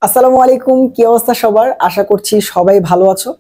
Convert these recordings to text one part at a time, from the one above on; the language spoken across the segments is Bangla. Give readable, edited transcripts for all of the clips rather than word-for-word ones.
আসসালামু আলাইকুম, কি অবস্থা সবার? আশা করছি সবাই ভালো আছো।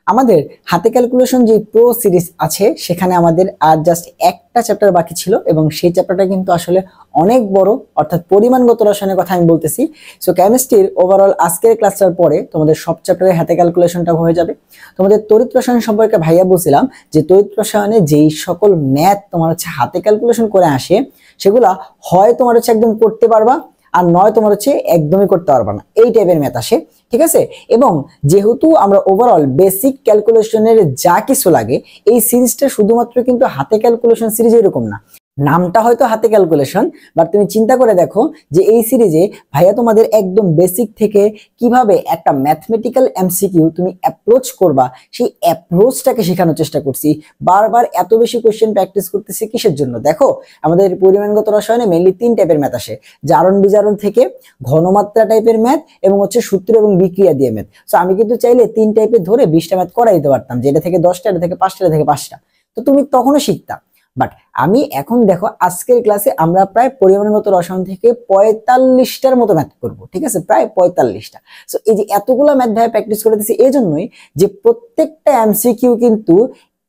আমাদের হাতে ক্যালকুলেশন যে প্রো সিরিজ আছে সেখানে আমাদের আর জাস্ট একটা চ্যাপ্টার বাকি ছিল এবং সেই চ্যাপ্টারটা কিন্তু আসলে অনেক বড়, অর্থাৎ পরিমাণগত রসায়নের কথা আমি বলতেছি। সো কেমিস্ট্রির ওভারঅল আজকের ক্লাসটার পরে তোমাদের সব চ্যাপ্টারে হাতে ক্যালকুলেশনটা হয়ে যাবে। তোমাদের তড়িৎ রসায়ন সম্পর্কে ভাইয়া বলছিলাম যে তড়িৎ রসায়নে যেই সকল ম্যাথ তোমার হচ্ছে হাতে ক্যালকুলেশন করে আসে সেগুলা হয় তোমার হচ্ছে একদম করতে পারবা, আর নয় তোমার হচ্ছে একদমই করতে পারবা না, এই টাইপের ম্যাথ আসে। ঠিক আছে, এবং যেহেতু আমরা ওভারঅল বেসিক ক্যালকুলেশনের যা কিছু লাগে এই সিরিজটা শুধুমাত্র কিন্তু হাতে ক্যালকুলেশন সিরিজ এরকম না, নামটা হয়তো হাতে ক্যালকুলেশন, বাট তুমি চিন্তা করে দেখো যে এই সিরিজে ভাইয়া তোমাদের একদম বেসিক থেকে কিভাবে একটা ম্যাথমেটিক্যাল এমসিকিউ তুমি অ্যাপ্রোচ করবা সেই অ্যাপ্রোচটাকে শেখানোর চেষ্টা করছি। বারবার এত বেশি কোশ্চেন প্র্যাকটিস করতেছি কিসের জন্য? দেখো আমাদের পরিমাণগত রসায়নে মেইনলি তিন টাইপের ম্যাথ আসে, জারণ বিজারণ থেকে, ঘনমাত্রা টাইপের ম্যাথ এবং হচ্ছে সূত্র এবং বিক্রিয়া দিয়ে ম্যাথ। সো আমি কিন্তু চাইলে তিন টাইপের ধরে 20টা ম্যাথ করাই দিতে পারতাম, যেটা থেকে 10টা, এটা থেকে 5টা, এটা থেকে 5টা, তো তুমি তখনও শিখতা। বাট আমি এখন দেখো আজকের ক্লাসে আমরা প্রায় পরিমাণগত রসায়ন থেকে 45টার মতো ম্যাথ করব, ঠিক আছে, প্রায় 45টা। সো এই যে এতগুলো ম্যাথ ভাই প্র্যাকটিস করে দিচ্ছি এই জন্যই যে প্রত্যেকটা এমসিকিউ কিন্তু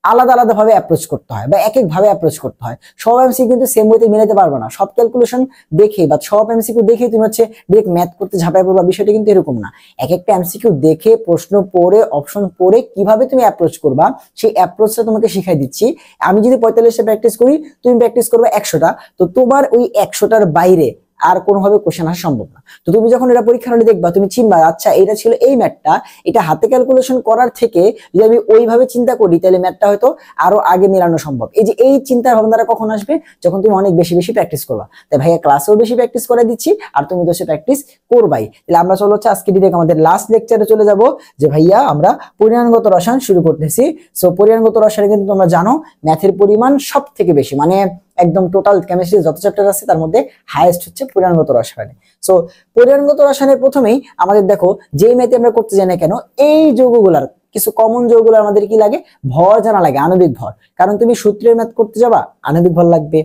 আলাদা আলাদা ভাবে অ্যাপ্রোচ করতে হয় বা এক এক ভাবে অ্যাপ্রোচ করতে হয়। সব এমসিকিউ কিন্তু সেম ওয়েতে মিলাতে পারবে না, সব ক্যালকুলেশন দেখে বা সব এমসিকিউ দেখে তুমি হচ্ছে ডাইরেক্ট ম্যাথ করতে ঝাঁপায় পড়বা, বিষয়টা কিন্তু এরকম না। এক একটা এমসিকিউ দেখে, প্রশ্ন পড়ে, অপশন পড়ে কিভাবে তুমি অ্যাপ্রোচ করবা সেই অ্যাপ্রোচটা তোমাকে শিখাই দিচ্ছি। আমি যদি 45টা প্র্যাকটিস করি, তুমি প্র্যাকটিস করবে 100টা, তো তোমার ওই 100টার বাইরে আর কোনোভাবে কোশ্চেন আসা সম্ভব না। তো তুমি যখন এটা পরীক্ষা হলে দেখবা, তুমি চিনবা আচ্ছা এটা ছিল এই ম্যাথটা, এটা হাতে ক্যালকুলেশন করার থেকে যদি আমি ওইভাবে চিন্তা করি তাহলে ম্যাথটা হয়তো আরো আগে মেলানো সম্ভব। এই যে এই চিন্তার ভাবনাটা কখন আসবে? যখন তুমি অনেক বেশি বেশি প্র্যাকটিস করবা। তাই ভাইয়া ক্লাসেও বেশি প্র্যাকটিস করে দিচ্ছি আর তুমি তো সে প্র্যাকটিস করবাই। তাহলে আমরা চলো হচ্ছে আজকে ডিরেক্ট আমাদের লাস্ট লেকচারে চলে যাব, যে ভাইয়া আমরা পরিমাণগত রসায়ন শুরু করতেছি। সো পরিমাণগত রসায়নে কিন্তু তোমরা জানো ম্যাথের পরিমাণ সব থেকে বেশি, মানে একদম টোটাল কেমিস্ট্রি যত চ্যাপ্টার আছে তার মধ্যে হাইয়েস্ট হচ্ছে পরিমাণগত রসায়নে। সো পরিমাণগত রসায়নের প্রথমেই আমাদের দেখো যেই ম্যাথে আমরা করতে যাই না কেন, এই যৌগগুলার কিছু কমন যৌগগুলো আমাদের কি লাগে? ভর জানা লাগে, আণবিক ভর। কারণ তুমি সূত্রের ম্যাথ করতে যাবা, আণবিক ভর লাগবে,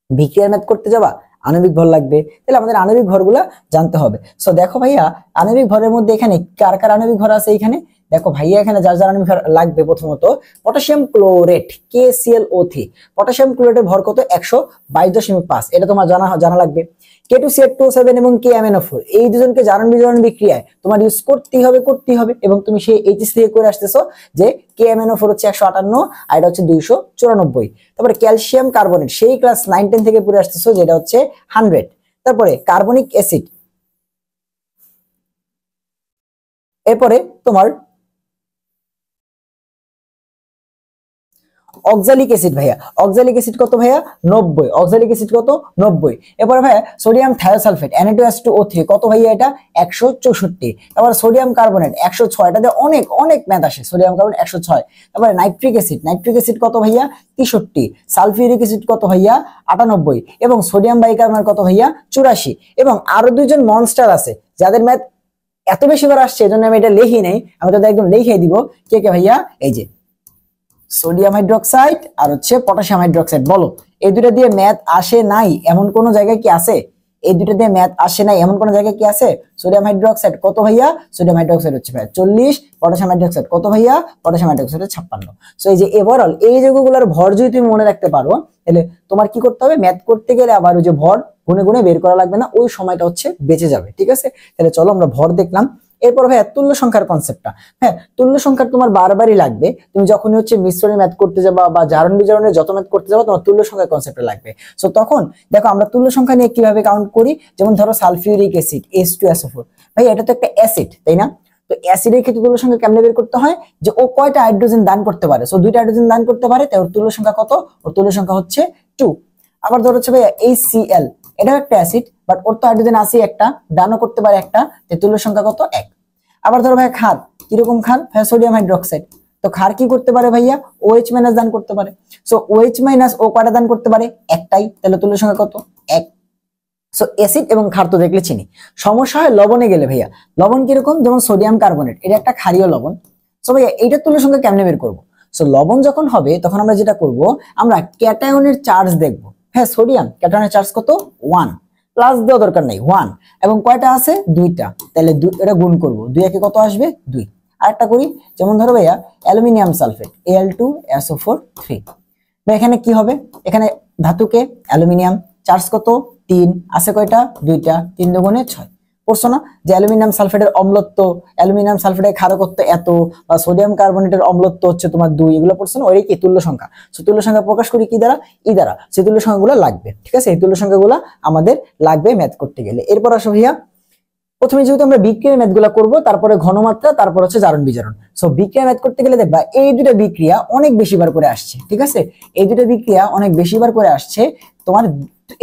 বিক্রিয়ার ম্যাথ করতে যাবা, আণবিক ভর লাগবে, তাহলে আমাদের আণবিক ভরগুলা জানতে হবে। সো দেখো ভাইয়া আণবিক ভরের মধ্যে এখানে কার কার আণবিক ভর আছে? এখানে দেখো ভাইয়া এখানে যার যার আণবিক ভর লাগবে, প্রথমত পটাশিয়াম ক্লোরেট KClO3, পটাশিয়াম ক্লোরেটের ভর কত? 122.5, এটা তোমার জানা লাগবে। K2CH2O7 এবং KMnO4, এই দুজনকে জারণ বিজারণ বিক্রিয়ায় তোমার ইউজ করতেই হবে এবং তুমি সেই এইচএস থেকে করে আসতেছো যে KMnO4 হচ্ছে 158 আর এটা হচ্ছে 294। তারপরে ক্যালসিয়াম কার্বনেট সেই ক্লাস 9-10 থেকে পড়ে আসতেছো, যেটা হচ্ছে 100। তারপরে কার্বনিক অ্যাসিড, এরপরে তোমার অক্সালিক অ্যাসিড। ভাইয়া অক্সালিক অ্যাসিড কত ভাইয়া? 90। অক্সালিক অ্যাসিড কত? 90। এরপর ভাইয়া সোডিয়াম থায়োসালফেট Na2SO3 কত ভাইয়া? এটা 164। তারপর সোডিয়াম কার্বনেট 106, এটাতে অনেক অনেক ম্যাথ আসে, সোডিয়াম কার্বনেট 106। তারপরে নাইট্রিক অ্যাসিড কত ভাইয়া? 63। সালফিউরিক অ্যাসিড কত ভাইয়া? 98। এবং সোডিয়াম বাইকার্বনেট কত ভাইয়া? 84। এবং আরো দুইজন মনস্টার আছে যাদের ম্যাথ এত বেশি বার আসছে, এজন্য আমি এটা লিখি নেই, আমি তাদের একদম লিখে দিব। কে কে ভাইয়া? এই যে সোডিয়াম হাইড্রোক্সাইড আর হচ্ছে পটাশিয়াম হাইড্রোক্সাইড। বলো এই দুটো দিয়ে ম্যাথ আসে নাই এমন কোন জায়গায় কি আছে? এই দুটো দিয়ে ম্যাথ আসে নাই এমন কোন জায়গায় কি আছে? সোডিয়াম হাইড্রোক্সাইড কত ভাইয়া? সোডিয়াম হাইড্রোক্সাইড হচ্ছে ভাই 40। পটাশিয়াম হাইড্রোক্সাইড কত ভাইয়া? Potassium hydroxide 56। সো এই যে ওভারঅল এই যৌগগুলোর ভর যদি তুমি মনে রাখতে পারো, তাহলে তোমার কি করতে হবে? ম্যাথ করতে গেলে আবার ওই যে ভর গুনে গুনে বের করা লাগবে না, ওই সময়টা হচ্ছে বেঁচে যাবে। ঠিক আছে, তাহলে চলো আমরা ভর দেখলাম। এরপর ভাইয়া তুল্য সংখ্যার কনসেপ্টটা, হ্যাঁ তুল্য সংখ্যার তোমার বারবারই লাগবে। তুমি যখনই হচ্ছে মিশ্রণে ম্যাথ করতে যাবা বা জারণ বিজারণে যত ম্যাথ করতে যাবা তোমার তুল্য সংখ্যার কনসেপ্টটা লাগবে। সো তখন দেখো আমরা তুল্য সংখ্যা নিয়ে কিভাবে কাউন্ট করি। যেমন ধরো সালফিউরিক অ্যাসিড H2SO4, ভাই এটা তো একটা অ্যাসিড, তাই না? তো অ্যাসিডের ক্ষেত্রে তুল্য সংখ্যা কেমনে বের করতে হয়? যে ও কয়টা হাইড্রোজেন দান করতে পারে। সো 2টা হাইড্রোজেন দান করতে পারে, তাই ওর তুল্য সংখ্যা কত? ওর তুল্য সংখ্যা হচ্ছে 2। আবার ধরো হচ্ছে ভাইয়া HCl, এটা একটা অ্যাসিড, বাট ওর তো হাইড্রোজেন আছে একটা, দানও করতে পারে একটা, তাই তুল্য সংখ্যা কত? 1। আবার ধরো ভাই ক্ষার, কিরকম ক্ষার? সোডিয়াম হাইড্রোক্সাইড, তো ক্ষার কি করতে পারে ভাইয়া? OH মাইনাস দান করতে পারে। সো OH মাইনাস ও কয়টা দান করতে পারে? একটাই, তাহলে তুল্য সংখ্যা কত? 1। সো অ্যাসিড এবং ক্ষার তো দেখলে চিনি। সমস্যা হয় লবণে গেলে ভাইয়া। লবণ কিরকম? যেমন সোডিয়াম কার্বনেট, এটা একটা ক্ষারীয় লবণ। সো ভাইয়া এইটার তুল্য সংখ্যা কেমনে বের করবো? সো লবণ যখন হবে তখন আমরা যেটা করব, আমরা ক্যাটায়নের চার্জ দেখবো। হ্যাঁ সোডিয়াম ক্যাটায়নের চার্জ কত? 1। প্লাস দেওয়া দরকার নাই, 1 এবং কয়টা আছে 2টা, তাহলে এটা গুণ করব, 2 একে কত আসবে 2। আরেকটা করি, যেমন ধরো ভাইয়া অ্যালুমিনিয়াম সালফেট Al2SO4 3, এখানে কি হবে, এখানে ধাতুকে অ্যালুমিনিয়াম, চার্জ কত 3, আছে কয়টা 2টা, 3 দুগুণে 6। পড়ছো না যে অ্যালুমিনিয়াম সালফেটের অম্লত্ব, অ্যালুমিনিয়াম সালফেটের ক্ষারকত্ব এত, বা সোডিয়াম কার্বনেটের অম্লত্ব হচ্ছে তোমার 2, এগুলো পড়ছো না, ওই কি তুল্য সংখ্যা। সো তুল্য সংখ্যা প্রকাশ করি কি দ্বারা, ই দ্বারা, সেই তুল্য সংখ্যাগুলো লাগবে, ঠিক আছে, এই তুল্য সংখ্যাগুলো আমাদের লাগবে ম্যাথ করতে গেলে। এরপর আসো ভাইয়া, প্রথমে যেহেতু আমরা বিক্রিয়ার ম্যাথগুলো করব, তারপরে ঘনমাত্রা, তারপর হচ্ছে জারণ বিজারণ। সো বিক্রিয়া ম্যাথ করতে গেলে দেখবা এই দুটো বিক্রিয়া অনেক বেশিবার করে আসছে, ঠিক আছে, এই দুটো বিক্রিয়া অনেক বেশিবার করে আসছে তোমার,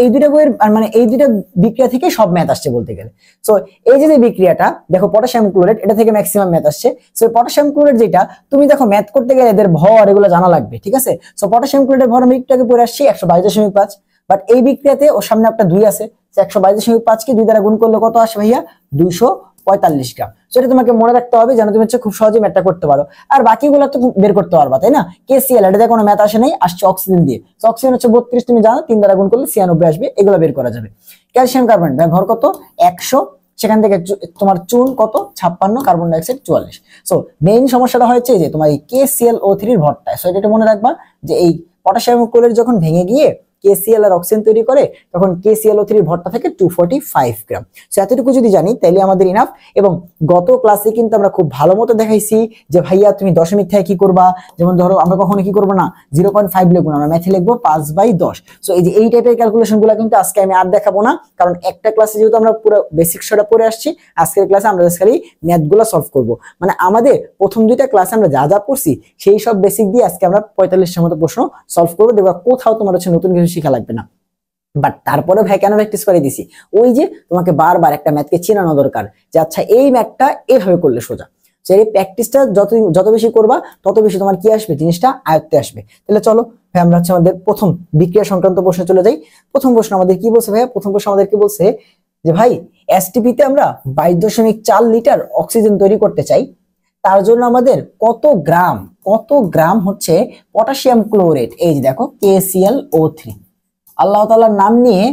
এই দুটো বইয়ের মানে এই দুটো বিক্রিয়া থেকে সব ম্যাথ আসছে বলতে গেলে। সো এই যে বিক্রিয়াটা দেখো পটাশিয়াম ক্লোরাইড, এটা থেকে ম্যাক্সিমাম ম্যাথ আসছে। সো পটাশিয়াম ক্লোরাইড যেটা তুমি দেখো ম্যাথ করতে গেলে এদের ভর এগুলো জানা লাগবে, ঠিক আছে। সো পটাশিয়াম ক্লোরাইডের ভর আমি একটু আগে পড়ে আসছি 122.5, বাট এই বিক্রিয়াতে ওর সামনে একটা 2 আছে, 122.5 কে 2 দ্বারা গুণ করলে কত আসে ভাইয়া 245 গ্রাম। সেটা তোমাকে মনে রাখতে হবে যেন তুমি হচ্ছে খুব সহজে ম্যাথটা করতে পারো, আর বাকিগুলো তো বের করতে পারবা, তাই না। KCl এটাতে কোনো ম্যাথ আসে নাই, আসছে অক্সিজেন দিয়ে। তো অক্সিজেন হচ্ছে 32, তুমি জানো 3 দ্বারা গুণ করলে 96 আসবে, এগুলো বের করা যাবে। ক্যালসিয়াম কার্বনেট ভর কত 100, সেখান থেকে তোমার চুন কত 56, carbon die oxide 44। So main সমস্যাটা হচ্ছে যে তোমার এই KClO3 এর ভরটা। সো এটা মনে রাখবা যে এই পটাশিয়াম ক্লোরাইড যখন ভেঙে গিয়ে KCl আর অক্সিজেন তৈরি করে, তখন KClO3 এর ভরটা থাকে 245 গ্রাম। সো এতটুকু যদি জানি তাহলে আমাদের ইনাফ। এবং গত ক্লাসে কিন্তু আমরা খুব ভালো মতো দেখাইছি যে ভাইয়া তুমি দশমিক থেকে কি করবা, যেমন ধরো আমরা কখনো কি করবো না 0.5 লিখবো না, আমরা ম্যাথে লিখবো 5/10। সো এই যে এই টাইপের ক্যালকুলেশন গুলো কিন্তু আজকে আমি আর দেখাবো না, কারণ একটা ক্লাসে যেহেতু আমরা পুরো বেসিক্সটা পড়ে আসছি, আজকের ক্লাসে আমরা খালি ম্যাথ গুলো সলভ করবো। মানে আমাদের প্রথম 2টা ক্লাসে আমরা যা যা পড়ছি সেই সব বেসিক দিয়ে আজকে আমরা 45টার মতো প্রশ্ন সলভ করবো, দেখবা কোথাও তোমার হচ্ছে নতুন কিছু শিখা লাগবে না। বাট তারপরে ভাই কেন প্র্যাকটিস করে দিছি, ওই যে তোমাকে বারবার একটা ম্যাথকে চেনানো দরকার যে আচ্ছা এই ম্যাথটা এভাবে করলে সোজা। সেই প্র্যাকটিসটা যত বেশি করবা তত বেশি তোমার কি আসবে, জিনিসটা আয়ত্তে আসবে। তাহলে চলো ভাই আমরা হচ্ছে আমাদের প্রথম বিক্রিয়া সংক্রান্ত প্রশ্নে চলে যাই। প্রথম প্রশ্ন আমাদের কি বলছে ভাইয়া, প্রথম প্রশ্ন আমাদের কি বলছে যে ভাই STP তে আমরা 22.4 লিটার অক্সিজেন তৈরি করতে চাই, তার জন্য আমাদের কত গ্রাম হচ্ছে পটাশিয়াম ক্লোরাইড, এই যে দেখো KClO3, আল্লাহ তাআলার নাম নিয়ে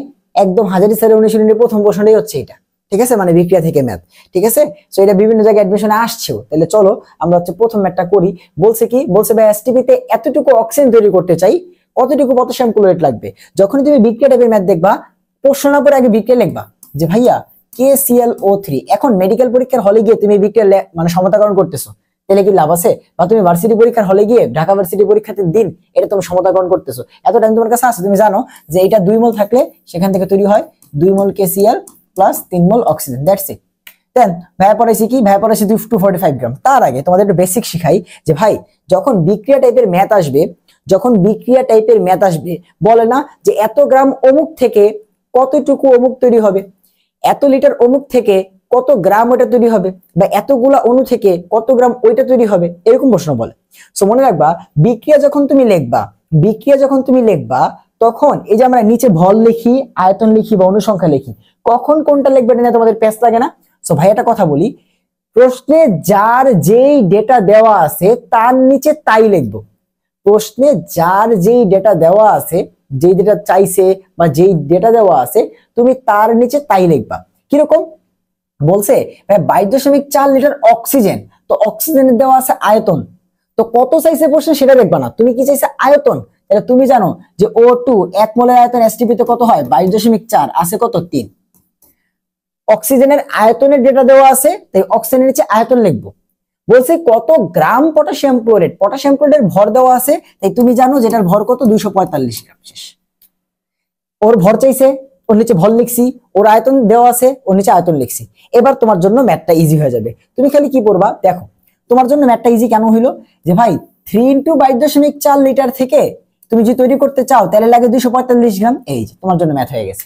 একদম হাজারি স্যারের অনুশীলনের প্রথম প্রশ্নটাই হচ্ছে এটা, ঠিক আছে, মানে বিক্রিয়া থেকে ম্যাথ, ঠিক আছে। সো এটা বিভিন্ন জায়গায় অ্যাডমিশনে আসছেও। তাহলে চলো আমরা হচ্ছে প্রথম ম্যাথটা করি। বলছে কি, বলছে ভাই STP তে এতটুকু অক্সিজেন তৈরি করতে চাই, কতটুকু পটাশিয়াম ক্লোরাইড লাগবে। যখন তুমি বিক্রিয়া টাইপের ম্যাথ দেখবা, প্রশ্ন না পরে আগে বিক্রিয়া লিখবা যে ভাইয়া KClO3। এখন মেডিকেল পরীক্ষার হলে গিয়ে তুমি বিক্রিয়া মানে সমতাকরণ করতেছো, তাহলে কি লাভ আছে? বা তুমি ভার্সিটি পরীক্ষার হলে গিয়ে ঢাকা ভার্সিটি পরীক্ষার দিন এটা তুমি সমতাকরণ করতেছো, এত টাইম তোমার কাছে আছে, তুমি জানো যে এটা 2 মোল থাকলে সেখান থেকে তৈরি হয় 2 mole KCl plus 3 mole oxygen, that's it. Then ভাইয়া পড়াইছি কি, ভাইয়া পড়াইছি 245 গ্রাম। তার আগে তোমাদের একটু বেসিক শিখাই যে ভাই যখন বিক্রিয়া টাইপের ম্যাথ আসবে, বলে না যে এত গ্রাম অমুক থেকে কতটুকু অমুক তৈরি হবে, এত লিটার অমুক থেকে কত গ্রাম ওটা তৈরি হবে, বা এতগুলা অণু থেকে কত গ্রাম ওইটা তৈরি হবে, এরকম প্রশ্ন বলে। সো মনে রাখবা বিক্রিয়া যখন তুমি লিখবা তখন এই যে আমরা নিচে ভর লিখি, আয়তন লিখি বা অনুসংখ্যা লিখি, কখন কোনটা লিখবে এটা তোমাদের পেস লাগে না। সো ভাই একটা কথা বলি, প্রশ্নে যার যেই ডেটা দেওয়া আছে তার নিচে তাই লিখবো। প্রশ্নে যার যেই ডেটা দেওয়া আছে, যেই ডেটা চাইছে বা যেই ডেটা দেওয়া আছে, তুমি তার নিচে তাই লিখবা। কিরকম বলছে ভাই 22.4 লিটার অক্সিজেন, তো অক্সিজেনের দেওয়া আছে আয়তন, তো কত চাইছে প্রশ্নে সেটা দেখবা না, তুমি কি চাইছে আয়তন। তাহলে তুমি জানো যে O2 1 মোলের আয়তন STP তে কত হয় 22.4, আছে কত 3। অক্সিজেনের আয়তনের ডেটা দেওয়া আছে, তাই অক্সিজেনের নিচে আয়তন লিখবো। বলছে কত গ্রাম পটাশিয়াম ক্লোরাইডের ভর দেওয়া আছে, তাই তুমি জানো যেটার ভর কত 245 গ্রাম। শেষ। ওর ভর চাইছে, ওর নিচে ভর লিখছি, ওর আয়তন দেওয়া আছে, ওর নিচে আয়তন লিখছি। এবার তোমার জন্য ম্যাথটা ইজি হয়ে যাবে। তুমি খালি কি পড়বা দেখো, তোমার জন্য ম্যাথটা ইজি কেন হইলো যে ভাই 3 × 22.4 লিটার থেকে তুমি যদি তৈরি করতে চাও তাহলে লাগে 245 গ্রাম। এই যে তোমার জন্য ম্যাথ হয়ে গেছে,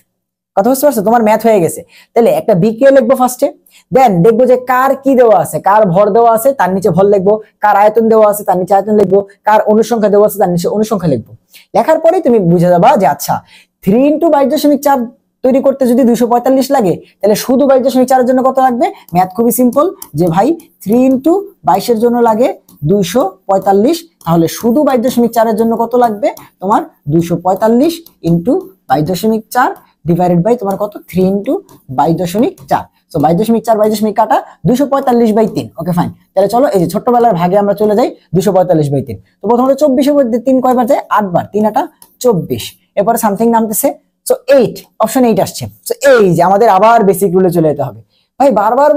কথা বুঝতে পারছো, তোমার ম্যাথ হয়ে গেছে। তাহলে একটা বিক্রিয়া লিখবো ফার্স্টে, দেন দেখবো যে কার কি দেওয়া আছে, কার ভর দেওয়া আছে তার নিচে ভর লিখবো, কার আয়তন দেওয়া আছে তার নিচে আয়তন লিখবো, কার অনুসংখ্যা দেওয়া আছে তার নিচে অনুসংখ্যা লিখবো। লেখার পরে তুমি বুঝে যাবা যে আচ্ছা 3 × 22.4 তৈরি করতে যদি 245 লাগে, তাহলে শুধু 22.4 এর জন্য কত লাগবে। ম্যাথ খুবই সিম্পল যে ভাই 3 × 22 এর জন্য লাগে 245, তাহলে শুধু 22.4 এর জন্য কত লাগবে তোমার 245 × 22.4, ডিভাইডেড বাই তোমার কত 3 ইন্টু 22.4। সো 22.4 22 কাটা 245/3। ওকে ফাইন, তাহলে চলো এই যে ছোট্টবেলার ভাগে আমরা চলে যাই 245/3। তো প্রথমত 24 এর মধ্যে 3 কয়বার যায় 8 বার, 3 8 24। এরপরে সামথিং নামতেছে, সো 8, অপশন 8 আসছে। সো এই যে আমাদের আবার বেসিক রুলে চলে যেতে হবে। ভাই বারবার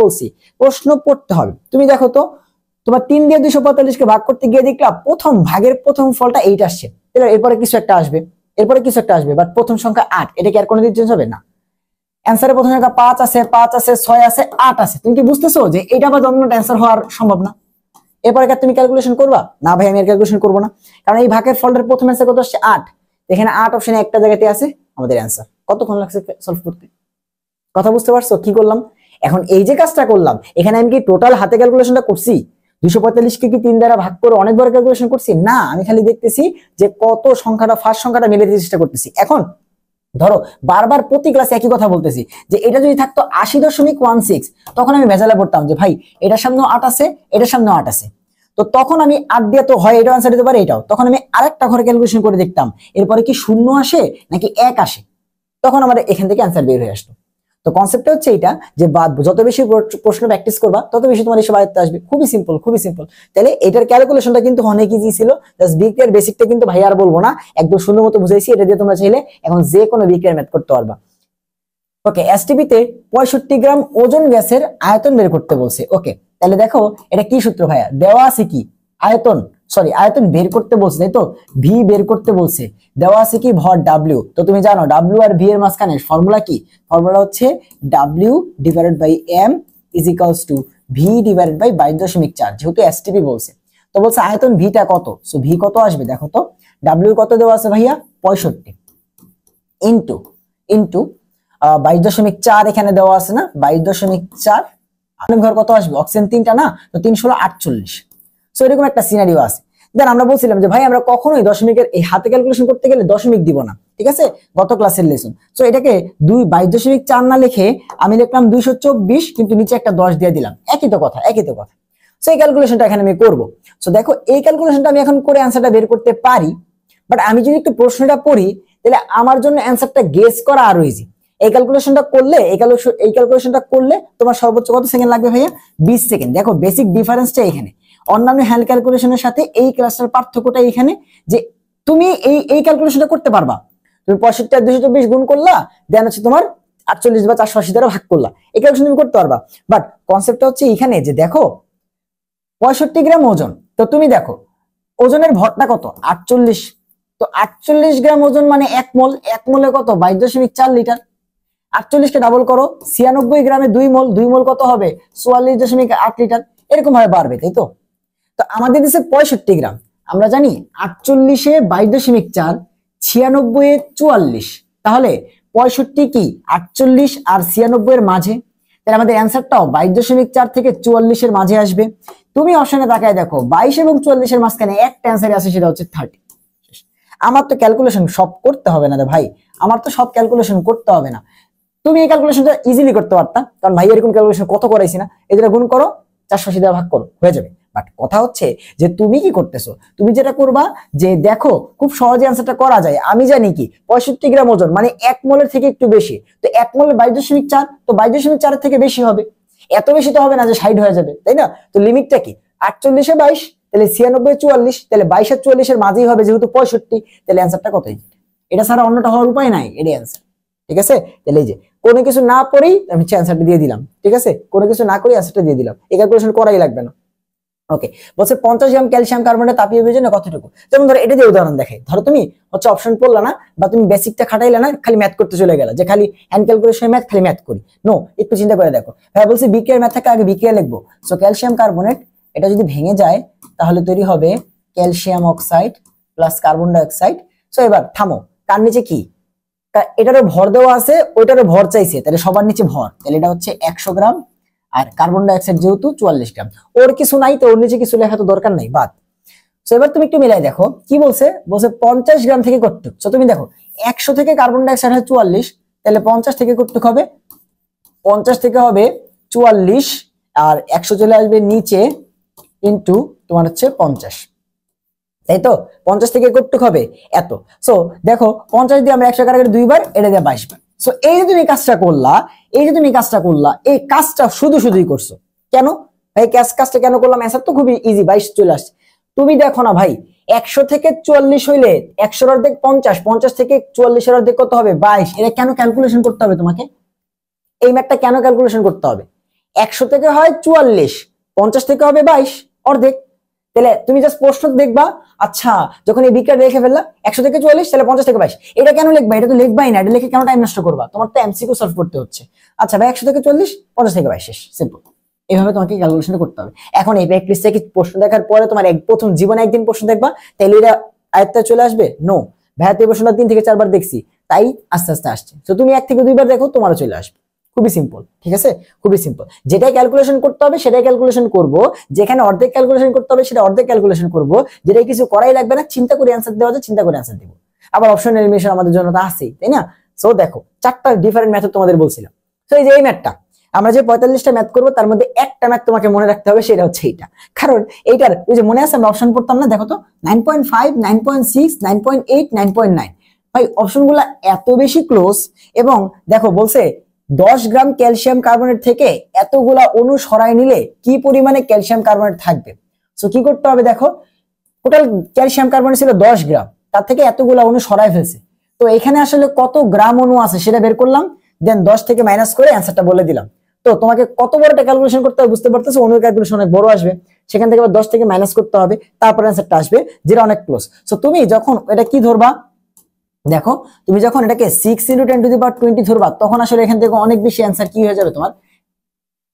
বলছি প্রশ্ন পড়তে হবে। তুমি দেখো তো তোমার 3 দিয়ে 245 কে ভাগ করতে গিয়ে দেখলা প্রথম ভাগের প্রথম ফলটা 8 আসছে, এরপরে কিছু একটা আসবে, বাট প্রথম সংখ্যা 8, এটা কি আর কোনোদিন চেঞ্জ হবে না? অ্যানসারে প্রথম সংখ্যা 5 আছে, 6 আছে, 8 আছে। তুমি কি বুঝতেছো যে এটা আবার জন্মটা অ্যানসার হওয়ার সম্ভব না? এরপরে কি তুমি ক্যালকুলেশন করবা না? ভাই আমি আর ক্যালকুলেশন করবো না, কারণ এই ভাগের ফলটার প্রথম অ্যানসার কত আসছে 8। এখানে 8 অপশনে একটা জায়গাতে আছে আমাদের অ্যানসার। কতক্ষণ লাগছে সলভ করতে? কথা বুঝতে পারছো কি করলাম? এখন এই যে কাজটা করলাম, এখানে আমি কি টোটাল হাতে ক্যালকুলেশনটা করছি? 245 কে কি 3 দ্বারা ভাগ করে অনেক বড় ক্যালকুলেশন করছি? না, আমি খালি দেখতেছি যে কত সংখ্যাটা ফার্স্ট সংখ্যাটা মিলে দিতে চেষ্টা করতেছি। এখন ধরো বারবার প্রতি ক্লাসে একই কথা বলতেছি যে এটা যদি থাকতো 80.16, তখন আমি ভেজালে পড়তাম যে ভাই এটার সামনেও 8 আছে, এটার সামনেও 8 আছে। তো তখন আমি 8 দিয়ে তো হয় এটাও আনসার দিতে পারে এটাও, তখন আমি আরেকটা ঘরে ক্যালকুলেশন করে দেখতাম এরপরে কি 0 আসে নাকি 1 আসে, তখন আমার এখান থেকে অ্যান্সার বের হয়ে আসতো। তো কনসেপ্টটা হচ্ছে এটা যে যত বেশি প্রশ্ন প্র্যাকটিস করবা তত বেশি তোমার এসব আয়ত্তে আসবে। খুবই সিম্পল। তাহলে এটার ক্যালকুলেশনটা কিন্তু অনেক ইজি ছিল। জাস্ট বিক্রিয়ার বেসিকটা কিন্তু ভাই আর বলবো না, একদম সুন্দর মতো বুঝাইছি। এটা দিয়ে তোমরা চাইলে এখন যে কোনো বিক্রিয়ার ম্যাথ করতে পারবা। ওকে, এসটিপি তে 65 গ্রাম ওজন গ্যাসের আয়তন বের করতে বলছে। ওকে, তাহলে দেখো এটা কি সূত্র ভাইয়া? দেওয়া আছে কি আয়তন বের করতে বলছে, তাই তো? ভি বের করতে বলছে, দেওয়া আছে কি ভর ডাব্লিউ। তো তুমি জানো ডাব্লিউ আর ভি এর মাঝখানে ফর্মুলা কি? ফর্মুলা হচ্ছে W divided by M is equals to V divided by 22.4, যেহেতু এসটিপি বলছে। তো বলছে আয়তন ভিটা কত, সো ভি কত আসবে দেখো তো। ডাব্লিউ কত দেওয়া আছে ভাইয়া? 65 ইন্টু 22.4 এখানে দেওয়া আছে না, 22.4 ঘর কত আসবে? অক্সিজেন 3টা না, তো 3 × 48। সো এরকম একটা সিনারিও আছে। দেন আমরা বলছিলাম যে ভাই আমরা কখনোই দশমিকের এই হাতে ক্যালকুলেশন করতে গেলে দশমিক দিব না, ঠিক আছে? গত ক্লাসের লেসন। সো এটাকে 22.4 না লিখে আমি লিখলাম 224, কিন্তু নিচে একটা 10 দিয়ে দিলাম। একই তো কথা। সো এই ক্যালকুলেশনটা এখানে আমি করব। সো দেখো এই ক্যালকুলেশনটা আমি এখন করে অ্যান্সারটা বের করতে পারি, বাট আমি যদি একটু প্রশ্নটা পড়ি তাহলে আমার জন্য অ্যান্সারটা গেস করা আরো ইজি। এই ক্যালকুলেশনটা করলে তোমার সর্বোচ্চ কত সেকেন্ড লাগবে ভাইয়া? 20 সেকেন্ড। দেখো বেসিক ডিফারেন্সটা এখানে। অন্যান্য হ্যান্ড ক্যালকুলেশনের সাথে এই ক্লাসটার পার্থক্যটা এখানে যে তুমি এই ক্যালকুলেশনটা করতে পারবা। তুমি 65 আর 224 গুণ করলা, দেন হচ্ছে তোমার 48 বা 480 দ্বারা ভাগ করলা, এই ক্যালকুলেশন তুমি করতে পারবা। বাট কনসেপ্টটা হচ্ছে এখানে যে দেখো 65 গ্রাম ওজন, তো তুমি দেখো ওজনের ভরটা কত? 48। তো 48 গ্রাম ওজন মানে 1 মোল। 1 মোলে কত? 22.4 লিটার। 48 কে ডাবল করো, 96 গ্রামে 2 মোল। 2 মোল কত হবে? 44.8 লিটার। এরকম ভাবে বাড়বে, তাই তো? তো আমাদের দেশে 65 গ্রাম, আমরা জানি 48 এ 22.4, 96 এ 44, তাহলে 65 কি 48 আর 96 এর মাঝে। তাহলে আমাদের অ্যান্সারটাও 22.4 থেকে 44 এর মাঝে আসবে। তুমি অপশনে তাকায় দেখো 22 এবং 44 এর মাঝখানে একটা অ্যান্সার আছে, সেটা হচ্ছে 30। আমার তো ক্যালকুলেশন সব করতে হবে না রে ভাই, তুমি এই ক্যালকুলেশনটা ইজিলি করতে পারতা, কারণ ভাই এরকম ক্যালকুলেশন কত করাইছি না। এদের গুণ করো, 480 দ্বারা ভাগ করো, হয়ে যাবে। বাট কথা হচ্ছে যে তুমি কি করতেছো, তুমি যেটা করবা যে দেখো খুব সহজে অ্যান্সারটা করা যায়। আমি জানি কি 65 গ্রাম ওজন মানে 1 মোলের থেকে একটু বেশি, তো 1 মোলে 22.4, তো 22.4 এর থেকে বেশি হবে। এত বেশি তো হবে না যে 60 হয়ে যাবে, তাই না? তো লিমিটটা কি? 48 এ 22, তাহলে 96 এ 44, তাহলে 22 আর 44 এর মাঝেই হবে, যেহেতু 65। তাহলে অ্যান্সারটা কত? এটা ছাড়া অন্যটা হওয়ার উপায় নাই, এটাই অ্যান্সার। ঠিক আছে? তাহলে এই যে কোনো কিছু না পড়েই আমি অ্যান্সারটা দিয়ে দিলাম, ঠিক আছে? কোনো কিছু না করে অ্যান্সারটা দিয়ে দিলাম, এই ক্যালকুলেশন করাই লাগবে না। ওকে, বলছে 50 গ্রাম ক্যালসিয়াম কার্বনেট তাপীয় বিয়োজনে কতটুকু। যেমন ধরো এটা দিয়ে উদাহরণ দেখাই। ধরো তুমি হচ্ছে অপশন পড়লা না, বা তুমি বেসিকটা খাটাইলে না, খালি ম্যাথ করতে চলে গেলা, যে খালি হ্যান্ড ক্যালকুলেশন খালি ম্যাথ করি। নো, একটু চিন্তা করে দেখো। ভাই বলছি বিক্রিয়ার ম্যাথ থেকে আগে বিক্রিয়া লিখবো। সো ক্যালসিয়াম কার্বনেট এটা যদি ভেঙে যায় তাহলে তৈরি হবে calcium oxide plus carbon die oxide. So এবার থামো, কার নিচে কি? এটারও ভর দেওয়া আছে, ওইটারও ভর চাইছে, তাহলে সবার নিচে ভর, তাহলে এটা হচ্ছে 100 গ্রাম। আর কার্বন ডাই অক্সাইড যেহেতু 44 গ্রাম, ওর কিছু নাই, তো ওর নিচে কিছু লেখা তো দরকার নাই, বাদ। সো এবার তুমি একটু মিলাই দেখো কি বলছে। 50 গ্রাম থেকে কতটুক। সো তুমি দেখো 100 থেকে কার্বন ডাই অক্সাইড হয় 44, তাহলে 50 থেকে কতটুক হবে? 50 থেকে হবে 44, আর 100 চলে আসবে নিচে, ইন্টু তোমার হচ্ছে 50। তাই তো 50 থেকে কতটুকু হবে এত। সো দেখো 50 দিয়ে আমরা 100 কাটাকাটি দুইবার, এটা দিয়ে 22 বার। সো এই যে তুমি কাজটা করলা, এই কাজটা শুধুই করছো কেন ভাই? কাজটা কেন করলাম? অ্যান্সার তো খুবই ইজি, 22 চলে আসছে। তুমি দেখো না ভাই, 100 থেকে 44 হইলে 100 এর অর্ধেক 50, 50 থেকে 44 এর অর্ধেক কত হবে? 22। এটা কেন ক্যালকুলেশন করতে হবে তোমাকে? এই ম্যাথটা কেন ক্যালকুলেশন করতে হবে? 100 থেকে হয় 44, 50 থেকে হবে 22 অর্ধেক। তাহলে তুমি জাস্ট প্রশ্ন দেখবা, আচ্ছা যখন এই বিক্রিয়া লিখে ফেললা 100 থেকে 44, তাহলে 50 থেকে 22, এটা কেন লিখবা? এটা তো লিখবাই না, এটা লিখে কেন টাইম নষ্ট করবা? তোমার তো এমসিকিউ সলভ করতে হচ্ছে। আচ্ছা ভাই 100 থেকে 40, 50 থেকে 22 শেষ, সিম্পল। এইভাবে তোমাকে ক্যালকুলেশন করতে হবে। এখন এই প্র্যাকটিস থেকে প্রশ্ন দেখার পরে তোমার প্রথম জীবনে একদিন প্রশ্ন দেখবা, তাহলে এটা আয়ত্তে চলে আসবে? নো, ভাইয়া এই প্রশ্নটা 3 থেকে 4 বার দেখছি, তাই আস্তে আস্তে আসছে। তো তুমি 1 থেকে 2 বার দেখো, তোমারও চলে আসবে। খুবই সিম্পল, ঠিক আছে? খুবই সিম্পল। যেটাই ক্যালকুলেশন করতে হবে সেটাই ক্যালকুলেশন করব, যেখানে অর্ধেক ক্যালকুলেশন করতে হবে সেটা অর্ধেক ক্যালকুলেশন করব, যেটাই কিছু করাই লাগবে না, চিন্তা করে অ্যান্সার দেওয়া যায়, চিন্তা করে অ্যান্সার দিব। আবার অপশন এলিমিনেশন আমাদের জন্য তো আছেই, তাই না? সো দেখো 4টা ডিফারেন্ট মেথড তোমাদের বলছিলাম। সো এই যে এই ম্যাথটা আমরা যে 45টা ম্যাথ করবো, তার মধ্যে একটা ম্যাথ তোমাকে মনে রাখতে হবে, সেটা হচ্ছে এইটা। কারণ এইটার ওই যে মনে আছে আমরা অপশন পড়তাম না, দেখো তো 9.5, 9.6, 9.8, 9.9। ভাই অপশনগুলো এত বেশি ক্লোজ, এবং দেখো বলছে 10 গ্রাম ক্যালসিয়াম কার্বনেট থেকে এতগুলা অণু সরাই নিলে কি পরিমাণে ক্যালসিয়াম কার্বনেট থাকবে। সো কি করতে হবে? দেখো টোটাল ক্যালসিয়াম কার্বনেট ছিল 10 গ্রাম, তার থেকে এতগুলা অণু সরাই ফেলছে। তো এখানে আসলে কত গ্রাম অণু আছে সেটা বের করলাম, দেন 10 থেকে মাইনাস করে অ্যান্সারটা বলে দিলাম। তো তোমাকে কত বড় একটা ক্যালকুলেশন করতে হবে বুঝতে পারতেছো? অণুর ক্যালকুলেশন অনেক বড় আসবে, সেখান থেকে আবার 10 থেকে মাইনাস করতে হবে, তারপর অ্যান্সারটা আসবে, যেটা অনেক ক্লোজ। সো তুমি যখন এটা কি ধরবা, দেখো তুমি যখন এটাকে 6 × 10⁻20 ধরবা, তখন আসলে এখান থেকে অনেক বেশি অ্যান্সার কি হয়ে যাবে, তোমার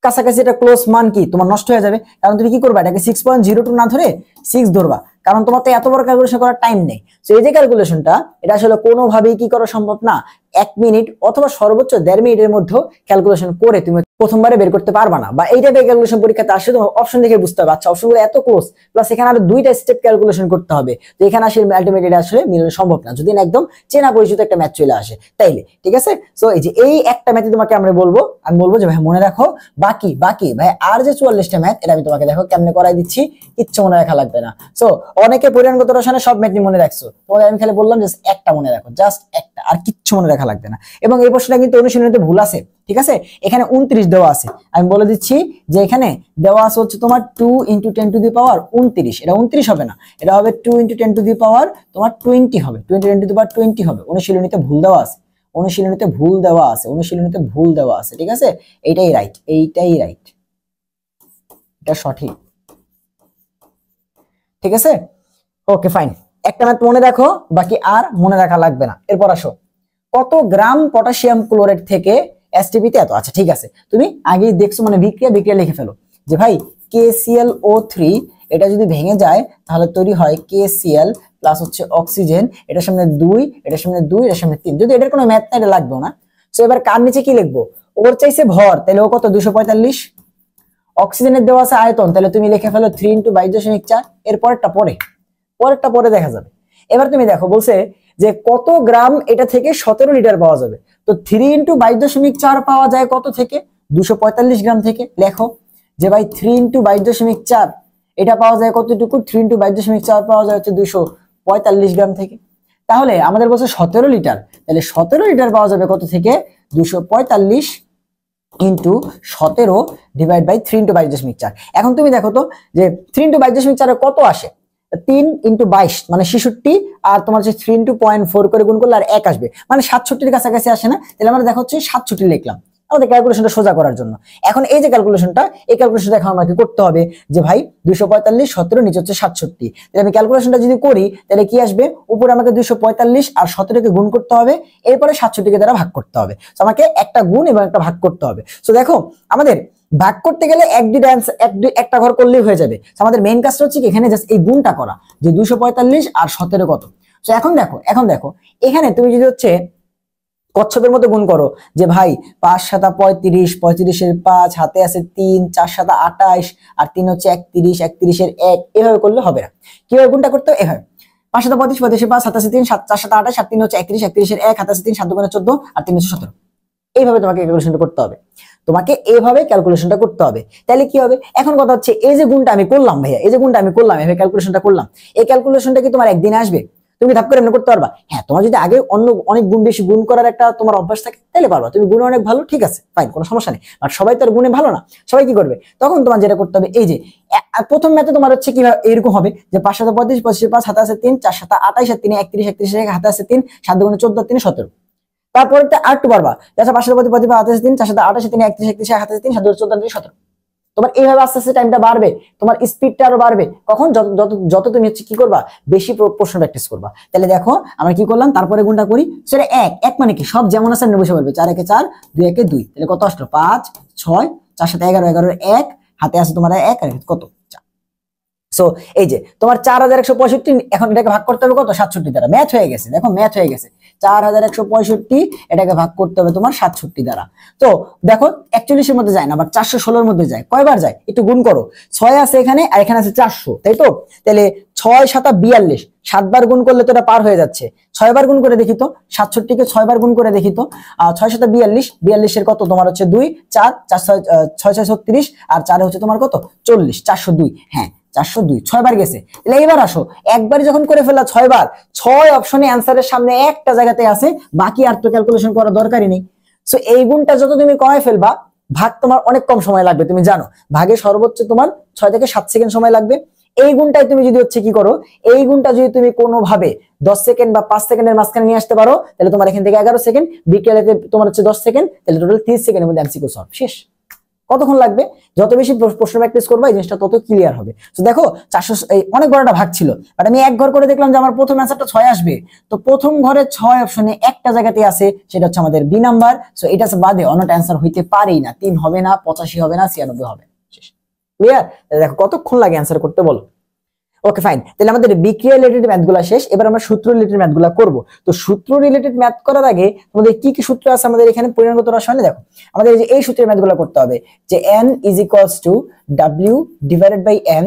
কাছাকাছি এটা ক্লোজ মান কি তোমার নষ্ট হয়ে যাবে। কারণ তুমি কি করবা, এটাকে 6.02 না ধরে 6 ধরবা, কারণ তোমার তো এত বড় ক্যালকুলেশন করার টাইম নেই। তো এই যে ক্যালকুলেশনটা, এটা আসলে কোনোভাবেই কি করা সম্ভব না, 1 মিনিট অথবা সর্বোচ্চ 1.5 মিনিটের মধ্যে ক্যালকুলেশন করে তুমি প্রথমবারে বের করতে পারবা না। বা এই টাইপের ক্যালকুলেশন পরীক্ষাতে আসলে তোমার অপশন দেখে বুঝতে হবে, আচ্ছা অপশনগুলো এত ক্লোজ, প্লাস এখানে আরো 2টা স্টেপ ক্যালকুলেশন করতে হবে। তো এখানে আসলে আলটিমেটলি এটা আসলে মিলানো সম্ভব না, যদি না একদম চেনা পরিচিত একটা ম্যাথ চলে আসে তাইলে, ঠিক আছে? সো এই যে এই একটা ম্যাথই তোমাকে আমি বলবো যে ভাই মনে রাখো, বাকি ভাই আর যে 44টা ম্যাথ, এটা আমি তোমাকে দেখো কেমনে করাই দিচ্ছি, কিচ্ছু মনে রাখা লাগবে না। সো অনেকে পরিমাণগত রসায়নে সব ম্যাথ মনে রাখছো, তোমাদের আমি খালি বললাম জাস্ট একটা মনে রাখো, জাস্ট একটা, আর কিচ্ছু মনে রাখা লাগবে না। এবং এই প্রশ্নটা কিন্তু অনুশীলনীতে ভুল আছে, ঠিক আছে? এখানে 29 দেওয়া আছে, আমি বলে দিচ্ছি যে এখানে দেওয়া আছে হচ্ছে তোমার 2 × 10⁻29, এটা 29 হবে না, এটা হবে 2 × 10⁻20 হবে, 2 × 10⁻20 হবে। অনুশীলনীতে ভুল দেওয়া আছে, ভুল দেওয়া আছে, ঠিক আছে? এইটাই রাইট, এটা সঠিক, ঠিক আছে? ওকে ফাইন, একটা ম্যাথ মনে রাখো, বাকি আর মনে রাখা লাগবে না। এরপর আসো, কত গ্রাম পটাশিয়াম ক্লোরাইড থেকে এসটিপিতে এত। আচ্ছা ঠিক আছে, তুমি আগেই দেখছো, মানে বিক্রিয়া লিখে ফেলো যে ভাই KClO3 এটা যদি ভেঙে যায় তাহলে তৈরি হয় KCl প্লাস হচ্ছে অক্সিজেন, এটার সামনে 2, এটার সামনে 2, এটার সামনে 3। যদি এটার কোনো ম্যাথ না, এটা লাগবে না। সো এবার কার নিচে কি লিখবো, ওর চাইছে ভর, তাহলে ও কত 245। অক্সিজেনের দেওয়া আছে আয়তন, তাহলে তুমি লিখে ফেলো 3 × 22.4। এর পরেরটা পরে দেখা যাবে। এবার তুমি দেখো বলছে যে কত গ্রাম এটা থেকে 17 লিটার পাওয়া যাবে। তো 3 × 22.4 পাওয়া যায় কত থেকে, 245 গ্রাম থেকে। লেখো যে ভাই 3 × 22.4 এটা পাওয়া যায় কতটুকু, 3 × 22.4 পাওয়া যায় হচ্ছে 245 গ্রাম থেকে। তাহলে আমাদের বলছে 17 লিটার, তাহলে 17 লিটার পাওয়া যাবে কত থেকে, 245 × 17 ডিভাইড বাই 3 × 22.4। এখন তুমি দেখো তো যে 3 × 22.4 কত আসে, 3 × 22 মানে 66, আর তোমার হচ্ছে 3 × 0.4 করে গুণ করলে আর 1 আসবে, মানে 67 কাছাকাছি আসে না। তাহলে আমরা দেখো হচ্ছে 67 লিখলাম আমাদের ক্যালকুলেশনটা সোজা করার জন্য। এখন এই যে ক্যালকুলেশনটা, এই ক্যালকুলেশনটা এখন আমাকে করতে হবে যে ভাই 245, 17 নিচে হচ্ছে 67। তাহলে আমি ক্যালকুলেশনটা যদি করি তাহলে কি আসবে, উপরে আমাকে 245 আর 17কে গুণ করতে হবে, এরপরে 67কে দ্বারা ভাগ করতে হবে। তো আমাকে একটা গুণ এবং একটা ভাগ করতে হবে। তো দেখো আমাদের ভাগ করতে গেলে একটা ঘর করলেই হয়ে যাবে। আমাদের মেইন কাজটা হচ্ছে কি, এখানে জাস্ট এই গুণটা করা, যে 245 আর 17 কত। তো এখন দেখো এখানে তুমি যদি হচ্ছে কচ্ছপের মতো গুণ করো, যে ভাই 5 × 7 = 35, 35 এর 5 হাতে আছে 3, 4 × 7 = 28, আর 3 হচ্ছে 31, 31 এর 1, এভাবে করলে হবে না। কিভাবে গুণটা করতে হবে, এভাবে 5 × 7 = 35, 35 এর 5 হাতে আছে 3, 4 × 7 = 28, আর 3 হচ্ছে 31, 31 এর 1 হাতে আছে 3, 7 × 14, আর 3 হচ্ছে 17। এইভাবে তোমাকে ক্যালকুলেশনটা করতে হবে। তোমাকে এইভাবে ক্যালকুলেশনটা করতে হবে। তাহলে কি হবে, এখন কথা হচ্ছে এই যে গুণটা আমি করলাম ভাইয়া, এই যে গুণটা আমি করলাম, এভাবে ক্যালকুলেশনটা করলাম, এই ক্যালকুলেশনটা কি তোমার একদিনে আসবে? তুমি ধাপ করে এমনি করতে পারবা? হ্যাঁ, তোমার যদি আগে অন্য অনেক গুণ বেশি গুণ করার একটা তোমার অভ্যাস থাকে তাহলে পারবা, তুমি গুণে অনেক ভালো, ঠিক আছে ফাইন, কোনো সমস্যা নেই। বাট সবাই তো আর গুণে ভালো না, সবাই কি করবে, তখন তোমার যেটা করতে হবে, এই যে প্রথম ম্যাথে তোমার হচ্ছে কি এরকম হবে যে 5 7 35 25 5 7 আছে 3 4 7 28 আর 3 31 31 হাতে আছে 3 7 গুণে 14 3 17। তারপরে আর একটু পারবা, আচ্ছা 5 7 35 হাতে আছে 3 4 7 28 3 31 31 হাতে আছে 3 7 14 3 17। তোমার এইভাবে আস্তে আস্তে টাইমটা বাড়বে, তোমার স্পিডটা আরো বাড়বে, কখন যত যত যত তুমি হচ্ছে কি করবা, বেশি প্রশ্ন প্র্যাকটিস করবা। তাহলে দেখো আমরা কি করলাম, তারপরে গুণটা করি, সেটা এক এক মানে কি সব যেমন আছে বসে বলবে, 4 1 4 2 1 2, তাহলে কত আসলো 5 6 4 7 11 11 1 হাতে আছে তোমার 1 আর কত 4। সো এই যে তোমার 4165, এখন এটাকে ভাগ করতে হবে কত, 67 দ্বারা, ম্যাথ হয়ে গেছে, দেখো ম্যাথ হয়ে গেছে, 4165 এটাকে ভাগ করতে হবে তোমার 67 দ্বারা। তো দেখো 41 এর মধ্যে যায় না, আবার 416 এর মধ্যে যায়, কয়বার যায় একটু গুণ করো, 6 আছে এখানে আর এখানে আছে 400, তাই তো? তাহলে 6 7 42, 7 বার গুণ করলে তো এটা পার হয়ে যাচ্ছে, 6 বার গুণ করে দেখি তো, 67 কে 6 বার গুণ করে দেখি তো, 6 7 42, 42 এর কত তোমার হচ্ছে 2 4 4 6 6 36 আর 4 হচ্ছে তোমার কত 40, 402, হ্যাঁ 402, 6 বার গেছে। তাহলে এবার আসো, একবার যখন করে ফেললা 6 বার, 6 অপশনে অ্যান্সারের সামনে একটা জায়গাতে আছে, বাকি আর তো ক্যালকুলেশন করার দরকারই নেই। সো এই গুণটা যত তুমি কমায় ফেলবা, ভাগ তোমার অনেক কম সময় লাগবে, তুমি জানো ভাগে সর্বোচ্চ তোমার 6 থেকে 7 সেকেন্ড সময় লাগবে। এই গুণটাই তুমি যদি হচ্ছে কি করো, এই গুণটা যদি তুমি কোনোভাবে 10 সেকেন্ড বা 5 সেকেন্ডের মাঝখানে নিয়ে আসতে পারো, তাহলে তোমার এখান থেকে 11 সেকেন্ড, বিকেলে তোমার হচ্ছে 10 সেকেন্ড, তাহলে টোটাল 30 সেকেন্ডের মধ্যে এমসিকিউ সলভ শেষ। কতক্ষণ লাগবে? যত বেশি প্রশ্ন প্র্যাকটিস করবা এই জিনিসটা তত ক্লিয়ার হবে। তো দেখো 400 অনেক বড় একটা ভাগ ছিল, বাট আমি এক ঘর করে দেখলাম যে আমার প্রথম অ্যান্সারটা 6 আসবে। তো প্রথম ঘরে 6 অপশনে একটা জায়গাতে আছে, সেটা হচ্ছে আমাদের বি নাম্বার। সো এটা বাদে অন্যটা অ্যান্সার হইতে পারেই না, 3 হবে না, 85 হবে না, 96 হবে। ক্লিয়ার? দেখো কতক্ষণ লাগে অ্যান্সার করতে বলো। ওকে ফাইন, তাহলে আমাদের বিক্রিয়া রিলেটেড ম্যাথগুলো শেষ, এবার আমরা সূত্র রিলেটেড ম্যাথগুলো করব। তো সূত্র রিলেটেড ম্যাথ করার আগে আমাদের কি কি সূত্র আছে আমাদের এখানে পরিমাণগত রসায়নে, দেখো আমাদের এই সূত্রের ম্যাথগুলো করতে হবে যে n = w divided by m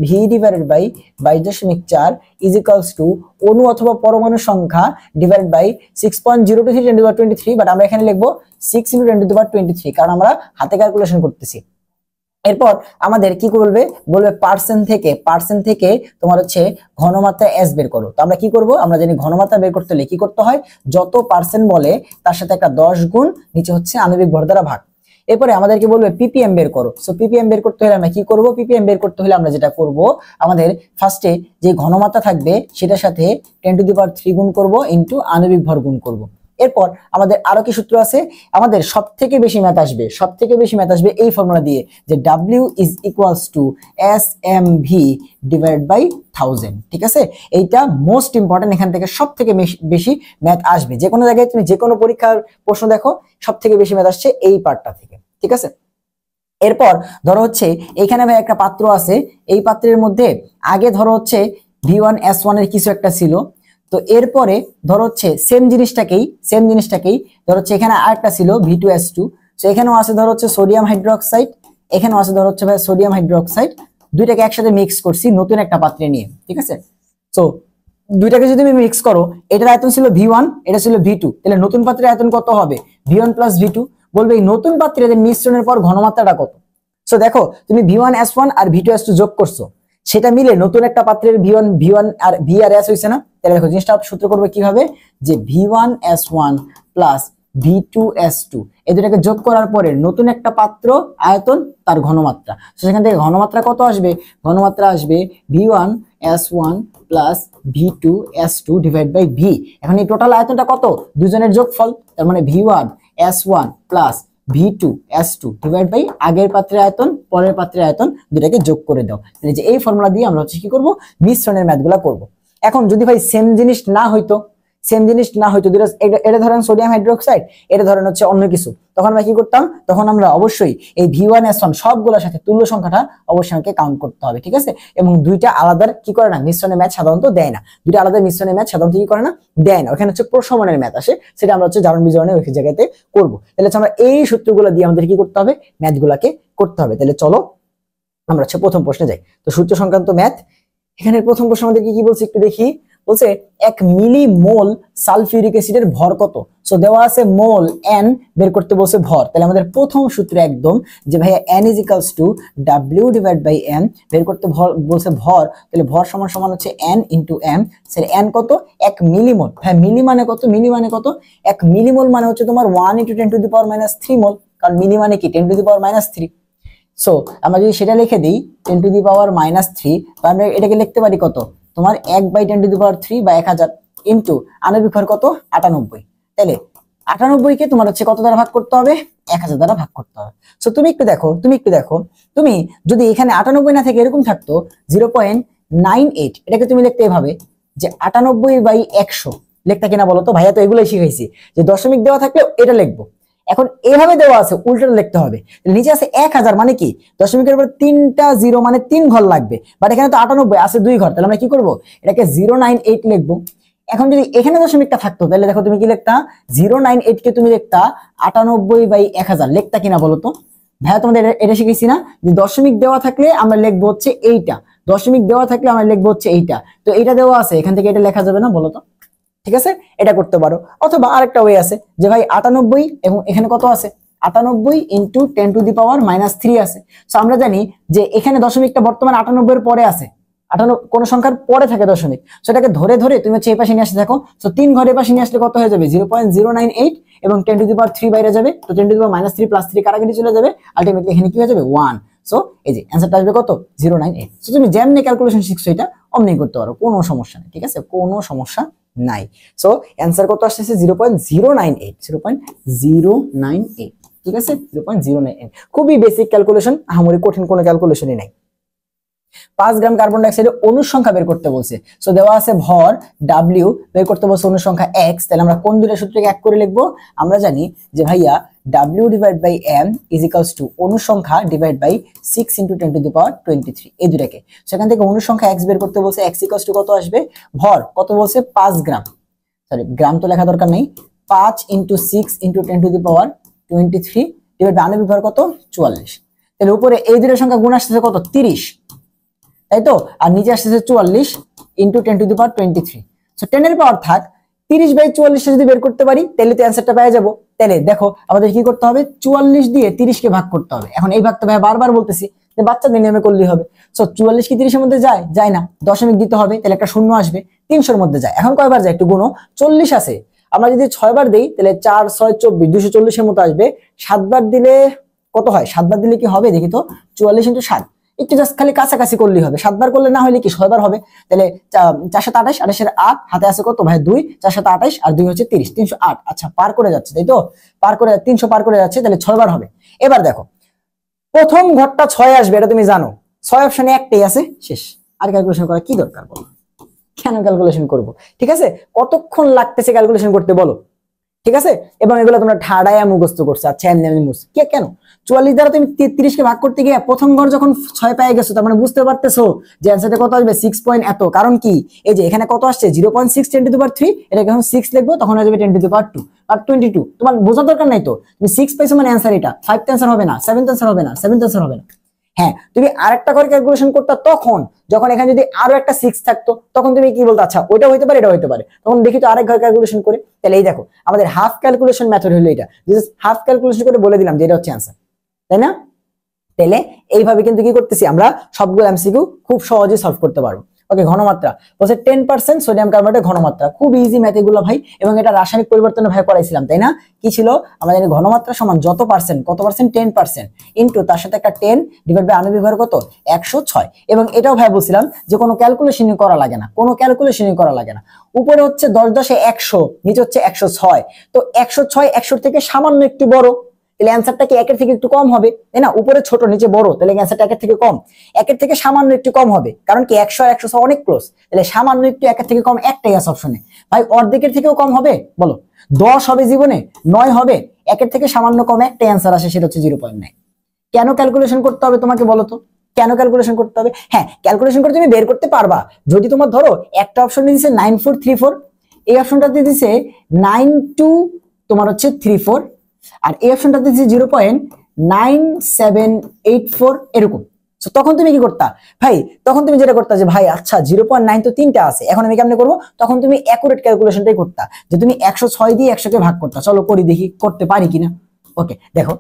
v divided by 22.4 অণু অথবা পরমাণু সংখ্যা ডিভাইডেড বাই 6.023 × 1023, বাট আমরা এখানে লিখবো 6 × 1023 কারণ আমরা হাতে ক্যালকুলেশন করতেছি। এরপর আমাদের কি বলবে, পার্সেন্ট থেকে তোমার হচ্ছে ঘনমাত্রা এস বের করো। তো আমরা কি করব, আমরা জানি ঘনমাত্রা বের করতে হলে কি করতে হয়, যত পার্সেন্ট বলে তার সাথে একটা 10 গুণ, নিচে হচ্ছে আণবিক ভর দ্বারা ভাগ। এরপরে আমাদেরকে বলবে পিপিএম বের করো। সো পিপিএম বের করতে হলে আমরা কি করব, পিপিএম বের করতে হলে আমরা যেটা করব, আমাদের ফার্স্টে যে ঘনমাত্রা থাকবে সেটার সাথে 10³ গুণ করব ইনটু আণবিক ভর গুণ করব। এরপর আমাদের আরো কি সূত্র আছে, আমাদের সবথেকে বেশি ম্যাথ আসবে এই ফর্মুলা দিয়ে, যে W = SMV ডিভাইডেড বাই 1000। ঠিক আছে, এইটা মোস্ট ইম্পর্টেন্ট, এখান থেকে সবথেকে বেশি ম্যাথ আসবে। যে কোনো জায়গায় তুমি যে কোনো পরীক্ষার প্রশ্ন দেখো, সবথেকে বেশি ম্যাথ আসছে এই পার্টটা থেকে। ঠিক আছে, এরপর ধরো হচ্ছে এইখানে ভাই একটা পাত্র আছে, এই পাত্রের মধ্যে আগে ধরো হচ্ছে V1S1 এর কিছু একটা ছিল। তো এরপরে ধরো হচ্ছে সেম জিনিসটাকেই ধরো হচ্ছে এখানে আরেকটা ছিল V2S2। তো এখানেও আছে ধরো হচ্ছে সোডিয়াম হাইড্রোক্সাইড, এখানেও আছে ধরো হচ্ছে ভাই সোডিয়াম হাইড্রোক্সাইড, দুইটাকে একসাথে মিক্স করছি নতুন একটা পাত্রে নিয়ে। ঠিক আছে, তো দুইটাকে যদি তুমি মিক্স করো, এটার আয়তন ছিল V1, এটা ছিল V2, তাহলে নতুন পাত্রের আয়তন কত হবে, V1 + V2। বলবে এই নতুন পাত্রে এদের মিশ্রণের পর ঘনমাত্রাটা কত। সো দেখো তুমি V1S1 আর V2S2 যোগ করছো, সেটা মিলে নতুন একটা পাত্রের V1 আর V আর S হইছে না। তাহলে দেখো জিনিসটা সূত্র করবে কিভাবে, যে V1S1 + V2S2 এই দুটাকে যোগ করার পরে নতুন একটা পাত্র আয়তন তার ঘনমাত্রা। সেখান থেকে ঘনমাত্রা কত আসবে, ঘনমাত্রা আসবে V1S1 + V2S2 divide by V। এখন এই টোটাল আয়তনটা কত, দুজনের যোগফল, তার মানে V1S1 + V2S2 ডিভাইড বাই আগের পাত্রের আয়তন পরের পাত্রের আয়তন, দুটাকে যোগ করে দাও। যে এই ফর্মুলা দিয়ে আমরা হচ্ছে কি করব, মিশ্রণের ম্যাথগুলো করব। এখন যদি ভাই সেম জিনিস না হইতো, এটা ধরেন সোডিয়াম হাইড্রোক্সাইড, এটা ধরেন হচ্ছে অন্য কিছু, তখন আমরা কি করতাম, তখন আমরা অবশ্যই এই V1S1 সবগুলোর সাথে তুল্য সংখ্যাটা অবশ্যই আমাকে কাউন্ট করতে হবে। ঠিক আছে, এবং দুইটা আলাদা কি করে না, মিশ্রণের ম্যাথ সাধারণত দেয় না, দুইটা আলাদা মিশ্রণের ম্যাথ সাধারণত কি করে না, দেয় না। ওখানে হচ্ছে প্রশমনের ম্যাথ আসে, সেটা আমরা হচ্ছে জারণ বিজারণে ওই জায়গাতে করবো। তাহলে আমরা এই সূত্রগুলো দিয়ে আমাদের কি করতে হবে, ম্যাথগুলোকে করতে হবে। তাহলে চলো আমরা হচ্ছে প্রথম প্রশ্নে যাই। তো সূত্র সংক্রান্ত ম্যাথ, এখানে প্রথম প্রশ্ন আমাদের কি বলছে একটু দেখি। বলছে 1 মিলিমোল সালফিউরিক অ্যাসিডের ভর কত। সো দেওয়া আছে মোল n, বের করতে বলছে ভর। তাহলে আমাদের প্রথম সূত্র একদম যে ভাইয়া n = W/m, বের করতে বলছে ভর, তাহলে ভর সমান সমান হচ্ছে n × m। স্যার n কত? 1 মিলিমোল। হ্যাঁ, মিলি মানে কত? মিলি মানে কত? 1 মিলিমোল মানে হচ্ছে তোমার 1 × 10⁻³ মোল, কারণ মিলি মানে কি 10⁻³ সো আমরা যদি সেটা লিখে দিই 10⁻³ তাহলে এটাকে লিখতে পারি কত তোমার 1/10⁻³ বা 1000 ইনটু আণবিক ভর কত 98। তাহলে 98 কে তোমার হচ্ছে কত দ্বারা ভাগ করতে হবে? 1000 দ্বারা ভাগ করতে হবে। সো তুমি একটু দেখো তুমি যদি এখানে 98 না থেকে এরকম থাকতো 0.98, এটাকে তুমি লিখতে এভাবে যে 98/100 লিখতা কিনা বলো তো? ভাইয়া তো এগুলোই শিখাইছি যে দশমিক দেওয়া থাকলে এটা লিখবো। এখন এভাবে দেওয়া আছে, উল্টাটা লিখতে হবে। নিচে আছে 1000 মানে কি দশমিকের উপর 3টা 0 মানে 3 ঘর লাগবে, বাট এখানে তো 98 আছে 2 ঘর, তাহলে আমরা কি করব? এটাকে 098 লিখবো। এখন যদি এখানে দশমিকটা থাকতো তাহলে দেখো তুমি কি লিখতা? 098 কে তুমি লিখতা 98/1000 লিখতা কিনা বলো তো? ভাইয়া তোমাদের এটা শিখেছি না যে দশমিক দেওয়া থাকলে আমরা লিখবো হচ্ছে এইটা, দশমিক দেওয়া থাকলে আমরা লিখবো হচ্ছে এইটা। তো এইটা দেওয়া আছে, এখান থেকে এটা লেখা যাবে না বলো তো? ঠিক আছে, এটা করতে পারো। অথবা আরেকটা ওয়ে আছে যে ভাই 98 এবং এখানে কত আছে 98 × 10⁻³ আছে। সো আমরা জানি যে এখানে দশমিকটা বর্তমান 98 এর পরে আছে, 58 কোন সংখ্যার পরে থাকে দশমিক, সেটাকে ধরে ধরে তুমি হচ্ছে এই পাশে নিয়ে আসতে থাকো। সো 3 ঘরের পাশে নিয়ে আসলে কত হয়ে যাবে? 0.098 এবং 10⁻³ বাইরে যাবে, তো 10⁻³ + 3 কারাগারি চলে যাবে, আলটিমেটলি এখানে কি হয়ে যাবে 1। সো এই যে অ্যানসারটা আসবে কত 098। সো তুমি যেমনি ক্যালকুলেশন শিখছো এটা অমনি করতে পারো, কোনো সমস্যা নেই। ঠিক আছে, কোনো সমস্যা নাই। সো অ্যানসার কত আসছে 0.098, 0.098। ঠিক আছে, 0.098 খুবই বেসিক ক্যালকুলেশন, আহামরি কঠিন কোনো ক্যালকুলেশনই নাই। 5 গ্রাম কার্বন ডাই অক্সাইডের অণুর সংখ্যা বের করতে বলছে। সো দেওয়া আছে ভর W, বের করতে বলছে অণুর সংখ্যা x। তাহলে আমরা কোন দুইটা সূত্রকে এক করে লিখবো? আমরা জানি যে ভাইয়া W/m = অণুর সংখ্যা / 6 × 10⁻23 এই দুটাকে। সেখান থেকে অণুর সংখ্যা x বের করতে বলছে, x = কত আসবে? ভর কত বলছে? 5 গ্রাম, সরি গ্রাম তো লেখা দরকার নেই, 5 × 6 × 10⁻23 আণবিক ভর কত 44। তাহলে উপরে এই দুইটার সংখ্যা গুণ আসছে কত 30, তাই তো? আর নিচে আসছে 44 × 10⁻23। সো 10 এর পাওয়ার থাক 30/44 যদি বের করতে পারি তাহলে তো অ্যানসারটা পেয়ে যাব। তাহলে দেখো আমাদের কি করতে হবে? 44 দিয়ে 30 কে ভাগ করতে হবে। এখন এই ভাগটা ভাই বারবার বলতেছি যে বাচ্চাদের নিয়মে করলেই হবে। সো 44 কি 30 এর মধ্যে যায়? যায় না, দশমিক দিতে হবে, তাহলে একটা শূন্য আসবে। 300 এর মধ্যে যায়, এখন কয়বার যায় একটু গুনো। 40 আছে, আমরা যদি 6 বার দেই তাহলে 4 6 24 240 এর মতো আসবে। 7 বার দিলে কত হয়? 7 বার দিলে কি হবে দেখি তো? 44 × 7, একটু জাস্ট খালি কাছাকাছি করলেই হবে। 7 বার করলে না হলে কি 6 বার হবে। তাহলে 428, 28 8 হাতে আছে কত ভাই 2, 428 আর 2 হচ্ছে 30, 308। আচ্ছা পার করে যাচ্ছে, তাই তো? পার করে 300 পার করে যাচ্ছে, তাহলে 6 বার হবে। এবার দেখো প্রথম ঘরটা 6 আসবে, এটা তুমি জানো। 6 অপশনে একটাই আছে, শেষ। আর ক্যালকুলেশন করা কি দরকার বলো? কেন ক্যালকুলেশন করব? ঠিক আছে, কতক্ষণ লাগতেছে ক্যালকুলেশন করতে বলো? ঠিক আছে, এবং এগুলো তোমরা ঠাড়ায়া মুখস্থ করছো। আচ্ছা এমনি মুস কে কেন 44 দ্বারা তুমি 33 কে ভাগ করতে গিয়ে প্রথম ঘর যখন 6 পেয়ে গেছো, তার মানে বুঝতে পারতেছো যে অ্যানসারটা কত আসবে 6 পয়েন্ট এত। কারণ কি এই যে এখানে কত আসছে 0.6 10⁻3, এটা যখন 6 লিখবো তখন হয়ে যাবে 10⁻2 আর 22। তোমার বোঝার দরকার নাই তো, তুমি 6 পাইছো মানে অ্যানসার এটা। 5th অ্যানসার হবে না, 7th অ্যানসার হবে না, 7th অ্যানসার হবে না। হ্যাঁ, তুমি আরেকটা করে ক্যালকুলেশন করতে তখন যখন এখানে যদি আরো একটা 6 থাকতো তখন তুমি কি বলতো? আচ্ছা ওইটা হইতে পারে, এটা হইতে পারে, তখন দেখি তো আরেক ঘর ক্যালকুলেশন করে। তাহলে এই দেখো আমাদের হাফ ক্যালকুলেশন মেথড হলো এটা, জাস্ট হাফ ক্যালকুলেশন করে বলে দিলাম যে এটা হচ্ছে অ্যানসার, তাই না? তাহলে এইভাবে কিন্তু কি করতেছি আমরা সবগুলো এমসিকিউ খুব সহজে সলভ করতে পারবো। ওকে, ঘনমাত্রা বলছে 10% সোডিয়াম কার্বনেটের ঘনমাত্রা, খুব ইজি ম্যাথ এগুলো ভাই, এবং এটা রাসায়নিক পরিবর্তনে ভাই করাইছিলাম, তাই না? কি ছিল আমাদের ঘনমাত্রা সমান যত পার্সেন্ট, কত পার্সেন্ট 10% ইনটু তার সাথে একটা 10 ডিভাইড বাই আণবিক ভর কত 106। এবং এটাও ভাই বলছিলাম যে কোনো ক্যালকুলেশনই করা লাগে না, কোনো ক্যালকুলেশনই করা লাগে না। উপরে হচ্ছে 10 10 100, নিচে হচ্ছে 106, তো 106 100 থেকে সামান্য একটু বড়, তাহলে অ্যানসারটা কি 1 এর থেকে একটু কম হবে, তাই না? উপরে ছোট নিচে বড়, তাহলে অ্যানসারটা 1 এর থেকে কম। 1 এর থেকে সামান্য একটু কম হবে, কারণ কি 100 আর 106 অনেক ক্লোজ, তাহলে সামান্য একটু 1 এর থেকে কম একটাই আছে অপশনে। ভাই অর্ধেকের থেকেও কম হবে বলো? 10 হবে জীবনে, 9 হবে, 1 এর থেকে সামান্য কম একটাই অ্যানসার আসে, সেটা হচ্ছে 0.9। কেন ক্যালকুলেশন করতে হবে তোমাকে বলো তো? কেন ক্যালকুলেশন করতে হবে? হ্যাঁ, ক্যালকুলেশন করে তুমি বের করতে পারবা যদি তোমার ধরো একটা অপশন দিয়েছে 9434, এই অপশনটাতে দিয়েছে 92 তোমার হচ্ছে 34, আর এই অপশনটা দিয়েছে 0.9784 এরকম। সো তখন তুমি কি করতা ভাই, তখন তুমি যেটা করতা যে ভাই আচ্ছা 0.9 তো তিনটা আছে, এখন আমি কেমনে করবো, তখন তুমি অ্যাকুরেট ক্যালকুলেশনটাই করতা, যে তুমি 106 দিয়ে 100 কে ভাগ করতা। চলো করি দেখি করতে পারি কিনা। ওকে দেখো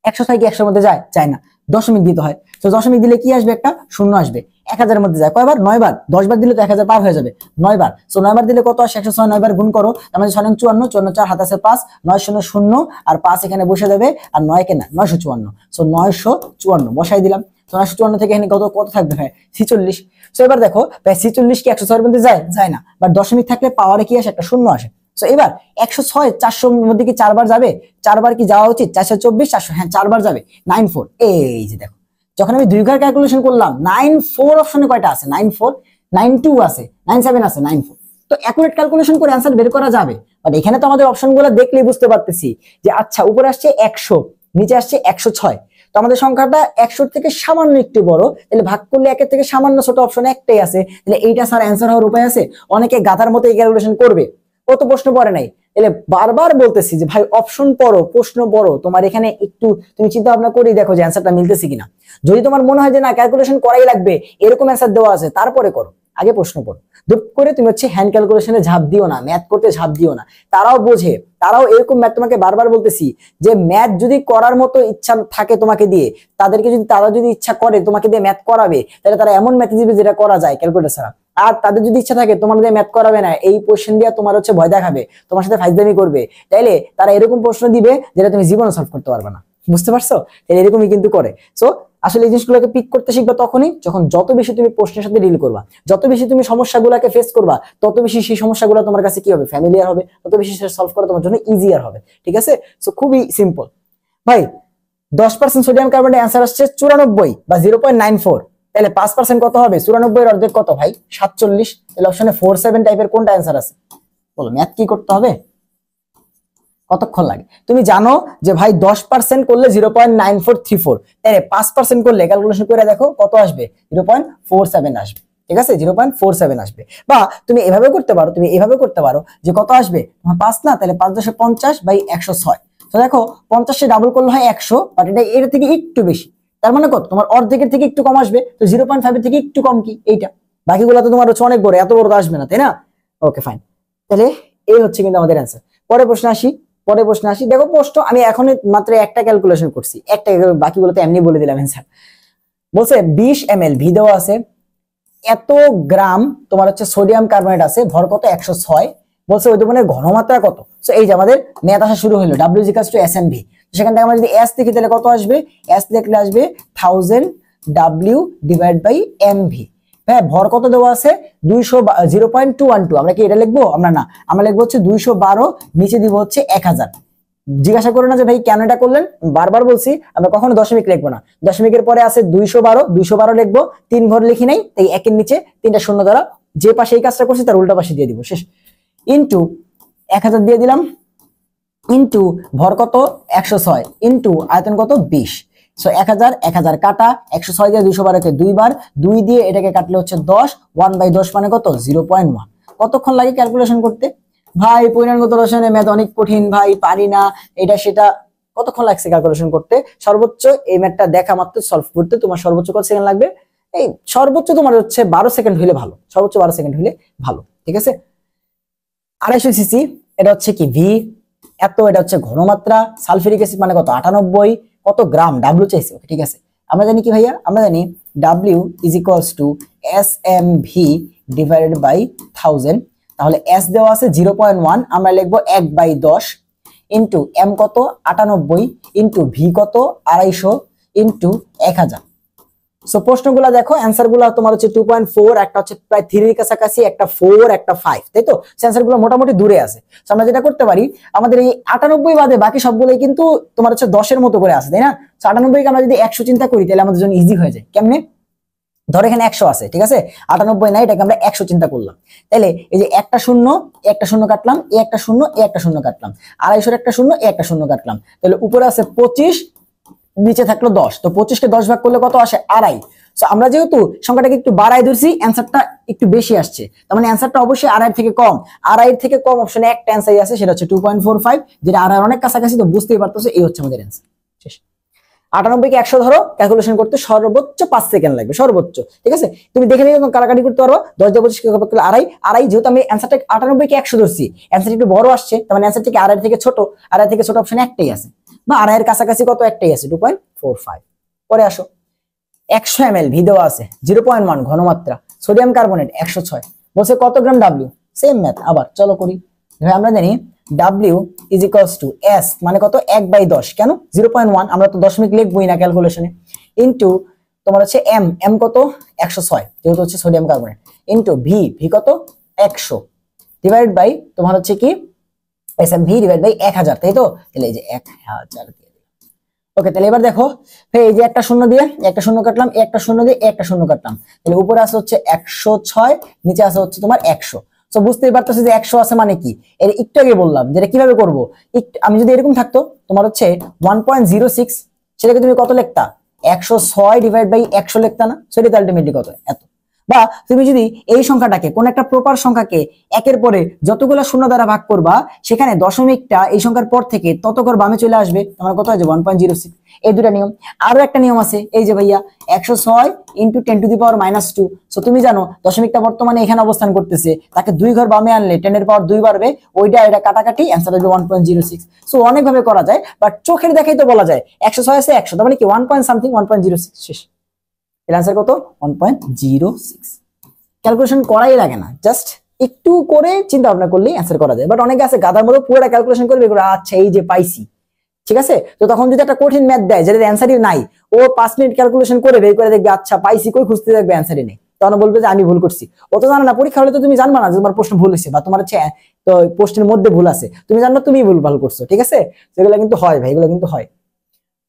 106 কি 100 মধ্যে যায়, যায় না, দশমিক দিতে হয়। তো দশমিক দিলে কি আসবে, একটা শূন্য আসবে। 1000 এর মধ্যে যায় কয়বার, 9 বার। 10 বার দিলে তো 1000 পার হয়ে যাবে, 9 বার। সো 9 বার দিলে কত আসে, 106 9 বার গুণ করো, তার মানে 6 54, 54 4 হাতে আছে 5, 9 0 0 আর 5 এখানে বসে যাবে, আর 9 কে না 954। সো 954 বসাই দিলাম। 954 থেকে এখানে কত কত থাকবে ভাই, 46। সো এবার দেখো ভাই 46 কি 106 এর মধ্যে যায়, যায় না, বাট দশমিক থাকলে পাওয়ারে কি আসে, একটা শূন্য আসে। সো এবার 106 400 এর মধ্যে কি 4 বার যাবে, 4 বার কি যাওয়া উচিত, 424 400, হ্যাঁ 4 বার যাবে, 94। এই যে দেখো যখন আমি দুই ঘর ক্যালকুলেশন করলাম 94 অপশনে কয়টা আছে, 94, 92 আছে, 97 আছে, 94। তো অ্যাকুরেট ক্যালকুলেশন করে অ্যানসার বের করা যাবে। বাট এখানে তো আমাদের অপশনগুলো দেখলেই বুঝতে পারতেছি যে আচ্ছা উপরে আসছে 100, নিচে আসছে 106। তো আমাদের সংখ্যাটা 100 থেকে সামান্য একটু বড়, তাহলে ভাগ করলে 1 থেকে সামান্য ছোট অপশন একটাই আছে, তাহলে এইটা স্যার অ্যানসার হওয়ার উপায় আছে? অনেকে গাধার মতো এই ক্যালকুলেশন করবে, ও তো প্রশ্ন পড়ে নাই। তাহলে বারবার বলতেছি যে ভাই অপশন পড়ো, প্রশ্ন পড়ো, তোমার এখানে একটু তুমি চিন্তা ভাবনা করেই দেখো যে অ্যানসারটা মিলতেছে কিনা। যদি তোমার মনে হয় যে না ক্যালকুলেশন করাই লাগবে, এরকম অ্যান্সার দেওয়া আছে, তারপরে করো, আগে প্রশ্ন পড়ো। দুপ করে তুমি হচ্ছে হ্যান্ড ক্যালকুলেশনে ঝাঁপ দিও না, ম্যাথ করতে ঝাঁপ দিও না। তারাও বোঝে, তারাও এরকম ম্যাথ, তোমাকে বারবার বলতেছি যে ম্যাথ যদি করার মতো ইচ্ছা থাকে তোমাকে দিয়ে, তাদেরকে যদি তারা যদি ইচ্ছা করে তোমাকে দিয়ে ম্যাথ করাবে, তাহলে তারা এমন ম্যাথ দিবে যেটা করা যায় ক্যালকুলেটর ছাড়া। আর তাদের যদি ইচ্ছা থাকে তোমার দিয়ে ম্যাথ করাবে না, এই কোশ্চেন দিয়ে তোমার হচ্ছে ভয় দেখাবে, তোমার সাথে ফাইজলামি করবে, তাইলে তারা এরকম প্রশ্ন দিবে যেটা তুমি জীবনে সলভ করতে পারবে না। বুঝতে পারছো? তাহলে এরকমই কিন্তু করে। সো আসলে এই জিনিসগুলোকে পিক করতে শিখবে তখনই যখন যত বেশি তুমি প্রশ্নের সাথে ডিল করবা, যত বেশি তুমি সমস্যাগুলোকে ফেস করবা, তত বেশি সেই সমস্যাগুলো তোমার কাছে কি হবে, ফ্যামিলিয়ার হবে, তত বেশি সেটা সলভ করা তোমার জন্য ইজিয়ার হবে। ঠিক আছে? সো খুবই সিম্পল ভাই। 10% সোডিয়াম কার্বনেটের অ্যান্সার আসছে 94 বা 0.94, তাহলে 5% কত হবে, 94 এর অর্ধেক কত ভাই, 47। তাহলে অপশনে 47 টাইপের কোনটা অ্যান্সার আছে, বলো। ম্যাথ কি করতে হবে, কতক্ষণ লাগে? তুমি জানো যে ভাই 10% করলে 0.9434, তাই 5% করলে ক্যালকুলেশন করে দেখো কত আসবে, 0.47 আসবে। ঠিক আছে, 0.47 আসবে। বা তুমি এভাবে করতে পারো, তুমি এভাবে করতে পারো যে কত আসবে তোমার 5 না, তাহলে 5 × 50 / 106। তো দেখো 50 ডাবল করলে হয় 100, বাট এটা এর থেকে একটু বেশি, তার মানে কত, তোমার অর্ধেকের থেকে একটু কম আসবে। তো 0.5 এর থেকে একটু কম কি এইটা, বাকিগুলো তো তোমার হচ্ছে অনেক বড়, এত বড় তো আসবে না, তাই না? ওকে ফাইন, তাহলে এই হচ্ছে কিন্তু আমাদের অ্যান্সার। পরের প্রশ্নে আসি। দেখো প্রশ্ন আমি এখন মাত্র একটা ক্যালকুলেশন করছি, একটা, বাকিগুলো তো এমনি বলে দিলাম অ্যান্সার। বলছে 20 ml ভি দেওয়া আছে, এত গ্রাম তোমার হচ্ছে সোডিয়াম কার্বনেট আছে, ভর কত 106। বলছে ওই দোকানের ঘনমাত্রা কত। সো এই যে আমাদের ম্যাথ আসা শুরু হলো, W = SMV। সেখান থেকে আমরা যদি S দেখি তাহলে কত আসবে, S দেখলে আসবে 1000 W / MV। হ্যাঁ, ভর কত দেওয়া আছে 0.212। আমরা কি এটা লিখবো, আমরা লিখবো হচ্ছে 212, নিচে দিব হচ্ছে 1000। জিজ্ঞাসা করো না যে ভাই কেন এটা করলেন, বারবার বলছি আমরা কখনো দশমিক লিখবো না। দশমিকের পরে আছে 212 লিখবো, 3 ঘর লিখি নাই, তাই একের নিচে 3টা শূন্য দ্বারা যে পাশে এই কাজটা করছি তার উল্টা পাশে দিয়ে দিব, শেষ। ইনটু 1000 দিয়ে দিলাম, ইনটু ভর কত 106, ইনটু আয়তন কত 20। সো 1000 কাটা, 106 দিয়ে 212কে 2 বার, 2 দিয়ে এটাকে কাটলে হচ্ছে 10, 1/10 মানে কত 0.1। কতক্ষণ লাগে ক্যালকুলেশন করতে ভাই? পরিমাণগত রসায়নে ম্যাথ অনেক কঠিন ভাই, পারি না, এটা সেটা। কতক্ষণ লাগছে ক্যালকুলেশন করতে? সর্বোচ্চ এই ম্যাথটা দেখা মাত্র সলভ করতে তোমার সর্বোচ্চ কত সেকেন্ড লাগবে? এই সর্বোচ্চ তোমার হচ্ছে 12 সেকেন্ড হইলে ভালো, সর্বোচ্চ 12 সেকেন্ড হইলে ভালো। ঠিক আছে, 250 সিসি, এটা হচ্ছে কি ভি, এত, এটা হচ্ছে ঘনমাত্রা। সালফিউরিক অ্যাসিড মানে কত 98, কত গ্রাম, ডাব্লিউ চাইছে। ওকে ঠিক আছে, আমরা জানি কি ভাইয়া, আমরা জানি W = SMV / 1000। তাহলে S দেওয়া আছে 0.1, আমরা লিখবো 1/10, ইন্টু M কত 98, ইন্টু V কত 250, ইন্টু 1000। সো প্রশ্নগুলো দেখো, অ্যান্সার গুলো তোমার হচ্ছে 2.4, একটা হচ্ছে প্রায় 3 এর কাছাকাছি, একটা 4, একটা 5, তাই তো? অ্যান্সার গুলো মোটামুটি দূরে আছে। তো আমরা যেটা করতে পারি, আমাদের এই 98 বাদে বাকি সবগুলোই কিন্তু তোমার হচ্ছে 10 এর মতো করে আছে, তাই না? 98 কে আমরা যদি 100 চিন্তা করি তাহলে আমাদের জন্য ইজি হয়ে যায়। কেমনে? ধর এখানে 100 আছে, ঠিক আছে, 98 নাই, এটাকে আমরা 100 চিন্তা করলাম। তাহলে এই যে একটা শূন্য কাটলাম, এই একটা শূন্য, এই একটা শূন্য কাটলাম, 250 একটা শূন্য, এই একটা শূন্য কাটলাম, তাহলে উপরে আছে 25, নিচে থাকলো 10। তো 25 কে 10 ভাগ করলে কত আসে 2.5। সো আমরা যেহেতু সংখ্যাটাকে একটু বাড়াই ধরছি, অ্যান্সারটা একটু বেশি আসছে, তার মানে অ্যান্সারটা অবশ্যই 2.5 থেকে কম। 2.5 থেকে কম অপশনে একটা অ্যান্সারই আছে, সেটা হচ্ছে 2.45, যেটা 2.5 অনেক কাছাকাছি। তো বুঝতেই পারতেছো, এই হচ্ছে আমাদের অ্যান্সার। শেষ। 98 কে 100 ধরো, ক্যালকুলেশন করতে সর্বোচ্চ 5 সেকেন্ড লাগবে, সর্বোচ্চ। ঠিক আছে, তুমি দেখে নিয়ে কাটাকাটি করতে পারবো। 10 দিয়ে 25 কে আড়াই, আড়াই, যেহেতু আমি অ্যান্সারটা 98 কে 100 ধরছি, অ্যান্সারটা একটু বড় আসছে, তার মানে অ্যান্সার থেকে আড়াই থেকে ছোট, আড়াই থেকে ছোট অপশন একটাই আছে, বা আড়াইয়ের কাছাকাছি কত একটাই আছে, 2.45। পরে আসো, 100 ml ভি দেওয়া আছে, 0.1 ঘনমাত্রা, সোডিয়াম কার্বনেট 106, বলছে কত গ্রাম ডাব্লিউ। সেম ম্যাথ আবার চলো করি। আমরা জানি W is equals two S মানে কত 1/10, কেন 0.1, আমরা তো দশমিক লিখবই না ক্যালকুলেশনে, ইনটু তোমার হচ্ছে M কত 106 যেহেতু হচ্ছে সোডিয়াম কার্বনেট, ইনটু ভি কত 100, ডিভাইড বাই তোমার হচ্ছে কি SMV ডিভাইড বাই 1000, তাই তো? তাহলে এই যে 1000 দিয়ে দিলাম। ওকে, তাহলে এবার দেখো এই যে একটা শূন্য দিয়ে একটা শূন্য কাটলাম, একটা শূন্য দিয়ে একটা শূন্য কাটলাম, তাহলে উপরে আসে হচ্ছে 106, নিচে আসে হচ্ছে তোমার 100। তো বুঝতেই পারতেছি যে 100 আছে মানে কি, এর একটু আগে বললাম যেটা কিভাবে করব। আমি যদি এরকম থাকতো তোমার হচ্ছে 1.06, সেটাকে তুমি কত লিখতা 106 ডিভাইড বাই 100 লিখতা না, সেটা আলটিমেটলি কত এত। বা তুমি যদি এই সংখ্যাটাকে কোন একটা প্রপার সংখ্যাকে একের পরে যতগুলো শূন্য দ্বারা ভাগ করবা, সেখানে দশমিকটা এই সংখ্যার পর থেকে তত করে বামে চলে আসবে, তোমার কত হয়ে যাবে 1.06। এই দুটা নিয়ম। আরো একটা নিয়ম আছে, এই যে ভাইয়া 106 ইন্টু 10⁻²। সো তুমি জানো দশমিকটা বর্তমানে এখানে অবস্থান করতেছে, তাকে 2 ঘর বামে আনলে 10⁻2 বাড়বে, ওইটা এটা কাটাকাটি অ্যান্সার হবে 1.06। সো অনেক ভাবে করা যায়, বাট চোখের দেখাই তো বলা যায় 106 আছে 100, তার মানে কি 1.something 1.06 শেষ। এর অ্যান্সার কত 1.06। ক্যালকুলেশন করাই লাগে না, জাস্ট একটু করে চিন্তা ভাবনা করলেই অ্যান্সার করা যায়। বাট অনেকে আছে গাধার মতো পুরোটা ক্যালকুলেশন করবে, আচ্ছা এই যে পাইছি, ঠিক আছে। তো তখন যদি একটা কঠিন ম্যাথ দেয় যেটা অ্যান্সারই নাই, ও 5 মিনিট ক্যালকুলেশন করে বের করে দেখবে আচ্ছা পাইছি, কই খুঁজতে দেখবে অ্যান্সারই নেই, তখন বলবে যে আমি ভুল করছি। ও তো জানো না, পরীক্ষা হলে তো তুমি জানবা না যে তোমার প্রশ্ন ভুল হয়েছে, বা তোমার হচ্ছে তো প্রশ্নের মধ্যে ভুল আছে, তুমি জানো তুমি ভুল ভালো করছো, ঠিক আছে। সেগুলো কিন্তু হয় ভাই, এগুলো কিন্তু হয়।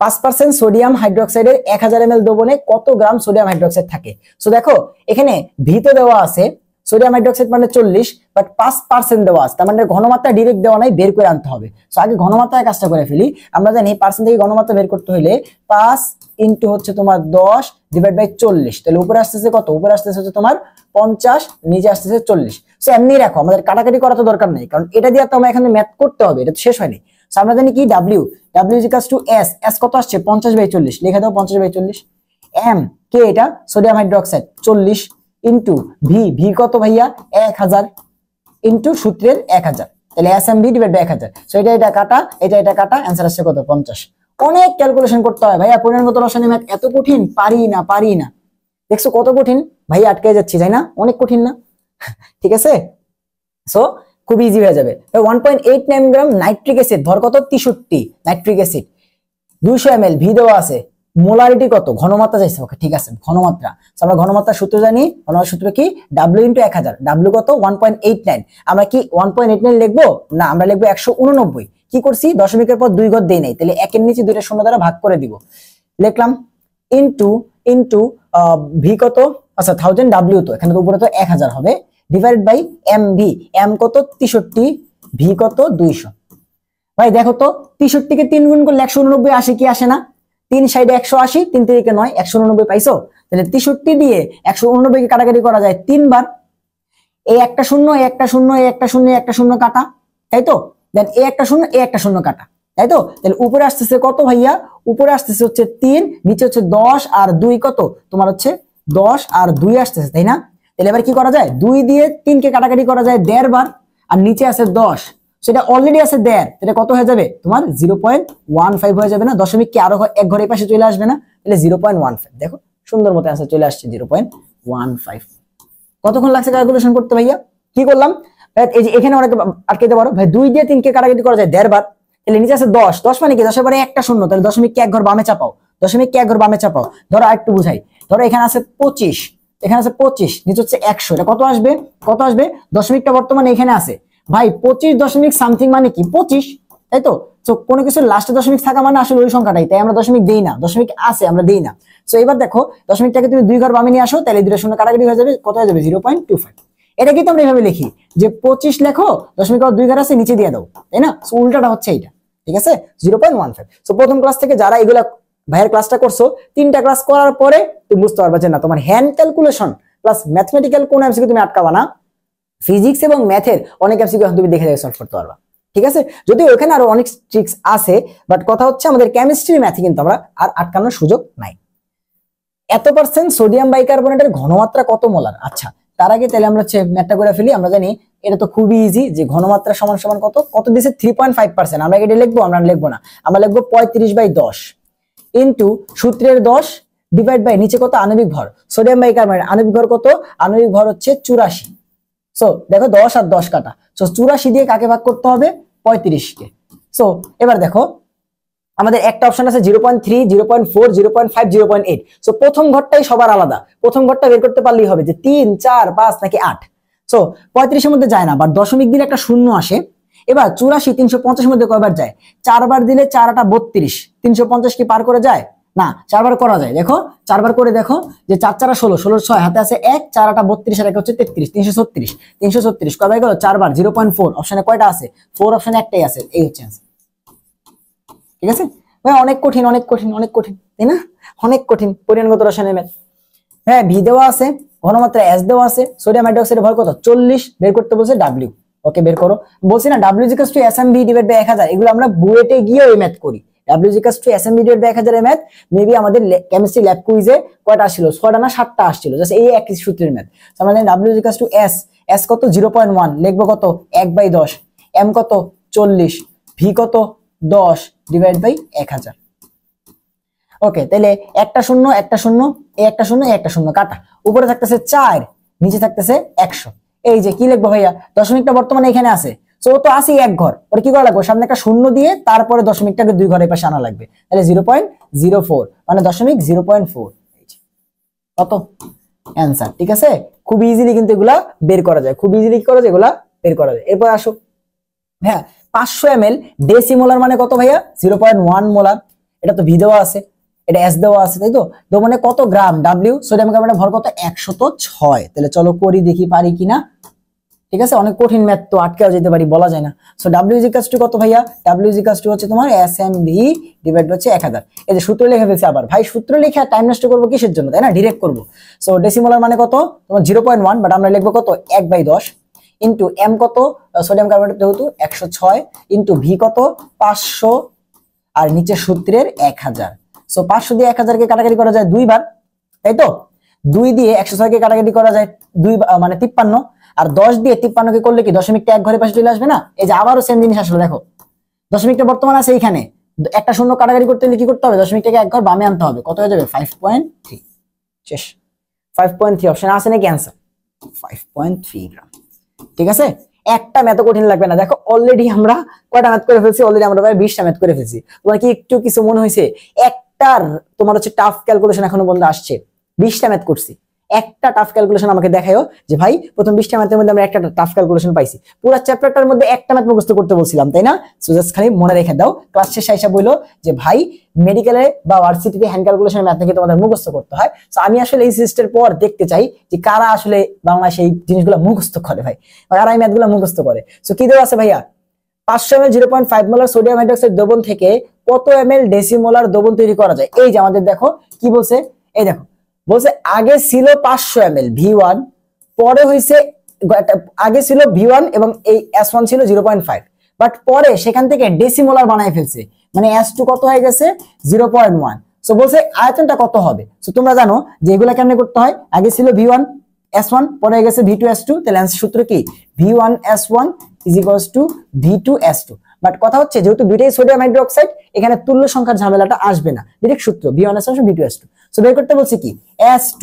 5% সোডিয়াম হাইড্রোক্সাইডের 1000 ml দ্রবণে কত গ্রাম সোডিয়াম হাইড্রোক্সাইড থাকে। সো দেখো এখানে ভিতে দেওয়া আছে সোডিয়াম হাইড্রোক্সাইড মানে 40, বাট 5% দেওয়া আছে, তার মানে ঘনমাত্রা ডিরেক্ট দেওয়া নাই, বের করে আনতে হবে। সো আগে ঘনমাত্রায় কাজটা করে ফেলি। আমরা জানি পার্সেন্ট থেকে ঘনমাত্রা বের করতে হলে 5 ইন্টু হচ্ছে তোমার 10 ডিভাইড বাই 40, তাহলে উপরে আসতেছে কত, উপরে আসতেছে হচ্ছে তোমার 50, নিচে আসতেছে 40। সো এমনি রাখো, আমাদের কাটাকাটি করা তো দরকার নেই, কারণ এটা দিয়ে তো আমরা এখানে ম্যাথ করতে হবে, এটা তো শেষ হয়নি। আমরা জানি কি W is equals two S কত আসছে 50/40, লিখে দাও 50/40। M কে এটা সোডিয়াম হাইড্রোক্সাইড 40 ইনটু ভি কত ভাইয়া 1000 ইনটু সূত্রের 1000, তাহলে SMV ডিভাইড বাই 1000। সো এটা কাটা, এটা কাটা, অ্যানসার আসছে কত 50। অনেক ক্যালকুলেশন করতে হয় ভাইয়া, পরিমাণগত রসায়নের ম্যাথ এত কঠিন, পারি না। দেখছো কত কঠিন ভাইয়া, আটকে যাচ্ছি তাই না, অনেক কঠিন না? ঠিক আছে, সো খুব ইজি হয়ে যাবে। 1.89 গ্রাম নাইট্রিক অ্যাসিড, ভর কত 63, নাইট্রিক অ্যাসিড 200 ml ভি দেওয়া আছে, মোলারিটি কত, ঘনমাত্রা চাইছে। ওকে ঠিক আছে, ঘনমাত্রা। আমরা ঘনমাত্রার সূত্র জানি, ঘনমাত্রার সূত্র কি W ইনটু 1000, W কত 1.89। আমরা কি 1.89 লিখবো না, আমরা লিখবো 189। কি করছি, দশমিকের পর 2 ঘর দেই নাই, তাহলে একের নিচে দুইটা শূন্য দ্বারা ভাগ করে দিব, লিখলাম ইনটু ভি কত, আচ্ছা 1000 W, তো এখানে তো উপরে তো 1000 হবে, ডিভাইড বাই MV, M কত 63, ভি কত 200। ভাই দেখো তো 63 কে 3 গুণ করলে 189 আসে কি আসে না, 3 সাইডে 180, 3 3 9, 189 পাইছো। তাহলে 63 দিয়ে 189 কে কাটাকাটি করা যায় 3 বার, এই একটা শূন্য, এই একটা শূন্য, এই একটা শূন্য, এই একটা শূন্য কাটা, তাই তো। দেন এই একটা শূন্য, এই একটা শূন্য কাটা, তাই তো। তাহলে উপরে আসতেছে কত ভাইয়া, উপরে আসতেছে হচ্ছে 3, নিচে হচ্ছে 10 আর 2 কত তোমার হচ্ছে 10 আর 2 আসতেছে, তাই না। তাহলে এবার কি করা যায়, 2 দিয়ে 3 কে কাটাকাটি করা যায় 1.5 বার, আর নিচে আছে 10, সেটা অলরেডি আছে 1.5, এটা কত হয়ে যাবে তোমার 0.15 হয়ে যাবে না, দশমিক কি আরো এক ঘরে পাশে চলে আসবে না, তাহলে 0.15। দেখো সুন্দর মতো অ্যান্সার চলে আসছে 0.15। কতক্ষণ লাগছে ক্যালকুলেশন করতে ভাইয়া, কি করলাম, এই যে এখানে অনেকে আটকাইতে পারো ভাই, 2 দিয়ে 3 কে কাটাকাটি করা যায় 1.5 বার, তাহলে নিচে আছে 10, 10 মানে কি 10 এর পরে একটা শূন্য, তাহলে দশমিক কে এক ঘর বামে চাপাও, দশমিক কে এক ঘর বামে চাপাও। ধরো আরেকটু বুঝাই, ধরো এখানে আছে 25, এখানে আছে 25, নিচে হচ্ছে 100, এটা কত আসবে, দশমিকটা বর্তমানে এখানে আছে ভাই 25 দশমিক সামথিং মানে কি 25, তাই তো। তো কোনো কিছু লাস্টে দশমিক থাকা মানে আসলে ওই সংখ্যাটাই, তাই আমরা দশমিক দেই না, দশমিক আছে আমরা দেই না। সো এবার দেখো দশমিকটাকে তুমি 2 ঘর বামে নিয়ে আসো, তাহলে 2 শূন্য কাটাকাটি হয়ে যাবে, কত হয়ে যাবে 0.25। এটা কিন্তু আমরা এইভাবে লিখি যে 25 লেখো, দশমিক 2 ঘর আছে নিচে দিয়ে দাও, তাই না। সো উল্টাটা হচ্ছে এইটা, ঠিক আছে 0.15। সো প্রথম ক্লাস থেকে যারা এগুলা ভাইয়ের ক্লাসটা করছো, 3টা ক্লাস করার পরে তুমি বুঝতে পারবে যে না তোমার হ্যান্ড ক্যালকুলেশন প্লাস ম্যাথমেটিক্যাল কোন এমসিকিউ তুমি আটকাবা না, ফিজিক্স এবং ম্যাথের অনেক এমসিকিউ তুমি দেখে দেখে সলভ করতে পারবা। ঠিক আছে, যদিও ওখানে আরো অনেক ট্রিক্স আছে, বাট কথা হচ্ছে আমাদের কেমিস্ট্রি ম্যাথে কিন্তু আমরা আর আটকানোর সুযোগ নাই। এত পার্সেন্ট সোডিয়াম বাইকার্বনেটের ঘনমাত্রা কত মোলার? আচ্ছা, তার আগে তাহলে আমরা ম্যাথটা করে ফেলি। আমরা জানি এটা তো খুবই ইজি, যে ঘনমাত্রা সমান সমান কত কত দিছে 3.5%। আমরা এটা লিখবো? আমরা লিখবো না, আমরা লিখবো 35/10 ইন্টু সূত্রের 10 ডিভাইড বাই নিচে কত আণবিক ভর। সোডিয়াম বাইকার্বনেট আণবিক ভর কত? আণবিক ভর হচ্ছে 84। সো দেখো 10 আর 10 কাটা, সো 84 দিয়ে কাকে ভাগ করতে হবে? 35 কে। সো এবার দেখো আমাদের একটা অপশন আছে 0.3, 0.4, 0.5, 0.8। সো প্রথম ঘরটাই সবার আলাদা, প্রথম ঘরটা বের করতে পারলেই হবে যে 3, 4, 5 নাকি 8। সো 35 এর মধ্যে যায় না, বাট দশমিক দিলে একটা শূন্য আসে। এবার 84 350 এর মধ্যে কয়বার যায়? 4 বার দিলে 4 8 32, 350 কি পার করে যায়? না, 4 বার করা যায়। দেখো 4 বার করে দেখো, যে 4 4 16, 16 6 হাতে আছে 1, 4 8 32 আর 1 হচ্ছে 33, 336, 336 কয়বার গেল? 4 বার। 0.4 অপশনে কয়টা আছে? 4 অপশনে একটাই আছে, এই হচ্ছে आंसर। ঠিক আছে ভাই, অনেক কঠিন অনেক কঠিন অনেক কঠিন, তাই না? অনেক কঠিন পরিমাণগত রসায়নের ম্যাথ। হ্যাঁ, ভি দেওয়া আছে, ঘনমাত্রা এস দেওয়া আছে, সোডিয়াম হাইড্রোক্সাইডের ভর কত? 40, বের করতে বলছে ডাব্লিউ। ওকে, বের করো। বলছি না W equal to SMV divide by 1000, এগুলো আমরা বুয়েটে গিয়ে এই ম্যাথ করি। W equal to SMV divide by 1000 এর ম্যাথ মেবি আমাদের কেমিস্ট্রি ল্যাব কুইজে কয়টা আসছিল? 6টা না 7টা আসছিল, জাস্ট এই একই সূত্রের ম্যাথ। আমরা জানি W equal two S, S কত? 0.1, লিখবো কত? 1/10, এম কত? 40, ভি কত? 10 ডিভাইড বাই 1000। ওকে, তাহলে একটা শূন্য একটা শূন্য, এই একটা শূন্য এই একটা শূন্য কাটা, উপরে থাকতেছে 4, নিচে থাকতেছে 100। এই যে কি লিখবো ভাইয়া? দশমিকটা বর্তমানে এখানে আছে, সো তো আসি এক ঘর, ওটা কি করা লাগবে? সামনে একটা শূন্য দিয়ে তারপরে দশমিকটাকে 2 ঘরের পাশে আনা লাগবে, তাহলে 0.04 মানে 0.04। কত অ্যান্সার? ঠিক আছে, খুব ইজিলি কিন্তু এগুলা বের করা যায়, খুব ইজিলি করা যায়, এগুলা বের করা যায়। এরপর আসো, হ্যাঁ 500 ml ডেসিমোলার মানে কত ভাইয়া? 0.1 মোলার। এটা তো ভি দেওয়া আছে, এটা এস দেওয়া আছে, তাই তো? তো মানে কত গ্রাম? ডাব্লিউ সোডিয়াম কার্বনেটের ভর কত? 106। তাহলে চলো করি, দেখি পারি কিনা। ঠিক আছে, অনেক কঠিন ম্যাথ তো, আটকেও যেতে পারি, বলা যায় না। So W is equal to কত ভাইয়া? ডাব্লিউ ইজ ইকুয়াল টু হচ্ছে তোমার এসএমভি ডিভাইড হচ্ছে 1000। এই যে সূত্র লিখে ফেলছি আবার, ভাই সূত্র লিখে টাইম নষ্ট করবো কিসের জন্য, তাই না? ডিরেক্ট করবো। সো ডেসিমোলার মানে কত? তোমার 0.1, বাট আমরা লিখবো কত? 1/10 ইন্টু এম কত? সোডিয়াম কার্বনেট যেহেতু 106, ইন্টু ভি কত? 500, আর নিচে সূত্রের 1000। সো 500 দিয়ে 1000 কে কাটাকাটি করা যায় 2 বার, তাই তো? 2 দিয়ে 106 কে কাটাকাটি করা যায় 2 মানে 53, আর 10 দিয়ে 53 কে করলে কি দশমিকটা এক ঘরের পাশে চলে আসবে না? এই যে আবারও সেম জিনিস আসলে, দেখো দশমিকটা বর্তমান আছে এইখানে, একটা শূন্য কাটাকাটি করতে হলে কি করতে হবে? দশমিকটাকে এক ঘর বামে আনতে হবে, কত হয়ে যাবে? 5.3। শেষ। 5.3 অপশন আছে নাকি অ্যান্সার? 5.3 গ্রাম। ঠিক আছে, একটা ম্যাথ কঠিন লাগবে না। দেখো অলরেডি আমরা কয়টা ম্যাথ করে ফেলছি? অলরেডি আমরা প্রায় 20টা ম্যাথ করে ফেলছি। তোমার কি একটু কিছু মনে হয়েছে? একটার তোমার হচ্ছে টাফ ক্যালকুলেশন এখনো বন্ধ আসছে? 20টা ম্যাথ করছি, একটা টাফ ক্যালকুলেশন আমাকে দেখায়ও যে ভাই প্রথম 20টা ম্যাথের মধ্যে আমরা একটা টাফ ক্যালকুলেশন পাইছি। পুরো চ্যাপ্টারটার মধ্যে একটা ম্যাথ মুখস্থ করতে বলছিলাম, তাই না? সো জাস্ট খালি মনে রেখে দাও, ক্লাস শেষে আইসা বললো যে ভাই মেডিকেলে বা ভার্সিটিতে হ্যান্ড ক্যালকুলেশন ম্যাথ নাকি তোমাদের মুখস্থ করতে হয়। সো আমি আসলে এই সিস্টের পর দেখতে চাই যে কারা আসলে বাংলাদেশে এই জিনিসগুলো মুখস্থ করে, ভাই কারা এই ম্যাথগুলো মুখস্থ করে। সো কি দেওয়া আছে ভাইয়া? 500 ml 0.5 মোলার সোডিয়াম হাইড্রোক্সাইড দ্রবণ থেকে কত ml ডেসিমোলার দ্রবণ তৈরি করা যায়? এই যে আমাদের দেখো কি বলছে, এই দেখো বলছে আগে ছিল 500 ml V1, পরে হইছে আগে ছিল V1 এবং এই S1 ছিল 0.5, বাট পরে সেখান থেকে ডেসিমোলার বানায় ফেলছে, মানে S2 কত হয়ে গেছে? 0.1। সো বলছে আয়তনটা কত হবে? সো তোমরা জানো যে এগুলা কেমনে করতে হয়, আগে ছিল V1 S1, পরে হয়ে গেছে V2 S2, তাহলে অ্যান্সার সূত্র কি? V1 S1 is equals to V2 S2। But কথা হচ্ছে যেহেতু দুইটাই সোডিয়াম হাইড্রোক্সাইড, এখানে তুল্য সংখ্যার ঝামেলাটা আসবে না, ডাইরেক্ট সূত্র V1 S1 V2 S2। So বের করতে বলছি কি? S2।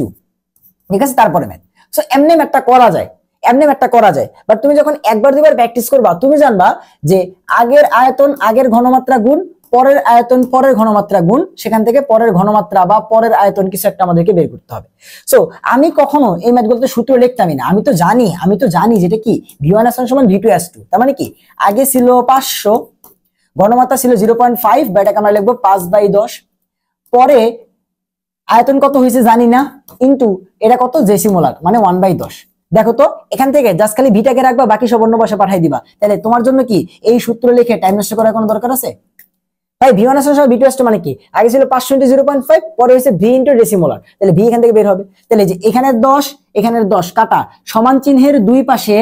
ঠিক আছে, তারপরে ম্যাথ। সো এমনি ম্যাথটা করা যায়, এমনি ম্যাথটা করা যায়, বাট তুমি যখন একবার দুইবার প্র্যাকটিস করবা তুমি জানবা যে আগের আয়তন আগের ঘনমাত্রা গুণ পরের আয়তন পরের ঘনমাত্রা গুণ, সেখান থেকে পরের ঘনমাত্রা বা পরের আয়তন কিছু একটা আমাদেরকে বের করতে হবে। সো আমি কখনো এই ম্যাথগুলোতে সূত্র লিখতামই না, আমি তো জানি যেটা কি V1 S1 সমান V2 S2। তার মানে কি আগে ছিল 500, ঘনমাত্রা ছিল 0.5, বা এটাকে আমরা লিখবো 5/10, পরে আয়তন কত হয়েছে জানি না, ইন্টু এটা কত ডেসিমোলার মানে 1/10। দেখো তো এখান থেকে জাস্ট খালি ভিটাকে রাখবা, বাকি সব অন্য পাশে পাঠাই দিবা, তাহলে তোমার জন্য কি এই সূত্র লিখে টাইম নষ্ট করার কোনো দরকার আছে? ভাই V1 S1 V2 S2 মানে কি? আগে ছিল 500 × 0.5, পরে হয়েছে V × ডেসিমোলার, তাহলে V এখান থেকে বের হবে। তাহলে যে এখানের 10 এখানের 10 কাটা, সমান চিহ্নের দুই পাশে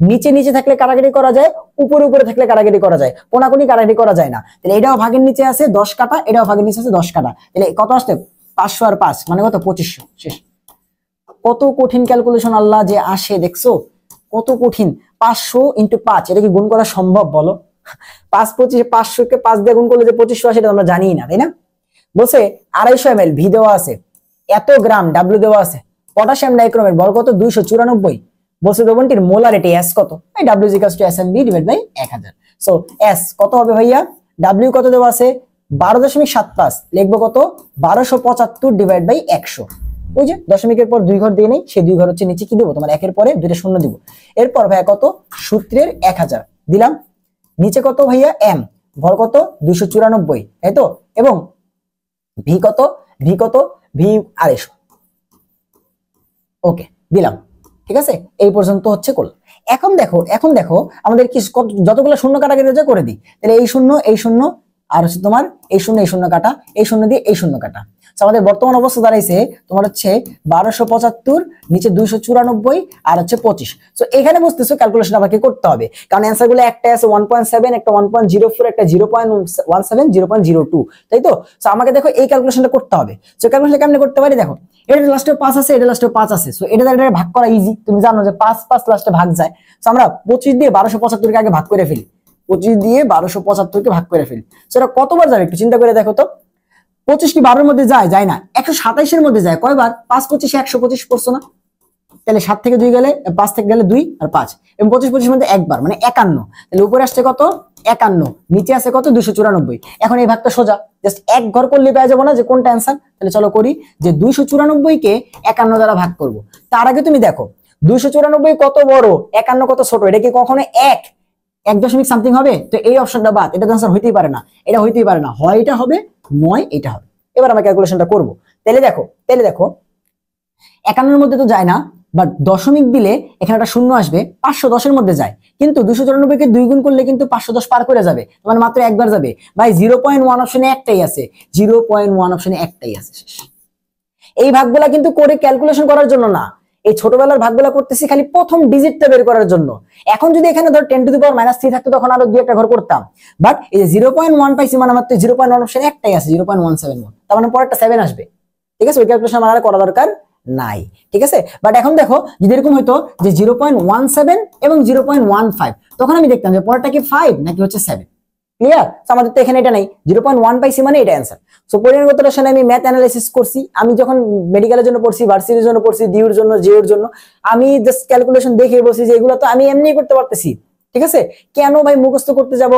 নিচে নিচে থাকলে কাটাকাটি করা যায়, উপরে উপরে থাকলে কাটাকাটি করা যায়, কোনাকুনি কাটাকাটি করা যায় না। তাহলে এটাও ভাগের নিচে আছে 10 কাটা, এটাও ভাগের নিচে আছে 10 কাটা, তাহলে কত আসছে 500 আর 5 মানে কত 2500। শেষ। কত কঠিন ক্যালকুলেশন আল্লাহ যে আসে, দেখছো কত কঠিন। 500 ইন্টু 5, এটা কি গুণ করা সম্ভব বলো? 5 25, 500 কে 5 দিয়ে গুণ করলে যে 2500 আসে, এটা আমরা জানি না, তাই না? বলছে 250 ml ভি দেওয়া আছে, এত গ্রাম ডাব্লিউ দেওয়া আছে, পটাশিয়াম ডাইক্রোমেট বল কত 294, বলছে দ্রবণটির মোলারিটি এস কত, এই W equals to SMB divide by 1000। So S কত হবে ভাইয়া, ডাব্লিউ কত দেওয়া আছে 12.75, লিখবো কত 1275 ডিভাইড বাই 100। ওই যে দশমিকের পর 2 ঘর দিয়ে নেই, সেই 2 ঘর হচ্ছে নিচে কি দেবো তোমার একের পরে 2টা শূন্য দিব। এরপর ভাইয়া কত সূত্রের 1000 দিলাম, নিচে কত ভাইয়া এম, ভর কত 294, তাই তো, এবং ভি কত, ভি কত, ভি 250। ওকে দিলাম, ঠিক আছে, এই পর্যন্ত হচ্ছে করলাম। এখন দেখো আমাদের কি যতগুলো শূন্য কাটাকাটি রয়েছে করে দিই। তাহলে এই শূন্য এই শূন্য আর হচ্ছে তোমার এই শূন্য কাটা, এই শূন্য দিয়ে এই শূন্য কাটা। আমাদের বর্তমান অবস্থা দাঁড়াইছে তোমার হচ্ছে 1275, নিচে 294 আর হচ্ছে 25। সো এখানে বুঝতেছো ক্যালকুলেশন আমাকে করতে হবে, কারণ অ্যান্সার গুলো একটা আছে 1.7, একটা 1.04, একটা 0.17, 0.02, তাই তো। সো আমাকে দেখো এই ক্যালকুলেশনটা করতে হবে। সো ক্যালকুলেশন কেমনে করতে পারি দেখো, এটা লাস্টে 5 আছে, এটা লাস্টে 5 আছে, সো এটা ভাগ করা ইজি, তুমি জানো যে 5 5 লাস্টে ভাগ যায়। সো আমরা 25 দিয়ে 1275 কে আগে ভাগ করে ফেলি, 25 দিয়ে 1275 কে ভাগ করে ফেলি। সেটা কতবার যাবে একটু চিন্তা করে দেখো তো। 25 কি 12 এর মধ্যে যায়? যায় না। 127 এর মধ্যে যায়, কয়বার? 5 25 125 পড়ছো না? তাহলে 7 থেকে 2 গেলে 5 থেকে গেলে 2 আর 5, এবং 25 25 এর মধ্যে একবার মানে 51। তাহলে উপরে আসছে কত 51, নিচে আছে কত 294। এখন এই ভাগটা সোজা, জাস্ট এক ঘর করলে পেয়ে যাবো না যে কোনটা অ্যান্সার। তাহলে চলো করি, যে 294 কে 51 দ্বারা ভাগ করব। তার আগে তুমি দেখো 294 কত বড়, 51 কত ছোট, এটা কি কখনো 1 দশমিক সামথিং হবে? তো এই অপশনটা বাদ, এটা আনসার হইতেই পারে না, এটা হইতেই পারে না, হয় এটা হবে নয় এটা হবে। এবার আমরা ক্যালকুলেশনটা করব। তাহলে দেখো 51 এর মধ্যে তো যায় না, বাট দশমিক দিলে এখানে একটা শূন্য আসবে, 510 এর মধ্যে যায়, কিন্তু 294 কে 2 গুণ করলে কিন্তু 510 পার করে যাবে, মানে মাত্র একবার যাবে। ভাই 0.1 অপশনে একটাই আছে, 0.1 অপশনে একটাই আছে। এই ভাগগুলা কিন্তু করে ক্যালকুলেশন করার জন্য না, এই ছোটবেলার ভাগগুলা করতেছি খালি প্রথম ডিজিটটা বের করার জন্য। এখন যদি এখানে ধর 10 টু দি পাওয়ার -3 থাকতো, তখন আরো 2 একটা ঘর করতাম, বাট এই যে 0.1 পাইছি মানে আমার তো 0.1 অপশন একটাই আছে, 0.171, তার মানে পরেরটা 7 আসবে, ঠিক আছে। ওই ক্যালকুলেশন আমার আর করা দরকার নাই, ঠিক আছে। বাট এখন দেখো যদি এরকম হইতো যে 0.17 এবং 0.15, তখন আমি দেখতাম যে পরেরটা কি 5 নাকি হচ্ছে 7, ক্লিয়ার। আমাদের তো এখানে এটা নাই, 0.1 পাইছি মানে এটা অ্যান্সার। সো পরিমাণগত রসায়নে আমি ম্যাথ অ্যানালাইসিস করছি, আমি যখন মেডিকেলের জন্য পড়ছি, ভার্সিটির জন্য পড়ছি, ডিউর জন্য, জিওর জন্য, আমি জাস্ট ক্যালকুলেশন দেখে বলছি যে এগুলো তো আমি এমনি করতে পারতেছি, ঠিক আছে। কেন ভাই মুখস্থ করতে যাব,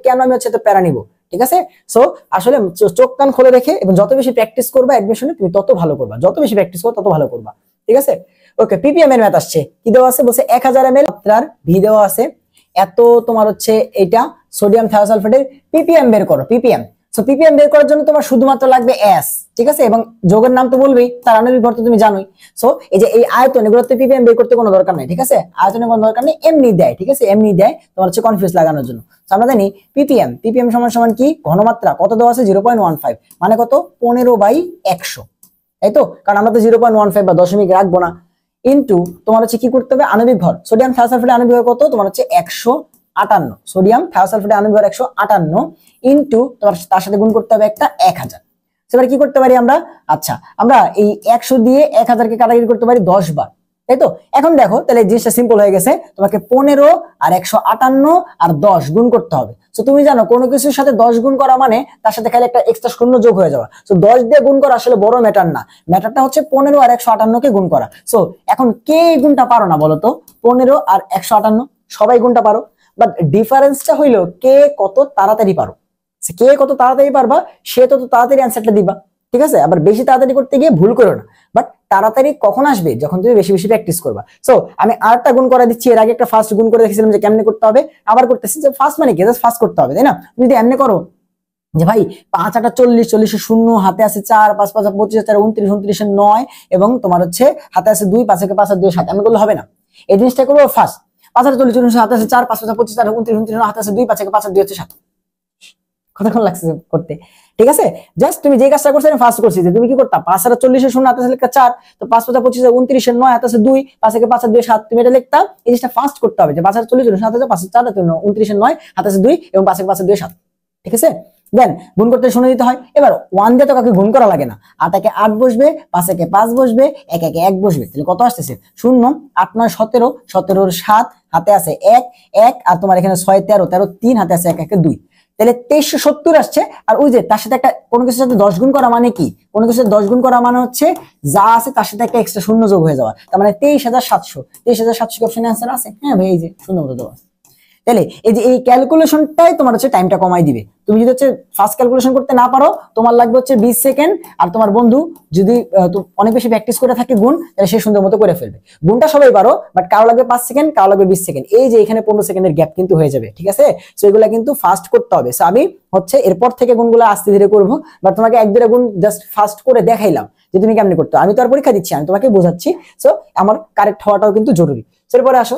কেন আমি হচ্ছে তো প্যারা নিব, ঠিক আছে। সো আসলে চোখ কান খুলে রেখে এবং যত বেশি প্র্যাকটিস করবা অ্যাডমিশনে, তুমি তত ভালো করবা, যত বেশি প্র্যাকটিস করবা তত ভালো করবা, ঠিক আছে। ওকে, পিপিএম এর ম্যাথ আসছে, কি দেওয়া আছে বলছে 1000 ml মাত্রার ভি দেওয়া আছে, এত তোমার হচ্ছে এটা সোডিয়াম থায়োসালফেটের পিপিএম বের করো, পিপিএম। সো পিপিএম বের করার জন্য তোমার শুধুমাত্র লাগবে এস, ঠিক আছে, এবং যোগের নাম তো বলবেই, তার আণবিক ভর তো তুমি জানোই। সো এই যে এই আয়তন, এগুলোতে পিপিএম বের করতে কোনো দরকার নাই, ঠিক আছে, আয়তনের কোনো দরকার নেই, এমনি দেয়, ঠিক আছে, এমনি দেয় তোমার হচ্ছে কনফিউজ লাগানোর জন্য। সো আমরা জানি পিপিএম সমান সমান কি, ঘনমাত্রা কত দেওয়া আছে 0.15, মানে কত 15/100, তাই তো, কারণ আমরা তো 0.15 বা দশমিক রাখবো না, ইনটু তোমার হচ্ছে কি করতে হবে আণবিক ভর, সোডিয়াম থায়োসালফেটের আণবিক ভর কত তোমার হচ্ছে 158, সোডিয়াম থায়োসালফেটের আণবিক ভর 158, ইনটু তোমার তার সাথে গুণ করতে হবে একটা 1000। সেবার কি করতে পারি আমরা, আচ্ছা আমরা এই 100 দিয়ে 1000 কে কাটাকাটি করতে পারি 10 বার, তাই তো। এখন দেখো তাহলে জিনিসটা সিম্পল হয়ে গেছে, তোমাকে 15 আর 158 আর 10 গুণ করতে হবে। সো তুমি জানো কোনো কিছুর সাথে 10 গুণ করা মানে তার সাথে খালি একটা এক্সট্রা শূন্য যোগ হয়ে যাওয়া। সো 10 দিয়ে গুণ করা আসলে বড় ম্যাটার না, ম্যাটারটা হচ্ছে 15 আর 158 কে গুণ করা। সো এখন কে এই গুণটা পারো না বলো তো, 15 আর 158 সবাই গুণটা পারো, বাট ডিফারেন্সটা হইলো কে কত তাড়াতাড়ি পারো, কে কত তাড়াতাড়ি পারবা সে তত তাড়াতাড়ি অ্যান্সারটা দিবা, ঠিক আছে। আবার বেশি তাড়াতাড়ি করতে গিয়ে ভুল করো না, বাট তাড়াতাড়ি কখন আসবে, যখন তুমি বেশি বেশি প্র্যাকটিস করবা। সো আমি আরেকটা গুণ করে দিচ্ছি, এর আগে একটা ফার্স্ট গুণ করে দেখেছিলাম যে কেমনে করতে হবে, আবার করতেছি, যে ফার্স্ট মানে কি, জাস্ট ফার্স্ট করতে হবে, তাই না। তুমি যদি এমনি করো যে ভাই 5 8 40, 40 শূন্য, হাতে আছে 4, 5 5 25, 4 29, 29 9, এবং তোমার হচ্ছে হাতে আছে 2, 5 5 আর 2 7, এমন করলে হবে না। এই জিনিসটা করবো ফার্স্ট, 5 8 40, 40 হাতে আছে 4, 5 5 25, 4 29, 29 হাতে আছে 2, 5 5 আর 2 7, কতক্ষণ লাগছে করতে? ঠিক আছে, জাস্ট তুমি যে কাজটা করছো আমি ফার্স্ট করছি যে তুমি কি করতা 5 আর 40 এর শূন্য হাতে আছে লেখা 4, তো 5 5 25 29 এর 9 হাতে আছে 2, 5 এর 5 আর 2 7, তুমি এটা লিখতা। এই জিনিসটা ফার্স্ট করতে হবে যে 5 আর 40 এর 7 আছে, 5 আর 4 29 এর 9 হাতে আছে 2 এবং 5 এর 5 আর 2 7। ঠিক আছে, দেন গুণ করতে শূন্য দিতে হয়। এবার 1 দিয়ে তো কাউকে গুণ করা লাগে না, 8 একে 8 বসবে, 5 একে 5 বসবে, 1 একে 1 বসবে, তাহলে কত আসতেছে 0, 8 9 17, 17 এর 7 হাতে আছে 1 1, আর তোমার এখানে 6 13 13 3 হাতে আছে 1 1 2, তাহলে 2370 আসছে। আর ওই যে তার সাথে একটা কোনো কিছুর সাথে 10 গুণ করা মানে কি, কোনো কিছুর সাথে 10 গুণ করা মানে হচ্ছে যা আছে তার সাথে একটা এক্সট্রা শূন্য যোগ হয়ে যাওয়া, তার মানে 23700। 23700 কি অপশনে आंसर আছে? হ্যাঁ ভাই, এই যে শূন্য মতো দেওয়া। তাহলে এই যে এই ক্যালকুলেশনটাই তোমার হচ্ছে টাইমটা কমাই দিবে। তুমি যদি হচ্ছে ফার্স্ট ক্যালকুলেশন করতে না পারো, তোমার লাগবে হচ্ছে 20 সেকেন্ড, আর তোমার বন্ধু যদি অনেক বেশি প্র্যাকটিস করে থাকে গুণ, তাহলে সে সুন্দর মতো করে ফেলবে। গুণটা সবাই পারো, বাট কারো লাগবে 5 সেকেন্ড, কারো লাগবে 20 সেকেন্ড, এই যে এখানে 15 সেকেন্ডের গ্যাপ কিন্তু হয়ে যাবে। ঠিক আছে, সো এগুলা কিন্তু ফাস্ট করতে হবে। সো আমি হচ্ছে এরপর থেকে গুণগুলো আস্তে ধীরে করবো, বাট তোমাকে এক দুটো গুণ জাস্ট ফাস্ট করে দেখাইলাম যে তুমি কেমনে করতে। আমি তো আর পরীক্ষা দিচ্ছি, আমি তোমাকে বোঝাচ্ছি, সো আমার কারেক্ট হওয়াটাও কিন্তু জরুরি। সো এরপরে আসো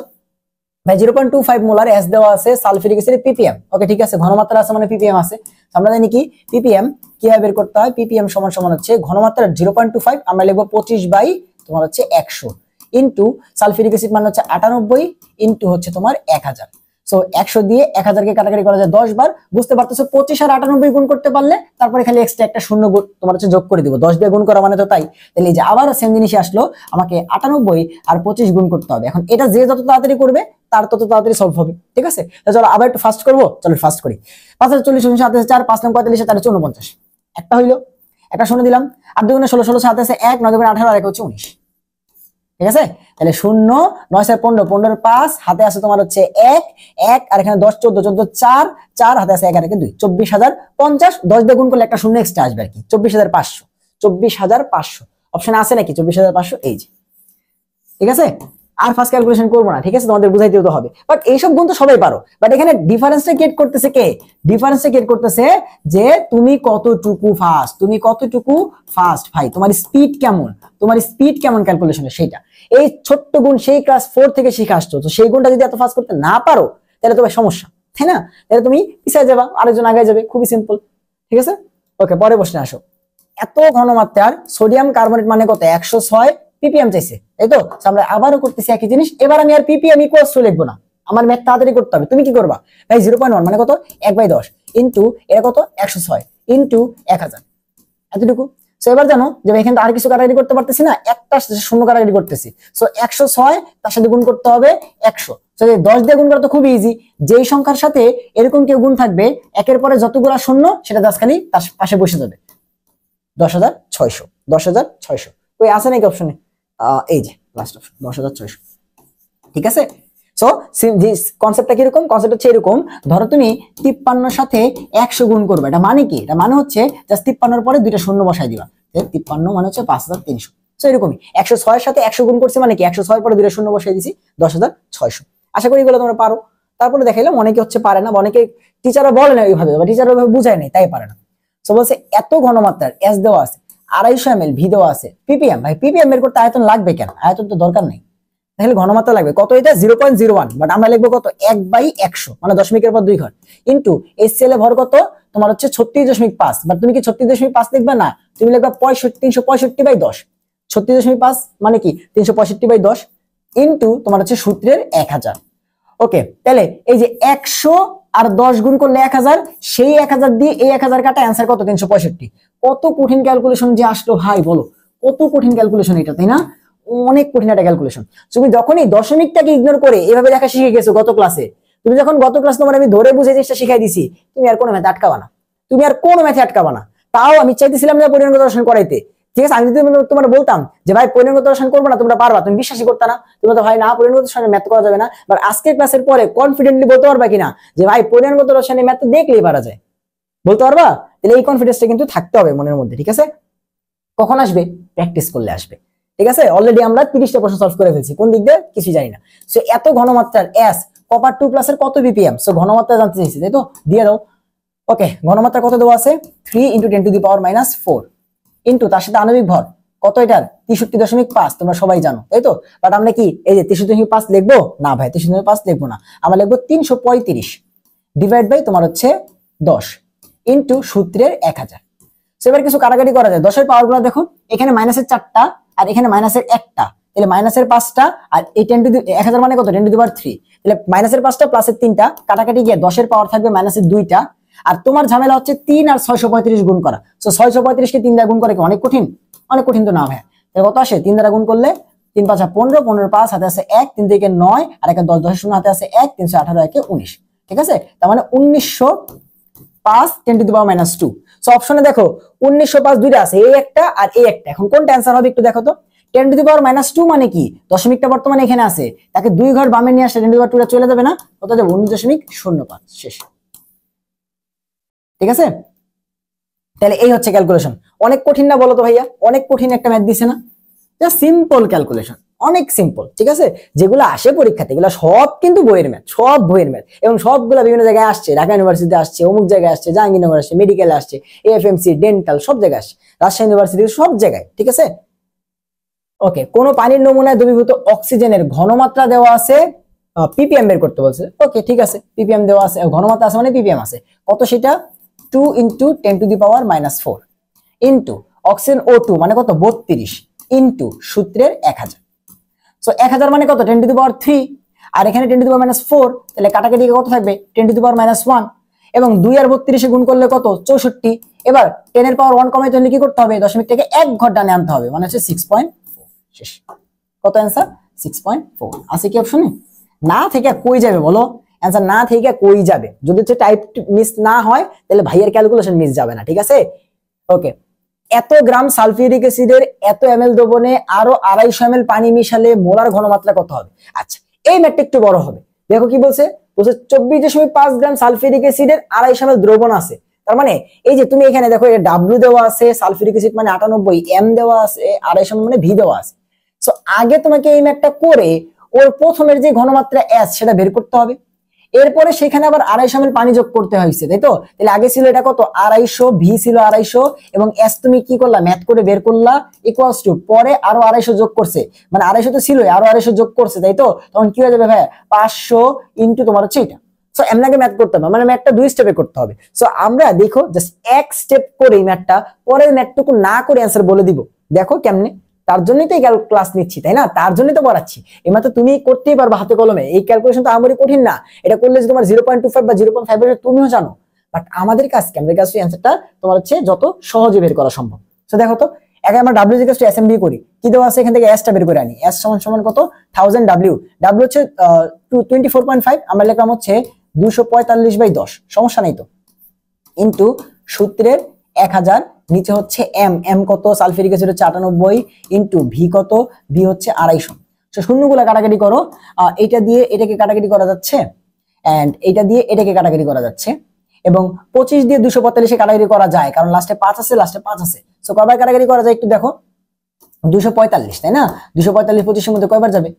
ভাই, 0.25 মোলার এস দেওয়া আছে সালফিউরিক অ্যাসিড পিপিএম। ওকে, ঠিক আছে, ঘনমাত্রা আছে মানে পিপিএম আছে। আমরা জানি কি পিপিএম কিভাবে বের করতে হয়। পিপিএম সমান সমান হচ্ছে ঘনমাত্রা 0.25, আমরা লিখবো 25 বাই তোমার হচ্ছে 100 ইনটু সালফিউরিক অ্যাসিড মানে হচ্ছে 98 ইনটু হচ্ছে তোমার 1000। সো 100 দিয়ে 1000 কে কাটাকাটি করা যায় 10 বার। বুঝতে পারতেছো 25 আর 98 গুণ করতে পারলে তারপরে খালি এক্সট্রা একটা শূন্য তোমার হচ্ছে যোগ করে দিব। 10 দিয়ে গুণ করা মানে তো তাই। তাহলে এই যে আবার সেম জিনিসই আসলো, আমাকে 98 আর 25 গুণ করতে হবে। এখন এটা যে যত তাড়াতাড়ি করবে তার তত তাড়াতাড়ি সলভ হবে। ঠিক আছে, চলো আবার একটু ফাস্ট করবো। চলো ফাস্ট করি। 5 আর 40 7 4, 5 9 45 4 49, একটা হইলো, একটা শূন্য দিলাম। 8 2 16 16 7 আছে 1, 9 2 18 আর 1 হচ্ছে 19। ঠিক আছে, তাহলে 0 9 4 15 15 5 হাতে আছে তোমার হচ্ছে 1 1, আর এখানে 10 14 14 4 4 হাতে আছে 1 আর 1 2, 24050। 10 দিয়ে গুণ করলে একটা শূন্য এক্সট্রা আসবে আর কি, 24500। 24500 অপশন আছে নাকি? 24500, এই যে। ঠিক আছে, আর ফার্স্ট ক্যালকুলেশন করবো না। ঠিক আছে, তোমাদের বুঝাইতেও তো হবে, বাট এইসব গুণ তো সবাই পারো। বাট এখানে ডিফারেন্সটা ক্রিয়েট করতেছে কে? ডিফারেন্সটা ক্রিয়েট করতেছে যে তুমি কতটুকু ফাস্ট, তুমি কতটুকু ফাস্ট ভাই, তোমার স্পিড কেমন, তোমার স্পিড কেমন ক্যালকুলেশনের সেইটা। এই ছোট্ট গুণ সেই ক্লাস 4 থেকে শিখে আসছো, তো সেই গুণটা যদি এত ফাস্ট করতে না পারো তাহলে তোমার সমস্যা, তাই না? তাহলে তুমি পিছিয়ে যাবা, আরেকজন আগে যাবে, খুবই সিম্পল। ঠিক আছে, ওকে, পরে প্রশ্নে আসো। এত ঘনমাত্রার সোডিয়াম কার্বনেট মানে কত? 106 পিপিএম চাইছে, তাই তো? আমরা আবারও করতেছি একই জিনিস। এবার আমি আর পিপিএম ইকুয়ালস টু লিখবো না, আমার ম্যাথ তাড়াতাড়ি করতে হবে। তুমি কি করবা ভাই? 0.1 মানে কত? 1/10 ইনটু এটা কত? 106 ইনটু 1000, এতটুকু। সো এবার জানো যে এখানে আর কিছু কাটাকাটি করতে পারতেছি না, একটা শূন্য কাটাকাটি করতেছি। সো 106 তার সাথে গুণ করতে হবে 100। সো 10 দিয়ে গুণ করা তো খুবই ইজি। যেই সংখ্যার সাথে এরকম কেউ গুণ থাকবে, একের পরে যতগুলা শূন্য সেটা জাস্ট খালি তার পাশে বসে যাবে। 10600, 10600 ওই আছে নাকি অপশনে? এই যে লাস্ট অপশন 10600। ঠিক আছে, সো কনসেপ্টটা কিরকম? কনসেপ্ট হচ্ছে এরকম, ধরো তুমি 53 সাথে 100 গুণ করবে। এটা মানে কি? এটা মানে হচ্ছে জাস্ট 53 পরে দুইটা শূন্য বসাই দিবা। 53 মানে হচ্ছে 5300। সো এরকমই 106 এর সাথে 100 গুণ করছে মানে কি? 106 পরে দুইটা শূন্য বসাই দিছি, 10600। আশা করি এগুলো তোমরা পারো। তারপরে দেখাইলাম অনেকে হচ্ছে পারে না, অনেকে টিচাররা বলে না এইভাবে, বা টিচাররা ওইভাবে বুঝায় নাই, তাই পারে না। সো বলছে এত ঘনমাত্রার এস দেওয়া আছে, 250 ml ভি দেওয়া আছে, পিপিএম। ভাই পিপিএম বের করতে আয়তন লাগবে কেন? আয়তন তো দরকার নেই, তাহলে ঘনমাত্রা লাগবে কত? এটা 0.01, বাট আমরা লিখবো কত? 1/100 মানে দশমিকের পর 2 ঘর ইনটু HCl এর ভর কত? তোমার হচ্ছে 36.5, বাট তুমি কি 36.5 লিখবে না, তুমি লিখবে 365/10। 36.5 মানে কি? 365/10 ইনটু তোমার হচ্ছে সূত্রের 1000। ওকে, তাহলে এই যে 100 আর 10 গুণ করলে 1000, সেই 1000 দিয়ে এই 1000 কাটা, অ্যান্সার কত? 365। কত কঠিন ক্যালকুলেশন যে আসলো ভাই, বলো কত কঠিন ক্যালকুলেশন এটা, তাই না? অনেক কঠিন একটা ক্যালকুলেশন। তুমি যখনই দশমিকটাকে ইগনোর করে এভাবে লেখা শিখে গেছো গত ক্লাসে, তুমি যখন গত ক্লাস তোমার আমি ধরে বুঝে জিনিসটা শিখাই দিছি, তুমি আর কোনো ম্যাথে আটকাবা না, তুমি আর কোনো ম্যাথে আটকাবা না। তাও আমি চাইতেছিলাম না পরিমাণগত রসায়ন করাইতে। ঠিক আছে, আমি যদি তোমার বলতাম যে ভাই পরিমাণগত রসায়ন করবো না, তোমরা পারবা, তুমি বিশ্বাসই করতে না। তুমি তো ভাই না, পরিমাণগত রসায়নে ম্যাথ করা যাবে না। বাট আজকের ক্লাসের পরে কনফিডেন্টলি বলতে পারবা কিনা যে ভাই পরিমাণগত রসায়নে ম্যাথ দেখলেই পারা যায়? বলতে পারবা? তাহলে এই কনফিডেন্সটা কিন্তু থাকতে হবে মনের মধ্যে। ঠিক আছে, কখন আসবে? প্র্যাকটিস করলে আসবে। ঠিক আছে, অলরেডি আমরা 30টা প্রশ্ন সলভ করে ফেলছি, কোন দিক দিয়ে কিছু জানি না। সো এত ঘনমাত্রার এস কপার 2+ এর কত বিপিএম? সো ঘনমাত্রা জানতে চাইছি, তাই তো? দিয়ে দাও। ওকে, ঘনমাত্রা কত দেওয়া আছে? 3 × 10⁻⁴ ইনটু তার সাথে আণবিক ভর কত? এটার 63.5, তোমরা সবাই জানো, তাই তো? বাট আমরা কি এই যে 63.5 লিখবো না ভাই? 63.5 লিখবো না, আমরা লিখবো 335 ডিভাইড বাই তোমার হচ্ছে 10 ইন্টু সূত্রের 1000। এবার কিছু কাটাকাটি করা যায়, 10 এর পাওয়ার গুলো দেখো, এখানে মাইনাসের 4টা আর এখানে মাইনাসের 1টা, তাহলে মাইনাসের 5টা আর এই 10 মানে কত 10⁻3, তাহলে মাইনাসের 5টা প্লাসের 3টা কাটাকাটি গিয়ে 10 এর পাওয়ার থাকবে মাইনাসের 2টা। আর তোমার ঝামেলা হচ্ছে 3 আর 635 গুণ করা। সো 635 কে 3 দ্বারা গুণ করে কি অনেক কঠিন? অনেক কঠিন তো না ভাই। তাহলে কত আসে 3 দ্বারা গুণ করলে 3 5 15, 15 5 হাতে আছে 1, 3 থেকে 9 আর 1 10, 10 0 হাতে আছে 1, 318 1 19, ঠিক আছে? তার মানে 1905 10⁻²। সো অপশনে দেখো 1905 দুইটা আছে, এই একটা আর এই একটা। এখন কোনটা অ্যানসার হবে একটু দেখো তো। 10⁻² মানে কি? দশমিকটা বর্তমানে এখানে আছে, তাকে 2 ঘর বামে নিয়ে আসলে 10⁻² চলে যাবে না, কত যাবে 19.05 শেষ। ঠিক আছে, তাহলে এই হচ্ছে ক্যালকুলেশন। অনেক কঠিন না বলো তো ভাইয়া? অনেক কঠিন একটা ম্যাথ দিছে না? জাস্ট সিম্পল ক্যালকুলেশন, অনেক সিম্পল। ঠিক আছে, যেগুলো আসে পরীক্ষাতে এগুলো সব কিন্তু বইয়ের ম্যাথ, সব বইয়ের ম্যাথ, এবং সবগুলো বিভিন্ন জায়গায় আসছে। ঢাকা ইউনিভার্সিটিতে আসছে, অমুক জায়গায় আসছে, জাহাঙ্গীরনগর আসছে, মেডিকেলে আসছে, এএফএমসি, ডেন্টাল, সব জায়গায় আসছে, রাজশাহী ইউনিভার্সিটি, সব জায়গায়। ঠিক আছে, ওকে। কোন পানির নমুনায় দ্রবীভূত অক্সিজেনের ঘনমাত্রা দেওয়া আছে, পিপিএম বের করতে বলছে। ওকে, ঠিক আছে, পিপিএম দেওয়া আছে, ঘনমাত্রা আছে মানে পিপিএম আছে। কত সেটা? 2 × 10⁻⁻4 ইন্টু অক্সিজেন O2 মানে কত 32 ইন্টু সূত্রের 1000। সো 1000 মানে কত 10⁻3 আর এখানে 10⁻⁻4, তাহলে কাটাকাটি কত থাকবে 10⁻�1 এবং 2 আর 32 গুণ করলে কত 64। এবার 10 এর পাওয়ার 1 কমাইতে হলে কি করতে হবে? দশমিক থেকে 1 ঘর ডানে আনতে হবে, মানে হচ্ছে 6.4 শেষ। কত অ্যানসার? 6.4 আছে কি অপশনে? না থেকে কই যাবে বলো? অ্যানসার না থেকে কই যাবে? যদি হচ্ছে টাইপ মিস না হয় তাহলে ভাইয়ের ক্যালকুলেশন মিস যাবে না। ঠিক আছে, ওকে। এত গ্রাম সালফিউরিক অ্যাসিডের এত ml দ্রবণে আরো 250 ml পানি মিশালে মোলার ঘনমাত্রা কত হবে? আচ্ছা, এই ম্যাথটা একটু বড় হবে। দেখো কি বলছে, 24.5 গ্রাম সালফিউরিক অ্যাসিডের 250 ml দ্রবণ আছে। তার মানে এই যে তুমি এখানে দেখো এটা W দেওয়া আছে, সালফিউরিক অ্যাসিড মানে 98, M দেওয়া আছে, 250 ml মানে V দেওয়া আছে। সো আগে তোমাকে এই ম্যাথটা করে ওর প্রথমের যে ঘনমাত্রা S সেটা বের করতে হবে, এরপরে সেখানে আবার 250 ml পানি যোগ করতে হয়েছে, তাই তো? তাহলে আগে ছিল এটা কত 250, ভি ছিল 250 এবং এস তুমি কি করলা ম্যাথ করে বের করলা ইকুয়ালস টু পরে আরো 250 যোগ করছে, মানে 250 তো ছিল আরো 250 যোগ করছে, তাই তো? তখন কি হয়ে যাবে ভাই 500 ইনটু তোমার হচ্ছে এটা। সো এমনাকে ম্যাথ করতে হবে, মানে ম্যাথটা 2 স্টেপে করতে হবে। সো আমরা দেখো জাস্ট এক স্টেপ করে ম্যাথটা, পরের ম্যাথটুকু না করে অ্যানসার বলে দিব। দেখো কেমনে, তার জন্যই তো এই ক্লাস নিচ্ছি, তাই না? তার জন্যই তো পড়াচ্ছি। এমা তো তুমি করতেই পারবে হাতে কলমে, এই ক্যালকুলেশন তো আমারই কঠিন না। এটা করলে যে তোমার 0.25 বা 0.5 এর তুমিও জানো, বাট আমাদের কাছে আমাদের কাছে অ্যানসারটা তোমার হচ্ছে যত সহজে বের করা সম্ভব। তো দেখো তো, একে আমরা W = SMB করি, কি দেওয়া আছে এখান থেকে S টা বের করে আনি। S সমান কত 1000 W, W হচ্ছে 24.5, আমরা লিখলাম হচ্ছে 245/10, সমস্যা নাই তো, ইনটু সূত্রের 1000, নিচে হচ্ছে M কত সালফিউরিক অ্যাসিড হচ্ছে 98 ইনটু ভি কত, ভি হচ্ছে 250। তো শূন্যগুলো কাটাকাটি করো, এটা দিয়ে এটাকে কাটাকাটি করা যাচ্ছে এন্ড এটা দিয়ে এটাকে কাটাকাটি করা যাচ্ছে, এবং 25 দিয়ে 245 কাটাকাটি করা যায় কারণ লাস্টে 5 আছে, লাস্টে 5 আছে। সো কয়বার কাটাকাটি করা যায় একটু দেখো, 245, তাই না? 245 25 এর মধ্যে কয়বার যাবে?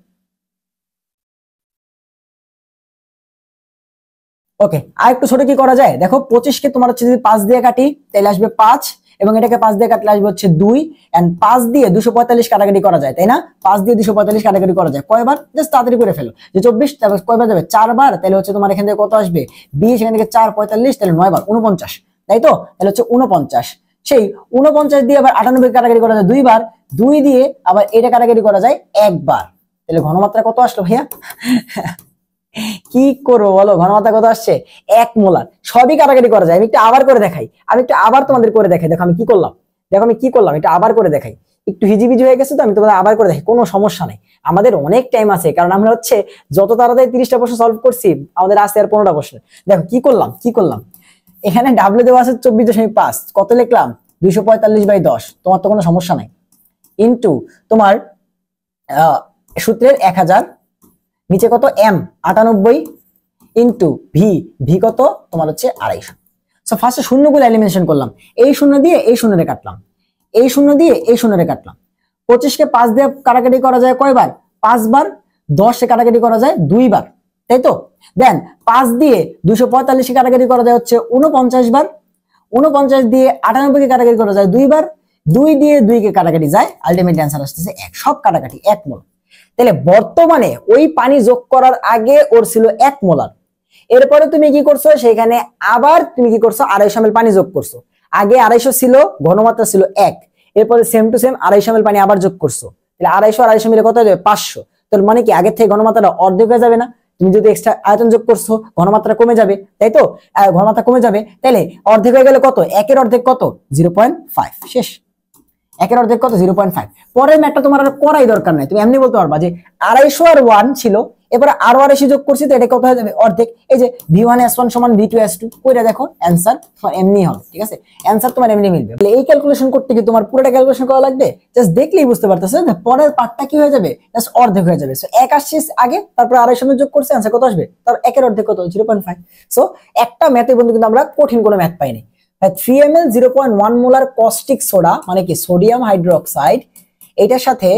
ওকে, আর একটু ছোট কি করা যায় দেখো, 25 কে তোমার হচ্ছে যদি 5 দিয়ে কাটি তাহলে আসবে 5, এবং এটাকে 5 দিয়ে কাটলে আসবে হচ্ছে 2, এন্ড 5 দিয়ে 245 কাটাকাটি করা যায়, তাই না? 5 দিয়ে 245 কাটাকাটি করা যায় কয়বার? জাস্ট তাড়াতাড়ি করে ফেলো, যে 24 তারপর কয়বার যাবে 4 বার, তাহলে হচ্ছে তোমার এখান থেকে কত আসবে 20, এখান থেকে 4 45, তাহলে 9 বার 49, তাই তো? তাহলে হচ্ছে 49, সেই 49 দিয়ে আবার 98 কাটাকাটি করা যায় 2 বার, 2 দিয়ে আবার এটা কাটাকাটি করা যায় 1 বার, তাহলে ঘনমাত্রা কত আসলো ভাইয়া? কি করবো বলো, ঘনমাত্রা কত আসছে 1 মোলার। সবই কাটাকাটি করা যায়, আমি একটু আবার করে দেখাই, আমি একটু আবার তোমাদের করে দেখাই। দেখো আমি কি করলাম, দেখো আমি কি করলাম, এটা আবার করে দেখাই। একটু হিজিবিজি হয়ে গেছে তো, আমি তোমাদের আবার করে দেখাই, কোনো সমস্যা নেই, আমাদের অনেক টাইম আছে, কারণ আমরা হচ্ছে যত তাড়াতাড়ি 30টা প্রশ্ন সলভ করছি আমাদের আছে আর 15টা প্রশ্ন। দেখো কি করলাম, এখানে ডাব্লিউ দেওয়া আছে 24.5, কত লিখলাম 245/10, তোমার তো কোনো সমস্যা নাই, ইনটু তোমার সূত্রের 1000, নিচে কত M 98 ইনটু ভি কত তোমার হচ্ছে 250। সো ফার্স্টে শূন্যগুলো এলিমিনেশন করলাম, এই শূন্য দিয়ে এই শূন্যরে কাটলাম, এই শূন্য দিয়ে এই শূন্যরে কাটলাম। 25 কে 5 দিয়ে কাটাকাটি করা যায় কয়বার? 5 বার। 10 এ কাটাকাটি করা যায় 2 বার, তাই তো? দেন 5 দিয়ে 245 কে কাটাকাটি করা যায় হচ্ছে 49 বার, 49 দিয়ে 98 কে কাটাকাটি করা যায় 2 বার, 2 দিয়ে 2 কে কাটাকাটি যায়, আলটিমেট অ্যানসার আসছে 1, সব কাটাকাটি 1 মোল। তাহলে বর্তমানে ওই পানি যোগ করার আগে ওর ছিল 1 মোলার, এরপরে তুমি কি করছো, সেখানে আবার তুমি কি করছো, 250 ml পানি যোগ করছো। আগে 250 ছিল, ঘনমাত্রা ছিল 1, এরপরে সেম টু সেম 250 ml পানি আবার যোগ করছো, তাহলে 250 মিলে কত হবে, 500। তার মানে কি আগের থেকে ঘনমাত্রাটা অর্ধেক হয়ে যাবে না? তুমি যদি এক্সট্রা আয়তন যোগ করছো ঘনমাত্রা কমে যাবে, তাই তো? ঘনমাত্রা কমে যাবে, তাহলে অর্ধেক হয়ে গেলে কত, 1 অর্ধেক কত, 0.5, শেষ। 1 অর্ধেক কত, 0.5। পরের ম্যাথটা তোমার আর করাই দরকার নাই, তুমি এমনি বলতে পারবা যে 250 আর 1 ছিল, এবারে আরো 250 যোগ করছি, তো এটা কত হয়ে যাবে, অর্ধেক। এই যে V1S1 সমান V2S2, ওইটা দেখো অ্যান্সার এমনি হবে, ঠিক আছে? অ্যান্সার তোমার এমনি মিলবে। তাহলে এই ক্যালকুলেশন করতে কি তোমার পুরোটা ক্যালকুলেশন করা লাগবে? জাস্ট দেখলেই বুঝতে পারতেছো যে পরের পার্টটা কি হয়ে যাবে, জাস্ট অর্ধেক হয়ে যাবে। সো 1 আসছে আগে, তারপর 250 যোগ করছে, অ্যান্সার কত আসবে, তার 1 এর অর্ধেক কত, 0.5। সো একটা ম্যাথে বন্ধু কিন্তু আমরা কঠিন কোনো ম্যাথ পাইনি। 3 ml 0.1 মোলার কস্টিক সোডা মানে কি সোডিয়াম হাইড্রোক্সাইড, এটার সাথে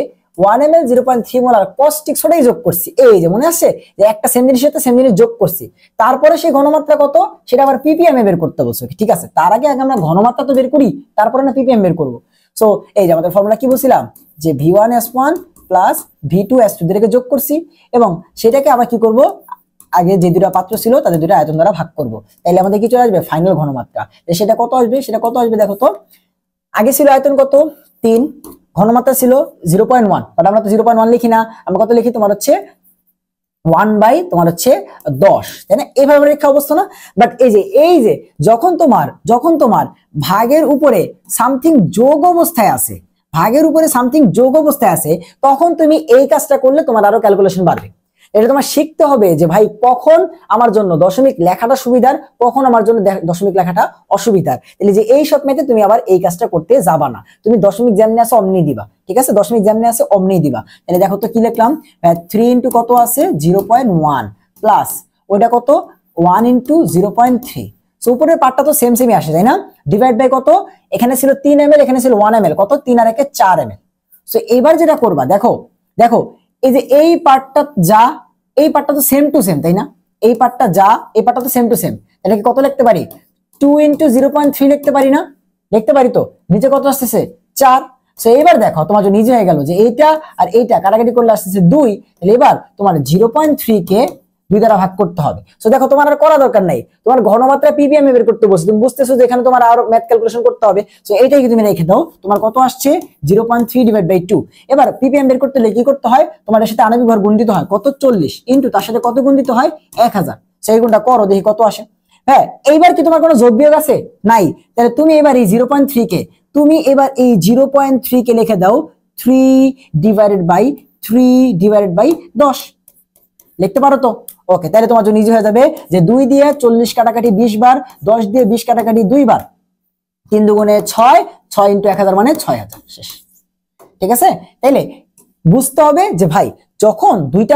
1 ml 0.3 মোলার কস্টিক সোডাই যোগ করছি। এই যে মনে আসছে যে একটা সেম জিনিসের সাথে সেম জিনিস যোগ করছি, তারপরে সেই ঘনমাত্রা কত সেটা আবার ppm এ বের করতে বলছো, ঠিক আছে? তার আগে আগে আমরা ঘনমাত্রা তো বের করি, তারপরে না ppm বের করব। সো এই যে আমাদের ফর্মুলা কি বলছিলাম, যে V1S1 প্লাস V2S2 দুটোকে যোগ করছি, এবং সেটাকে আবার কি করব, আগে যে দুটো পাত্র ছিল তাদের দুটো আয়তন দ্বারা ভাগ করব, তাহলে আমাদের কি চলে আসবে, ফাইনাল ঘনমাত্রা। সেটা কত আসবে, সেটা কত আসবে দেখো তো। আগে ছিল আয়তন কত, 3, ঘনমাত্রা ছিল 0.1, বাট আমরা তো 0.1 লিখি না, আমরা কত লিখি, তোমার হচ্ছে 1 বাই তোমার হচ্ছে 10, তাই না? এইভাবে রেখা অবস্থা না। বাট এই যে যখন তোমার ভাগের উপরে সামথিং যোগ অবস্থায় আছে, ভাগের উপরে সামথিং যোগ অবস্থায় আছে, তখন তুমি এই কাজটা করলে তোমার আরো ক্যালকুলেশন বাড়বে। এটা তোমার শিখতে হবে যে ভাই কখন আমার জন্য দশমিক লেখাটা সুবিধার, কখন আমার জন্য দশমিক লেখাটা অসুবিধার। তাহলে যে এই সব মেথে তুমি আবার এই কাজটা করতে যাবা না, তুমি দশমিক যেমনি আছে অমনি দিবা, ঠিক আছে? দশমিক যেমনি আছে অমনি দিবা। তাহলে দেখো তো কি লিখলাম, 3 ইন্টু কত আছে 0.1 প্লাস ওইটা কত 1 ইন্টু 0.3। সো উপরের পার্টটা তো সেম সেমই আসে, তাই না? ডিভাইড বাই কত, এখানে ছিল 3 ml, এখানে ছিল 1 ml, কত 3 আর 1 4 ml। সো এবার যেটা করবা, দেখো দেখো এই যে এই পার্টটা যা, এই পার্টটা তো সেম টু সেম, তাই না? এই পার্টটা যা, এই পার্টটা তো সেম টু সেম, তাহলে কি কত লিখতে পারি, 2 ইন্টু 0.3 লিখতে পারি না? লিখতে পারি তো। নিচে কত আসতেছে, 4। সো এবার দেখো তোমার যে নিজে হয়ে গেল যে এইটা আর এইটা কাটাকাটি করলে আসতেছে 2, তাহলে এবার তোমার 0.3 কে 2 দ্বারা ভাগ করতে হবে। সো দেখো তোমার আর করা দরকার নাই, তোমার ঘনমাত্রা ppm এ বের করতে বলছো, তুমি বুঝতেছো যে এখানে তোমার আরো ম্যাথ ক্যালকুলেশন করতে হবে। সো এইটাই কি তুমি রেখে দাও, তোমার কত আসছে 0.3 ডিভাইড বাই 2। এবার ppm বের করতে হলে কি করতে হয়, তোমার এর সাথে আণবিক ভর গুণ দিতে হয়, কত 40 ইনটু তার সাথে কত গুণ দিতে হয় 1000। সেই গুণটা করো দেখি কত আসে। হ্যাঁ, এইবার কি তোমার কোনো যোগ বিয়োগ আছে, নাই? তাহলে তুমি এবার এই 0.3 কে তুমি এবার এই 0.3 কে লিখে দাও 3 ডিভাইডেড বাই 10, লিখতে পারো তো? ওকে, তাহলে তোমার জন্য ইজি হয়ে যাবে যে 2 দিয়ে 40 কাটাকাটি 20 বার, 10 দিয়ে 20 কাটাকাটি 2 বার, 3 দুগুণে 6, 6 ইন্টু 1000 মানে 6000, শেষ। ঠিক আছে? তাইলে বুঝতে হবে যে ভাই যখন দুইটা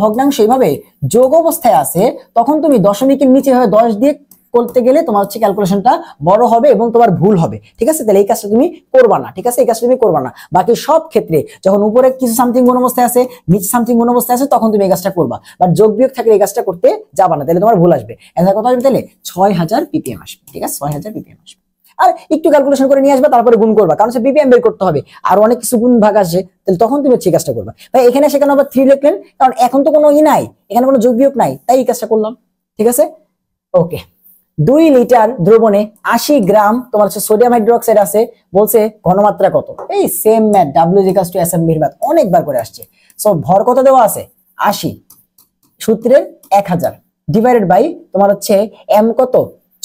ভগ্নাংশ এইভাবে যোগ অবস্থায় আছে, তখন তুমি দশমিকের নিচে হয়ে 10 দিয়ে করতে গেলে তোমার হচ্ছে ক্যালকুলেশনটা বড় হবে এবং তোমার ভুল হবে, ঠিক আছে? তাহলে এই কাজটা তুমি করবা না, ঠিক আছে? এই কাজটা তুমি করবা না। বাকি সব ক্ষেত্রে যখন উপরে কিছু সামথিং গুণ অবস্থায় আছে, নিচে সামথিং গুণ অবস্থায় আছে, তখন তুমি এই কাজটা করবা। বাট যোগ বিয়োগ থাকলে এই কাজটা করতে যাবা না, তাহলে তোমার ভুল আসবে। অ্যান্সার কত আসবে তাহলে 6000 ppm আসবে, ঠিক আছে? 6000 ppm আসবে। আর একটু ক্যালকুলেশন করে নিয়ে আসবে, তারপরে গুণ করবা, কারণ সে ppm বের করতে হবে, আর অনেক কিছু গুণ ভাগ আসে, তাহলে তখন তুমি এই কাজটা করবা। ভাই এখানে সেখানে আবার 3 লিখলেন, কারণ এখন তো কোনো নাই, এখানে কোনো যোগ বিয়োগ নাই, তাই এই কাজটা করলাম, ঠিক আছে? ওকে, 2 লিটার দ্রবণে 80 গ্রাম তোমার হচ্ছে সোডিয়াম হাইড্রোক্সাইড আছে, বলছে ঘনমাত্রা কত। এই সেম ম্যাথ W=SMB এর ম্যাথ অনেকবার করে আসছে। সো ভর কত দেওয়া আছে 80, সূত্রের 1000 ডিভাইডেড বাই তোমার হচ্ছে m কত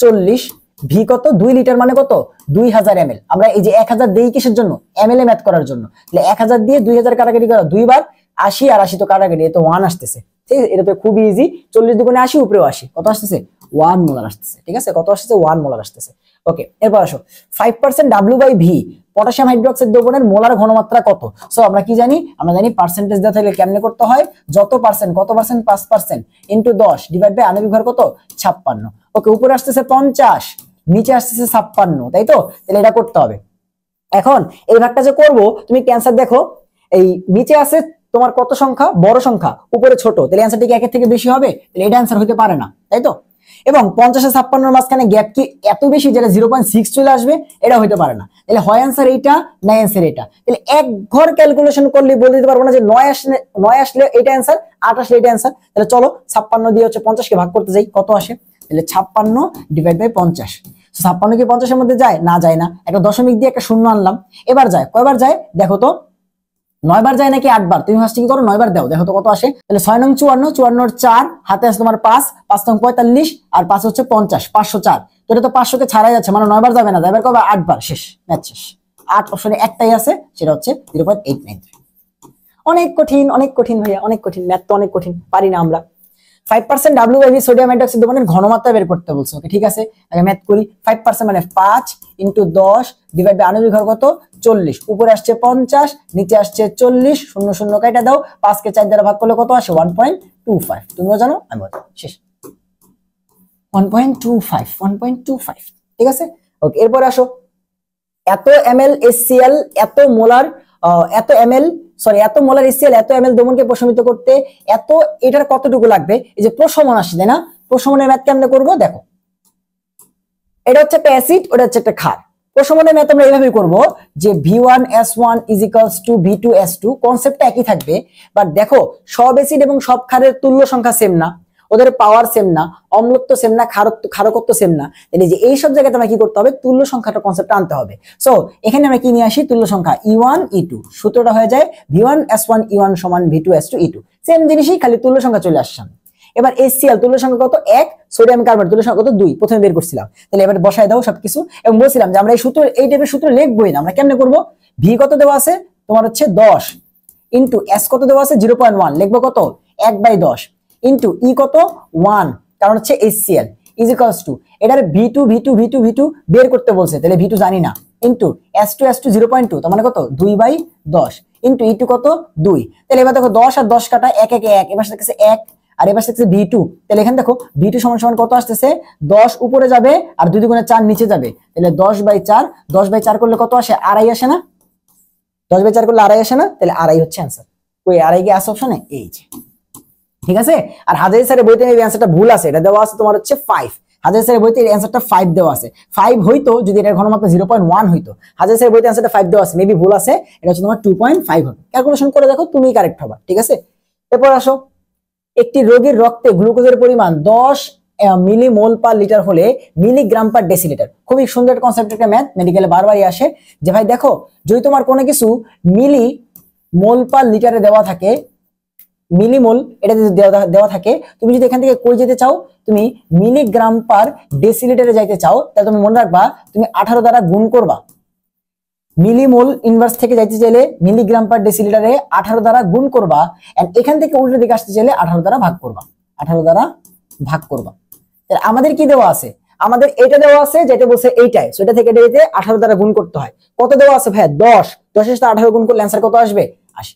40, ভি কত 2 লিটার মানে কত 2000 ml। আমরা এই যে 1000 দেই কিসের জন্য, ml এ ম্যাথ করার জন্য। তাহলে 1000 দিয়ে 2000 কাটাকাটি করা 2 বার, 80 আর 80 তো কাটাকাটি, এ তো 1 আসতেছে, ঠিক আছে? এটা তো খুব ইজি, 40 দুগুণে 80 উপরেও 80, কত আসতেছে 1 মোলার আসতেছে, ঠিক আছে? কত আসতেছে 1 মোলার আসতেছে। ওকে, এরপর আসো 5% W/V পটাশিয়াম হাইড্রোক্সাইড দ্রবণের মোলার ঘনমাত্রা কত। সো আমরা কি জানি, আমরা জানি পার্সেন্টেজ দেওয়া থাকলে কেমনে করতে হয়, যত পার্সেন্ট কত পার্সেন্ট 5% ইনটু 10 ডিভাইড বাই আণবিক ভর কত 56। ওকে, উপরে আসতেছে 50, নিচে আসতেছে 56, তাই তো? তাহলে এটা করতে হবে। এখন এই ভাগটা যে করব, তুমি ক্যান্সার দেখো, এই নিচে আছে তোমার কত সংখ্যা, বড় সংখ্যা, উপরে ছোট, তাহলে অ্যান্সারটা কি একের থেকে বেশি হবে? তাহলে এটা অ্যান্সার হতে পারে না, তাই তো? এবং 50 আর 56 মাঝখানে গ্যাপ কি এত বেশি যেটা 0.6 চলে আসবে, এটা হইতে পারে না। তাহলে হয় অ্যান্সার এইটা, না অ্যান্সার এটা। তাহলে এক ঘর ক্যালকুলেশন করলে বলে দিতে পারবো না যে 9 আসলে এটা অ্যান্সার, 8 আসলে এটা অ্যান্সার। তাহলে চলো 56 দিয়ে হচ্ছে 50 কে ভাগ করতে যাই, কত আসে? তাহলে 56 ডিভাইড বাই 50। 56 কি 50 এর মধ্যে যায়? না যায় না। একটা দশমিক দিয়ে একটা শূন্য আনলাম। এবার যায়, কয়বার যায় দেখো তো, 9 বার যায় নাকি 8 বার? তুমি ফার্স্ট কি করো, 9 বার দাও, দেখো তো কত আসে। তাহলে 6 নং 54, 54 4, হাতে আছে তোমার 5, 5 নং 45 আর 5 হচ্ছে 50, 504। তো এটা তো 500 কে ছাড়াই যাচ্ছে, মানে 9 বার যাবে না, যাবে কবে? 8 বার। শেষ, ম্যাচ শেষ। 8 অপশনে একটাই আছে, সেটা হচ্ছে 0.893। অনেক কঠিন, অনেক কঠিন ভাইয়া, অনেক কঠিন, ম্যাথ তো অনেক কঠিন, পারি না আমরা। 5% WbV সোডিয়াম হাইড্রোক্সাইড দ্রবণের ঘনমাত্রা বের করতে বলছে। ওকে ঠিক আছে, আগে ম্যাথ করি। 5% মানে 5 * 10 ডিভাইড বাই আণবিক ভর কত? 40। উপরে আসছে 50, নিচে আসছে 40, 0 0 কাটা দাও, 5 কে 4 দ্বারা ভাগ করলে কত আসে? 1.25। তুমিও জানো, আমিও জানি। শেষ, 1.25, 1.25। ঠিক আছে, ওকে। এরপর আসো, এত ml HCl, এত মোলার এত মোলার HCl এত ml দ্রবণকে প্রশমিত করতে এত, এটার কতটুকু লাগবে? এই যে প্রশমন আসছে, তাই না? প্রশমনের ম্যাথ কেমনে করবো দেখো। এটা হচ্ছে একটা অ্যাসিড, ওটা হচ্ছে একটা ক্ষার। প্রশমনের ম্যাথ আমরা এইভাবেই করব যে V1S1 = V2S2, কনসেপ্টটা একই থাকবে। বাট দেখো, সব অ্যাসিড এবং সব ক্ষারের তুল্য সংখ্যা সেম না, ওদের পাওয়ার সেম না, অম্লত্ব সেম না, ক্ষারকত্ব সেম না। তাহলে যে এই সব জায়গাতে আমরা কি করতে হবে? তুল্য সংখ্যাটা কনসেপ্ট আনতে হবে। সো এখানে আমরা কি নিয়ে আসি? তুল্য সংখ্যা E1 E2, সূত্রটা হয়ে যায় V1S1 E1 = V2S2 E2। Same জিনিসই, খালি তুল্য সংখ্যা চলে আসছে। এবার HCl তুল্য সংখ্যা কত? 1, সোডিয়াম কার্বনেট তুল্য সংখ্যা কত? 2, প্রথমে বের করছিলাম। তাহলে এবার বসায় দাও সবকিছু, এবং বলছিলাম যে আমরা এই সূত্র, এই টাইপের সূত্র লিখবই না, আমরা কেমনে করব? V কত দেওয়া আছে তোমার হচ্ছে 10 ইনটু S কত দেওয়া আছে 0.1, লিখবো কত? 1/10 ইনটু E কত 1, কারণ হচ্ছে HCl ইজিক্যালস টু এটার V2 বের করতে বলছে, তাহলে V2 জানি না, ইনটু S2 0.2, তার মানে কত? 2/10 ইনটু E2 কত? 2। তাহলে এবার দেখো 10 আর 10 কাটা, 1 1 1, এবার থাকছে 1 আর এবার থাকছে V2। তাহলে এখানে দেখো V2 সমান কত আসতেছে? 10 উপরে যাবে আর 2 × 4 নিচে যাবে, তাহলে 10/4, 10/4 করলে কত আসে? আড়াই আসে না? 10/4 করলে আড়াই আসে না? তাহলে আড়াই হচ্ছে অ্যান্সার। ওই আড়াই কি আছে অপশনে? এই যে, ঠিক আছে। আর হাজারি স্যারের বইতে এই অ্যান্সারটা ভুল আছে, এটা দেওয়া আছে তোমার হচ্ছে 5। হাজারি স্যারের বইতে এই অ্যান্সারটা 5 দেওয়া আছে। 5 হইতো যদি এটার ঘনমাত্রা 0.1 হইতো। হাজারি স্যারের বইতে অ্যান্সারটা 5 দেওয়া আছে, মেবি ভুল আছে, এটা হচ্ছে তোমার 2.5 হবে। ক্যালকুলেশন করে দেখো, তুমি কারেক্ট হবে। ঠিক আছে, এরপর আসো, একটি রোগীর রক্তে গ্লুকোজের পরিমাণ 10 মিলিমোল পার লিটার হলে মিলিগ্রাম পার ডেসিলিটার। খুবই সুন্দর কনসেপ্ট, একটা ম্যাথ মেডিকেলে বারবারই আসে যে ভাই দেখো, যদি তোমার কোনো কিছু মিলি মোল পার লিটারে দেওয়া থাকে, মিলিমোল এটা যদি দেওয়া থাকে, তুমি যদি এখান থেকে কই যেতে চাও, তুমি মিলিগ্রাম পার ডেসিলিটারে যাইতে চাও, তাহলে তুমি মনে রাখবা তুমি 18 দ্বারা গুণ করবা। মিলিমোল ইনভার্স থেকে যাইতে চাইলে মিলিগ্রাম পার ডেসিলিটারে 18 দ্বারা গুণ করবা, এন্ড এখান থেকে উল্টো দিকে আসতে চাইলে 18 দ্বারা ভাগ করবা। 18 দ্বারা ভাগ করবা। তাহলে আমাদের কি দেওয়া আছে? আমাদের এটা দেওয়া আছে, যেটা বলছে এইটাই, সেটা থেকে এটাতে 18 দ্বারা গুণ করতে হয়। কত দেওয়া আছে ভাই? 10। 10 এর সাথে 18 গুণ করলে অ্যান্সার কত আসবে? 80।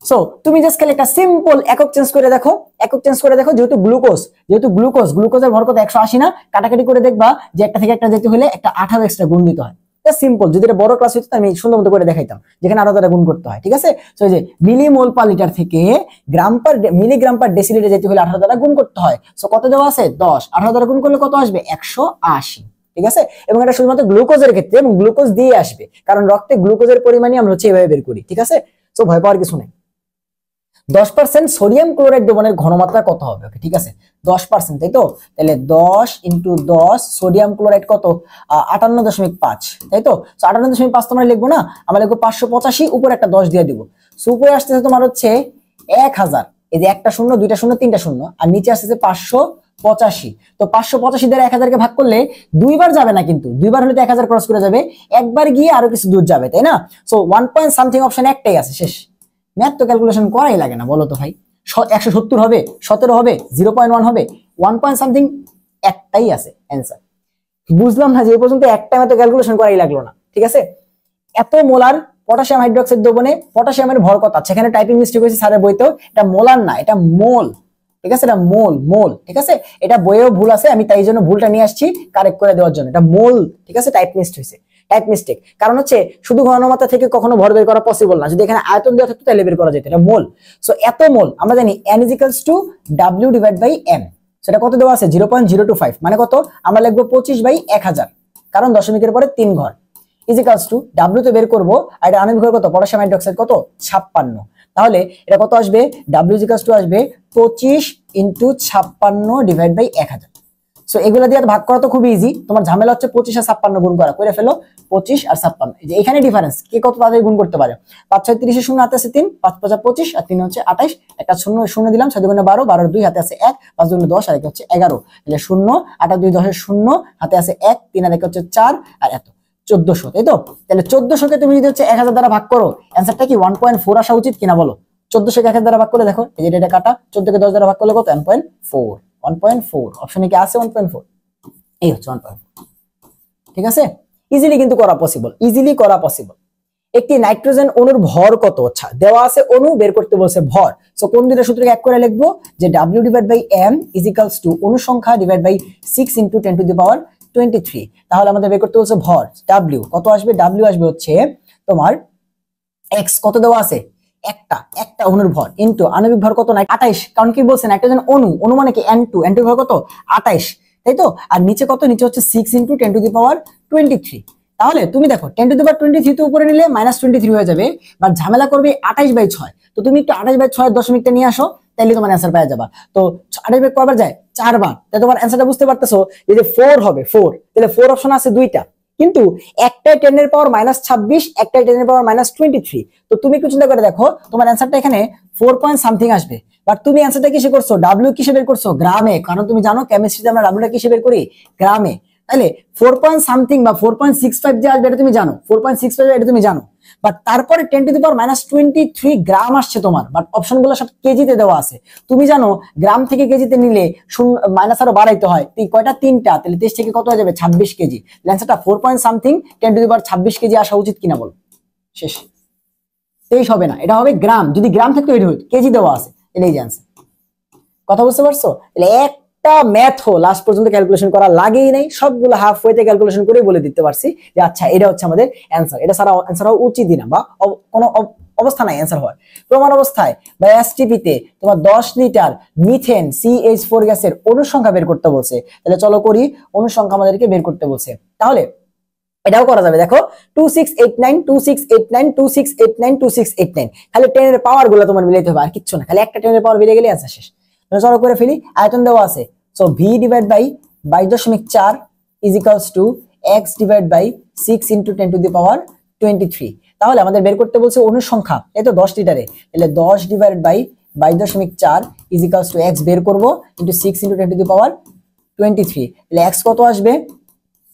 সো তুমি জাস্ট খালি একটা সিম্পল একক চেঞ্জ করে দেখো, যেহেতু গ্লুকোজের ভর কত? 180 না? কাটাকাটি করে দেখবা যে একটা থেকে একটা যেতে হলে একটা 18 এক্সট্রা গুণ দিতে হয়। সিম্পল, যদি এটা বড় ক্লাস হইতো আমি সুন্দর মতো করে দেখাইতাম, যেখানে 18 দ্বারা গুণ করতে হয়। ঠিক আছে, সো এই যে মিলিমোল পার লিটার থেকে মিলিগ্রাম পার ডেসিলিটার যেতে হলে 18 দ্বারা গুণ করতে হয়। সো কত দেওয়া আছে? 10। 18 দ্বারা গুণ করলে কত আসবে? 180। ঠিক আছে, এবং এটা শুধুমাত্র গ্লুকোজের ক্ষেত্রে, এবং গ্লুকোজ দিয়ে আসবে, কারণ রক্তে গ্লুকোজের পরিমাণই আমরা হচ্ছে এভাবে বের করি। ঠিক আছে, সো ভয় পাওয়ার কিছু নেই। 10% সোডিয়াম ক্লোরাইড দ্রবণের ঘনমাত্রা কত হবে? ওকে ঠিক আছে, 10%, তাই তো? তাহলে 10 × 10, সোডিয়াম ক্লোরাইড কত? 58.5, তাই তো? 58.5 তোমরা লিখবো না, আমরা লিখবো 585, উপরে একটা 10 দিয়ে দিব। সো উপরে আসতেছে তোমার হচ্ছে 1000, এই যে একটা শূন্য, দুইটা শূন্য, তিনটা শূন্য, আর নিচে আসতেছে 585। তো 585 দ্বারা 1000 কে ভাগ করলে দুইবার যাবে না, কিন্তু দুইবার হলে তো 1000 ক্রস করে যাবে, একবার গিয়ে আরো কিছু দূর যাবে, তাই না? সো 1 পয়েন্ট সামথিং অপশন একটাই আছে। শেষ, ম্যাথ তো ক্যালকুলেশন করাই লাগে না, বলো তো ভাই। 170 হবে, 17 হবে, 0.1 হবে, 1 পয়েন্ট সামথিং একটাই আছে অ্যান্সার। বুঝলাম না যে এই পর্যন্ত একটা ম্যাথ ক্যালকুলেশন করাই লাগলো না। ঠিক আছে, এত মোলার পটাশিয়াম হাইড্রোক্সাইড দ্রবণে পটাশিয়ামের ভর কত? সেখানে টাইপিং মিস্টেক হয়েছে স্যারের বইতেও, এটা মোলার না, এটা মোল। ঠিক আছে, এটা মোল। ঠিক আছে, এটা বইয়েও ভুল আছে, আমি তাই জন্য ভুলটা নিয়ে আসছি কারেক্ট করে দেওয়ার জন্য। এটা মোল। ঠিক আছে, টাইপ মিস্টেক, কারণ হচ্ছে শুধু ঘনমাত্রা থেকে কখনো ভর বের করা পসিবল না। যদি এখানে আয়তন দেওয়া থাকতো তাহলে বের করা যেত, এটা মোল। সো এত মোল আমরা জানি N = W/M। সেটা কত দেওয়া আছে 0.025 মানে কত আমরা লিখবো 25/1000 কারণ দশমিকের পরে 3 ঘর ইজিক্যালস টু ডাব্লিউ তে বের করব আর এটা আণবিক ভর কত পটাশিয়াম হাইড্রোক্সাইড কত 56 তাহলে এটা কত আসবে ডাব্লিউ ইজিক্যালস টু আসবে 25 × 56/1000 সো এগুলা দিয়ে ভাগ করা তো খুব ইজি তোমার ঝামেলা হচ্ছে 25 আর 56 গুণ করা করে ফেলো 25 আর 56 এই যে এখানে ডিফারেন্স কে কত তাড়াতাড়ি গুণ করতে পারে 5 6 30 এর শূন্য হাতে আছে 3 5 5 25 আর 3 হচ্ছে 28 একটা শূন্য শূন্য দিলাম 6 দুগুণে 12 12 এর 2 হাতে আছে 1 5 দুগুণে 10 আর 1 হচ্ছে 11 তাহলে 0 8 আর 2 10 এর শূন্য হাতে আছে 1 3 আর 1 হচ্ছে 4 আর এত 1400 তাই তো তাহলে 1400 কে তুমি যদি হচ্ছে 1000 দ্বারা ভাগ করো অ্যানসারটা কি 1.4 আসা উচিত কিনা বলো 1400 কে 1000 দ্বারা ভাগ করলে দেখো এই যে এটা কাটা 14 কে 10 দ্বারা ভাগ করলে কত 1.4 অপশনে কি আছে 1.4 এই হচ্ছে 1.4 ঠিক আছে ইজিলি কিন্তু করা পসিবল একটি নাইট্রোজেন অণুর ভর কত আচ্ছা দেওয়া আছে অণু বের করতে বলছে ভর সো কোন দুইটা সূত্রকে এক করে লিখবো যে W/M = অণু সংখ্যা / 6 × 10⁻23 তাহলে আমাদের বের করতে বলছে ভর W কত আসবে W আসবে হচ্ছে তোমার x কত দেওয়া আছে একটা অণুর ভর ইনটু আণবিক ভর কত না 28 কারণ কি বলছেন নাইট্রোজেন অণু মানে কি N2 ভর কত 28 তাই তো আর নিচে কত নিচে হচ্ছে 6 × 10⁻23 তাহলে তুমি দেখো 10⁻23 তো উপরে নিলে -23 হয়ে যাবে বাট ঝামেলা করবে 28/6 তো তুমি একটু 28/6 এর দশমিকটা নিয়ে আসো তাইলে তোমার অ্যানসার পেয়ে যাবা তো 28 কয়বার যায় 4 বার তাই তোমার অ্যানসারটা বুঝতে পারতেছো যে 4 হবে 4 তাহলে 4 অপশন আছে দুইটা কিন্তু একটাই 10 এর পাওয়ার -26 একটাই 10 এর পাওয়ার -23 তো তুমি একটু চিন্তা করে দেখো তোমার অ্যানসারটা এখানে 4 পয়েন্ট সামথিং আসবে বাট তুমি অ্যানসারটা কিসে করছো ডাব্লিউ কিসে বের করছো গ্রামে কারণ তুমি জানো কেমিস্ট্রিতে আমরা ডাব্লিউটা কিসে বের করি গ্রামে তাহলে 4 পয়েন্ট সামথিং বা 4.65 যে আসবে এটা তুমি জানো 4.65 এটা তুমি জানো বাট তারপরে 10⁻23 গ্রাম আসছে তোমার বাট অপশনগুলো সব কেজিতে দেওয়া আছে তুমি জানো গ্রাম থেকে কেজিতে নিলে মাইনাস আরো বাড়াইতে হয় কয়টা তিনটা তাহলে 23 থেকে কত হয়ে যাবে 26 কেজি অ্যানসারটা 4 পয়েন্ট সামথিং 10⁻26 কেজি আসা উচিত কিনা বলো শেষ 23 হবে না এটা হবে গ্রাম যদি গ্রাম থাকতো এটা হতো কেজি দেওয়া আছে এটাই যে অ্যানসার কথা বুঝতে পারছো তাহলে একটা ম্যাথ লাস্ট পর্যন্ত ক্যালকুলেশন করা লাগেই নাই সবগুলো হাফ ওয়েতে ক্যালকুলেশন করে বলে দিতে পারছি যে আচ্ছা এটা হচ্ছে আমাদের অ্যানসার এটা ছাড়া অ্যানসার হওয়া উচিতই না বা কোনো অবস্থা নাই অ্যানসার হয় প্রমাণ অবস্থায় বা এসটিপি তে তোমার 10 লিটার মিথেন CH4 গ্যাসের অনুসংখ্যা বের করতে বলছে তাহলে চলো করি অনুসংখ্যা আমাদেরকে বের করতে বলছে তাহলে এটাও করা যাবে দেখো 2689 2689 2689 2689 খালি 10 এর পাওয়ার গুলো তোমার মিলাইতে হবে আর কিচ্ছু না খালি একটা 10 এর পাওয়ার বেরিয়ে গেলে অ্যানসার শেষ চলো করে ফেলি আয়তন দেওয়া আছে সো V / 22.4 = x / 6 × 10⁻23 তাহলে আমাদের বের করতে বলছে অনুসংখ্যা এই তো 10 লিটারে তাহলে 10 / 22.4 = x বের করব * 6 × 10⁻23 তাহলে x কত আসবে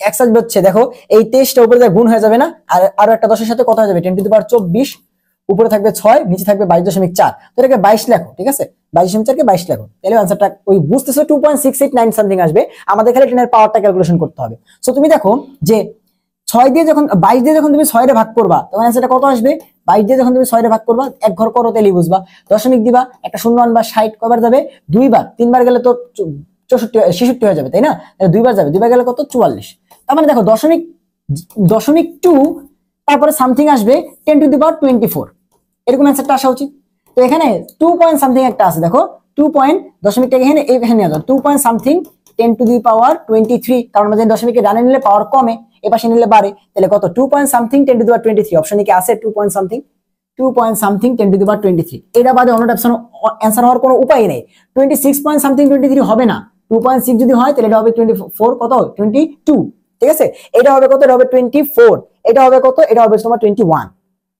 x আসবে হচ্ছে দেখো এই 23টা উপরে গুণ হয়ে যাবে না আর আরো একটা 10 এর সাথে কত হয়ে যাবে 10⁻24 উপরে থাকবে 6 নিচে থাকবে 22.4 তো এটাকে 22 লেখো ঠিক আছে 22.4 কে 22 লেখো তাহলে आंसरটা ওই বুঝতেছো 2.689 সামথিং আসবে আমাদের খালি 10 এর পাওয়ারটা ক্যালকুলেশন করতে হবে সো তুমি দেখো যে 6 দিয়ে যখন 22 দিয়ে যখন তুমি 6 এর ভাগ করবা তখন आंसरটা কত আসবে 22 দিয়ে যখন তুমি 6 এর ভাগ করবা এক ঘর করো তাহলেই বুঝবা দশমিক দিবা একটা শূন্য আনবা 60 কয়বার যাবে দুইবার তিনবার গেলে তো 64 66 হয়ে যাবে তাই না তাহলে দুইবার যাবে দুইবার গেলে কত 44 তার মানে দেখো দশমিক 2 তারপরে সামথিং আসবে 10⁻24 এরকম অ্যানসারটা আসা উচিত তো এখানে 2 পয়েন্ট সামথিং একটা আছে দেখো 2 পয়েন্ট দশমিকটাকে এখানে নিয়ে যাও 2 পয়েন্ট সামথিং 10⁻23 কারণ আমাদের দশমিকে ডানে নিলে পাওয়ার কমে এপাশে নিলে বাড়ে তাহলে কত 2 পয়েন্ট সামথিং 10⁻23 অপশনে কি আছে 2 পয়েন্ট সামথিং 10⁻23 এটা বাদে অন্য অপশন অ্যানসার হওয়ার কোনো উপায় নেই 26 পয়েন্ট সামথিং 23 হবে না 2.6 যদি হয় তাহলে এটা হবে 24 কত 22 ঠিক আছে এটা হবে কত এটা হবে 24 এটা হবে কত এটা হবে তোমার 21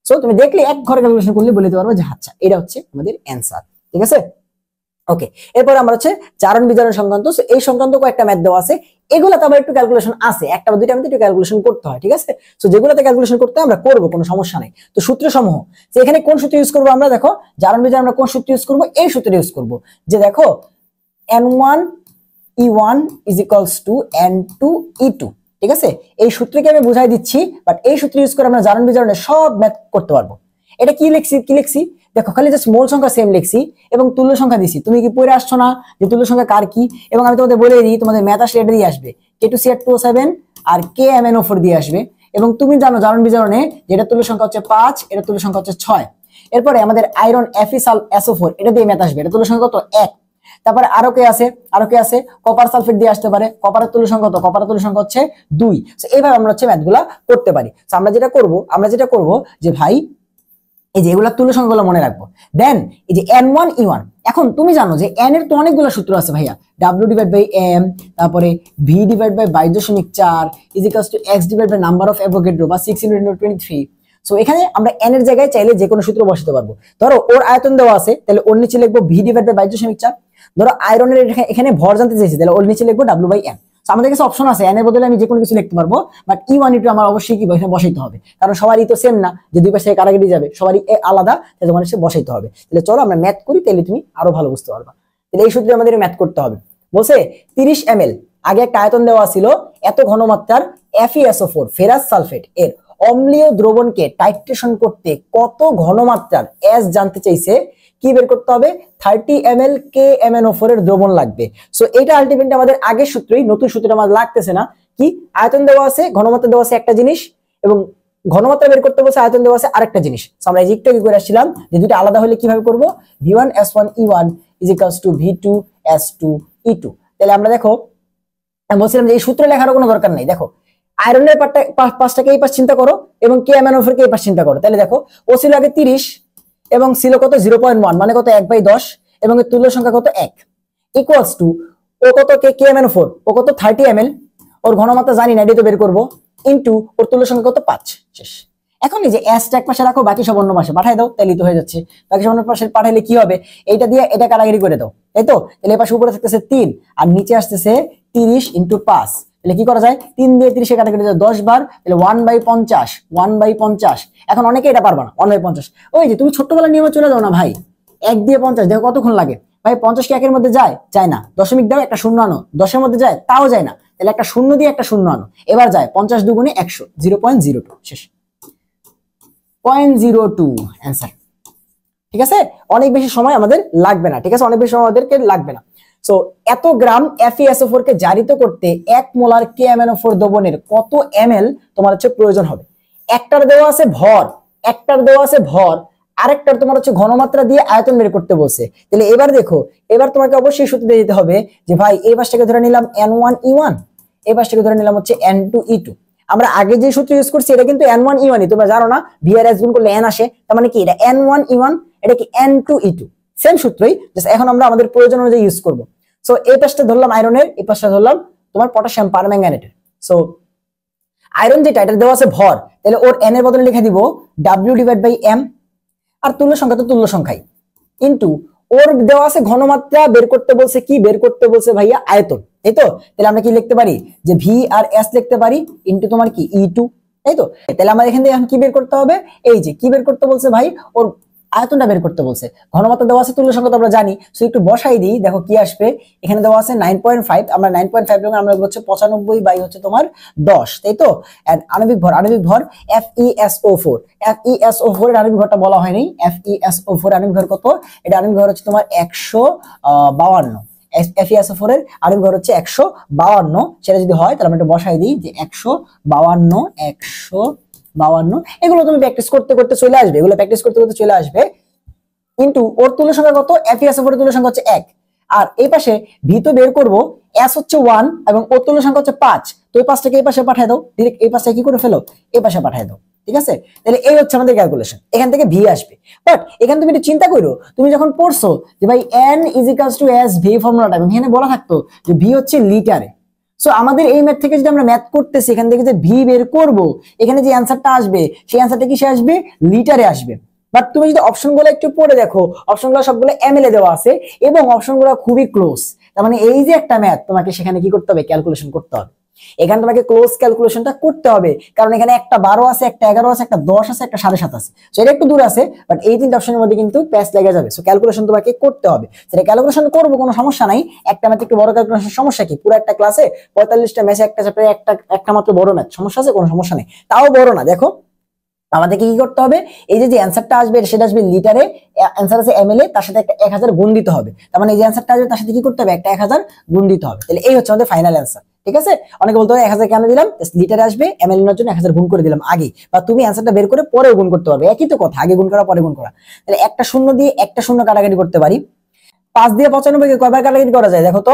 সো তুমি দেখলে এক ঘরে ক্যালকুলেশন করলে বলে দিতে পারবে যে আচ্ছা এটা হচ্ছে আমাদের অ্যানসার ঠিক আছে ওকে এরপর আমরা হচ্ছে জারণ বিজারণ সংক্রান্ত সো এই সংক্রান্ত কয়েকটা ম্যাথ দেওয়া আছে এগুলা তো আবার একটু ক্যালকুলেশন আছে একটা বা দুইটা একটু ক্যালকুলেশন করতে হয় ঠিক আছে সো যেগুলোতে ক্যালকুলেশন করতে আমরা করব কোনো সমস্যা নাই তো সূত্র সমূহ যে এখানে কোন সূত্র ইউজ করব আমরা দেখো জারণ বিজারণ আমরা কোন সূত্র ইউজ করব এই সূত্র ইউজ করব যে দেখো n1 e1 = n2 e2 ঠিক আছে এই সূত্রকে আমি বুঝাই দিচ্ছি বাট এই সূত্র ইউজ করে আমরা জারণ বিজারণের সব ম্যাথ করতে পারবো এটা কি লিখছি দেখো খালি জাস্ট মোল সংখ্যা সেম লিখছি এবং তুল্য সংখ্যা দিছি তুমি কি পড়ে আসছো না যে তুল্য সংখ্যা কার কি এবং আমি তোমাদের বলে দিই তোমাদের ম্যাথ আসলে এটা দিয়ে আসবে K2CR2O7 আর KMnO4 দিয়ে আসবে এবং তুমি জানো জারণ বিজারণে যেটা তুল্য সংখ্যা হচ্ছে 5 এটা তুল্য সংখ্যা হচ্ছে 6 এরপরে আমাদের আয়রন FeSal SO4 এটা দিয়ে ম্যাথ আসবে এটা তুল্য সংখ্যা কত 1 তারপরে আরো কে আছে কপার সালফেট দিয়ে আসতে পারে। কপারের তুল্য সংখ্যা কত? কপারের তুল্য সংখ্যা হচ্ছে 2। সো এইভাবে আমরা হচ্ছে ম্যাথগুলা করতে পারি। সো আমরা যেটা করব যে ভাই এই যে এগুলা তুল্য সংখ্যাগুলো মনে রাখবো। দেন এই যে n1 e1, এখন তুমি জানো যে n এর তো অনেকগুলো সূত্র আছে ভাইয়া, w/m, তারপরে v/22.4 = x/, number of Avogadro বা 6 × 1023। সো এখানে আমরা n এর জায়গায় চাইলে যে কোনো সূত্র বসাতে পারবো। ধরো ওর আয়তন দেওয়া আছে, তাহলে ওর নিচে লিখবো v/22.4। ধরো আয়রনের এখানে ভর জানতে চাইছি, তাহলে ওর নিচে লিখবো w/m। আমাদের কাছে অপশন আছে, n এর বদলে আমি যে কোনো কিছু লিখতে পারবো, বাট e1 e2 আমার অবশ্যই কি বসাইতে হবে, কারণ সবারই তো সেম না যে দুই পাশে কাটাকাটি যাবে, সবারই আলাদা, তাহলে তোমার সে বসাইতে হবে। তাহলে চলো আমরা ম্যাথ করি, তাহলে তুমি আরো ভালো বুঝতে পারবা। তাহলে এই সূত্রে আমাদের ম্যাথ করতে হবে। বলছে 30 ml, আগে একটা আয়তন দেওয়া ছিল এত ঘনমাত্রার FeSO4 ফেরাস সালফেট এর অম্লীয় দ্রবণকে টাইট্রেশন করতে কত ঘনমাত্রার S জানতে চাইছে, কি বের করতে হবে? 30 ml KMnO4 এর দ্রবণ লাগবে। সো এটা আলটিমেটলি আমাদের আগের সূত্রই, নতুন সূত্র আমাদের লাগতেছে না। কি আয়তন দেওয়া আছে, ঘনমাত্রা দেওয়া আছে একটা জিনিস, এবং ঘনমাত্রা বের করতে বলছে, আয়তন দেওয়া আছে আরেকটা জিনিস। সো আমরা এই একটু করে আসছিলাম যে দুটো আলাদা হলে কিভাবে করব, v1s1e1 = v2s2e2। তাহলে আমরা দেখো আমি বলছিলাম যে এই সূত্র লেখার কোনো দরকার নাই। দেখো আয়রনের পাশটাকে এই পাশ চিন্তা করো এবং KMnO4 কে এই পাশ চিন্তা করো। তাহলে দেখো ও ছিল আগে 30 এবং ছিল কত 0.1, মানে কত 1/10, এবং এর তুল্য সংখ্যা কত 1, ইকুয়ালস টু ও কত KMnO4 ও কত 30 ml, ওর ঘনমাত্রা জানি না, এটা তো বের করব, ইনটু ওর তুল্য সংখ্যা কত 5। শেষ। এখন এই যে এসটা এক পাশে রাখো, বাকি সব অন্য পাশে পাঠিয়ে দাও, তাহলেই তো হয়ে যাচ্ছে। বাকি সব অন্য পাশে পাঠাইলে কি হবে, এইটা দিয়ে এটা কাটাকাটি করে দাও, তাই তো। তাহলে এই পাশে উপরে থাকতেছে 3 আর নিচে আসতেছে 30 × 5। তাহলে কি করা যায়, 3 দিয়ে 30 কাটাকাটি 10 বার, তাহলে 1/50 1/50। এখন অনেকে এটা পারবা না, 1/50। ওই যে তুমি ছোট্টবেলার নিয়মে চলে যাও না ভাই, 1 দিয়ে 50, দেখো কতক্ষণ লাগে ভাই। 50 কি 1 এর মধ্যে যায়? যায় না। দশমিক দাও, একটা শূন্য আনো, 10 এর মধ্যে যায়? তাও যায় না। তাহলে একটা শূন্য দিয়ে একটা শূন্য আনো, এবার যায়। 50 দুগুণে 100, 0.02। শেষ। 0.02 অ্যান্সার। ঠিক আছে, অনেক বেশি সময় আমাদের লাগবে না। ঠিক আছে, অনেক বেশি সময় আমাদেরকে লাগবে না। সো এত গ্রাম FeSO4 কে জারিত করতে 1 মোলার KMnO4 দ্রবণের কত ml তোমার হচ্ছে প্রয়োজন হবে? একটার দেওয়া আছে ভর, আরেকটার তোমার হচ্ছে ঘনমাত্রা দিয়ে আয়তন বের করতে বলছে। তাহলে এবার দেখো, এবার তোমাকে অবশ্যই সূত্রে দিতে হবে যে ভাই এই পাশটাকে ধরে নিলাম n1 e1, এই পাশটাকে ধরে নিলাম হচ্ছে n2 e2। আমরা আগে যে সূত্র ইউজ করছি এটা কিন্তু n1 e1, তোমরা জানো না, v আর s গুণ করলে n আসে, তার মানে কি এটা n1 e1, এটা কি n2 e2, সেম সূত্রই, জাস্ট এখন আমরা আমাদের প্রয়োজন অনুযায়ী ইউজ করব। সো এই পাশটা ধরলাম আয়রনের, এই পাশটা ধরলাম তোমার পটাশিয়াম পারম্যাঙ্গানেটের। সো আয়রন যেটা, এটা দেওয়া আছে ভর, তাহলে ওর n এর বদলে লিখে দিব w/m, আর তুল্য সংখ্যা তো তুল্য সংখ্যাই, ইনটু ওর দেওয়া আছে ঘনমাত্রা বের করতে বলছে, কি বের করতে বলছে ভাইয়া? আয়তন, তাই তো। তাহলে আমরা কি লিখতে পারি যে v আর s লিখতে পারি, ইনটু তোমার কি e2, তাই তো। তাহলে আমার এখান থেকে এখন কি বের করতে হবে, এই যে কি বের করতে বলছে ভাই, ওর আয়তনটা বের করতে বলছে। ঘনমাত্রা দেওয়া আছে, তুল্য সংখ্যা তো আমরা জানি। সো একটু বসাই দিই, দেখো কি আসবে। এখানে দেওয়া আছে 9.5, আমরা 9.5 লিখে আমরা হচ্ছে 95 বাই হচ্ছে তোমার 10, তাই তো। এন্ড আণবিক ভর FeSO4 এর আণবিক ভরটা বলা হয়নি। FeSO4 আণবিক ভর কত? এটা আণবিক ভর হচ্ছে তোমার 152। FeSO4 এর আণবিক ভর হচ্ছে 152। সেটা যদি হয় তাহলে আমরা একটু বসাই দিই যে 152 এগুলো তুমি প্র্যাকটিস করতে করতে চলে আসবে, এগুলো প্র্যাকটিস করতে করতে চলে আসবে। কিন্তু ওর তুল্য সংখ্যা কত? FeSO4 এর তুল্য সংখ্যা হচ্ছে 1, আর এই পাশে ভি তো বের করব, s হচ্ছে 1 এবং ওর তুল্য সংখ্যা হচ্ছে 5। তো এই পাশটাকে এই পাশে পাঠিয়ে দাও, ডিরেক্ট এই পাশে কি করে ফেলো, এই পাশে পাঠিয়ে দাও। ঠিক আছে, তাহলে এই হচ্ছে আমাদের ক্যালকুলেশন, এখান থেকে ভি আসবে। বাট এখানে তুমি একটু চিন্তা করো, তুমি যখন পড়ছো যে ভাই n = s v ফর্মুলাটা, এবং এখানে বলা থাকতো যে ভি হচ্ছে লিটারে। সো আমাদের এই ম্যাথ থেকে যদি আমরা ম্যাথ করতেছি, এখান থেকে যে ভি বের করব, এখানে যে অ্যান্সারটা আসবে সেই অ্যান্সারটা কিসে আসবে? লিটারে আসবে। বাট তুমি যদি অপশনগুলো একটু পড়ে দেখো, অপশনগুলো সবগুলো ml এ দেওয়া আছে এবং অপশনগুলো খুবই ক্লোজ। তার মানে এই যে একটা ম্যাথ, তোমাকে সেখানে কি করতে হবে? ক্যালকুলেশন করতে হবে। এখানে তোমাকে ক্লোজ ক্যালকুলেশনটা করতে হবে, কারণ এখানে একটা 12 আছে, একটা 11 আছে, একটা 10 আছে, একটা 7.5 আছে। সো এটা একটু দূর আছে, বাট এই তিনটা অপশনের মধ্যে কিন্তু প্যাচ লেগে যাবে। সো ক্যালকুলেশন তোমাকে করতে হবে। সেটা ক্যালকুলেশন করবো, কোনো সমস্যা নাই। একটা ম্যাথ একটু বড় ক্যালকুলেশন, সমস্যা কি? পুরো একটা ক্লাসে 45টা ম্যাথে একটা চ্যাপ্টারে একটা মাত্র বড় ম্যাথ, সমস্যা আছে? কোনো সমস্যা নেই, তাও বড় না। দেখো আমাদেরকে কি করতে হবে, এই যে অ্যান্সারটা আসবে সেটা আসবে লিটারে, অ্যান্সার আছে ml এ, তার সাথে একটা 1000 গুণ দিতে হবে। তার মানে এই যে অ্যান্সারটা আসবে তার সাথে কি করতে হবে? একটা 1000 গুণ দিতে হবে। তাহলে এই হচ্ছে আমাদের ফাইনাল অ্যান্সার। ঠিক আছে, অনেকে বলতে হবে 1000 কেন দিলাম, লিটারে আসবে, ml এর জন্য 1000 গুণ করে দিলাম আগে, বা তুমি অ্যান্সারটা বের করে পরেও গুণ করতে পারবে, একই তো কথা, আগে গুণ করা পরে গুণ করা। তাহলে একটা শূন্য দিয়ে একটা শূন্য কাটাকাটি করতে পারি, 5 দিয়ে 95 কে কয়বার কাটাকাটি করা যায় দেখো তো,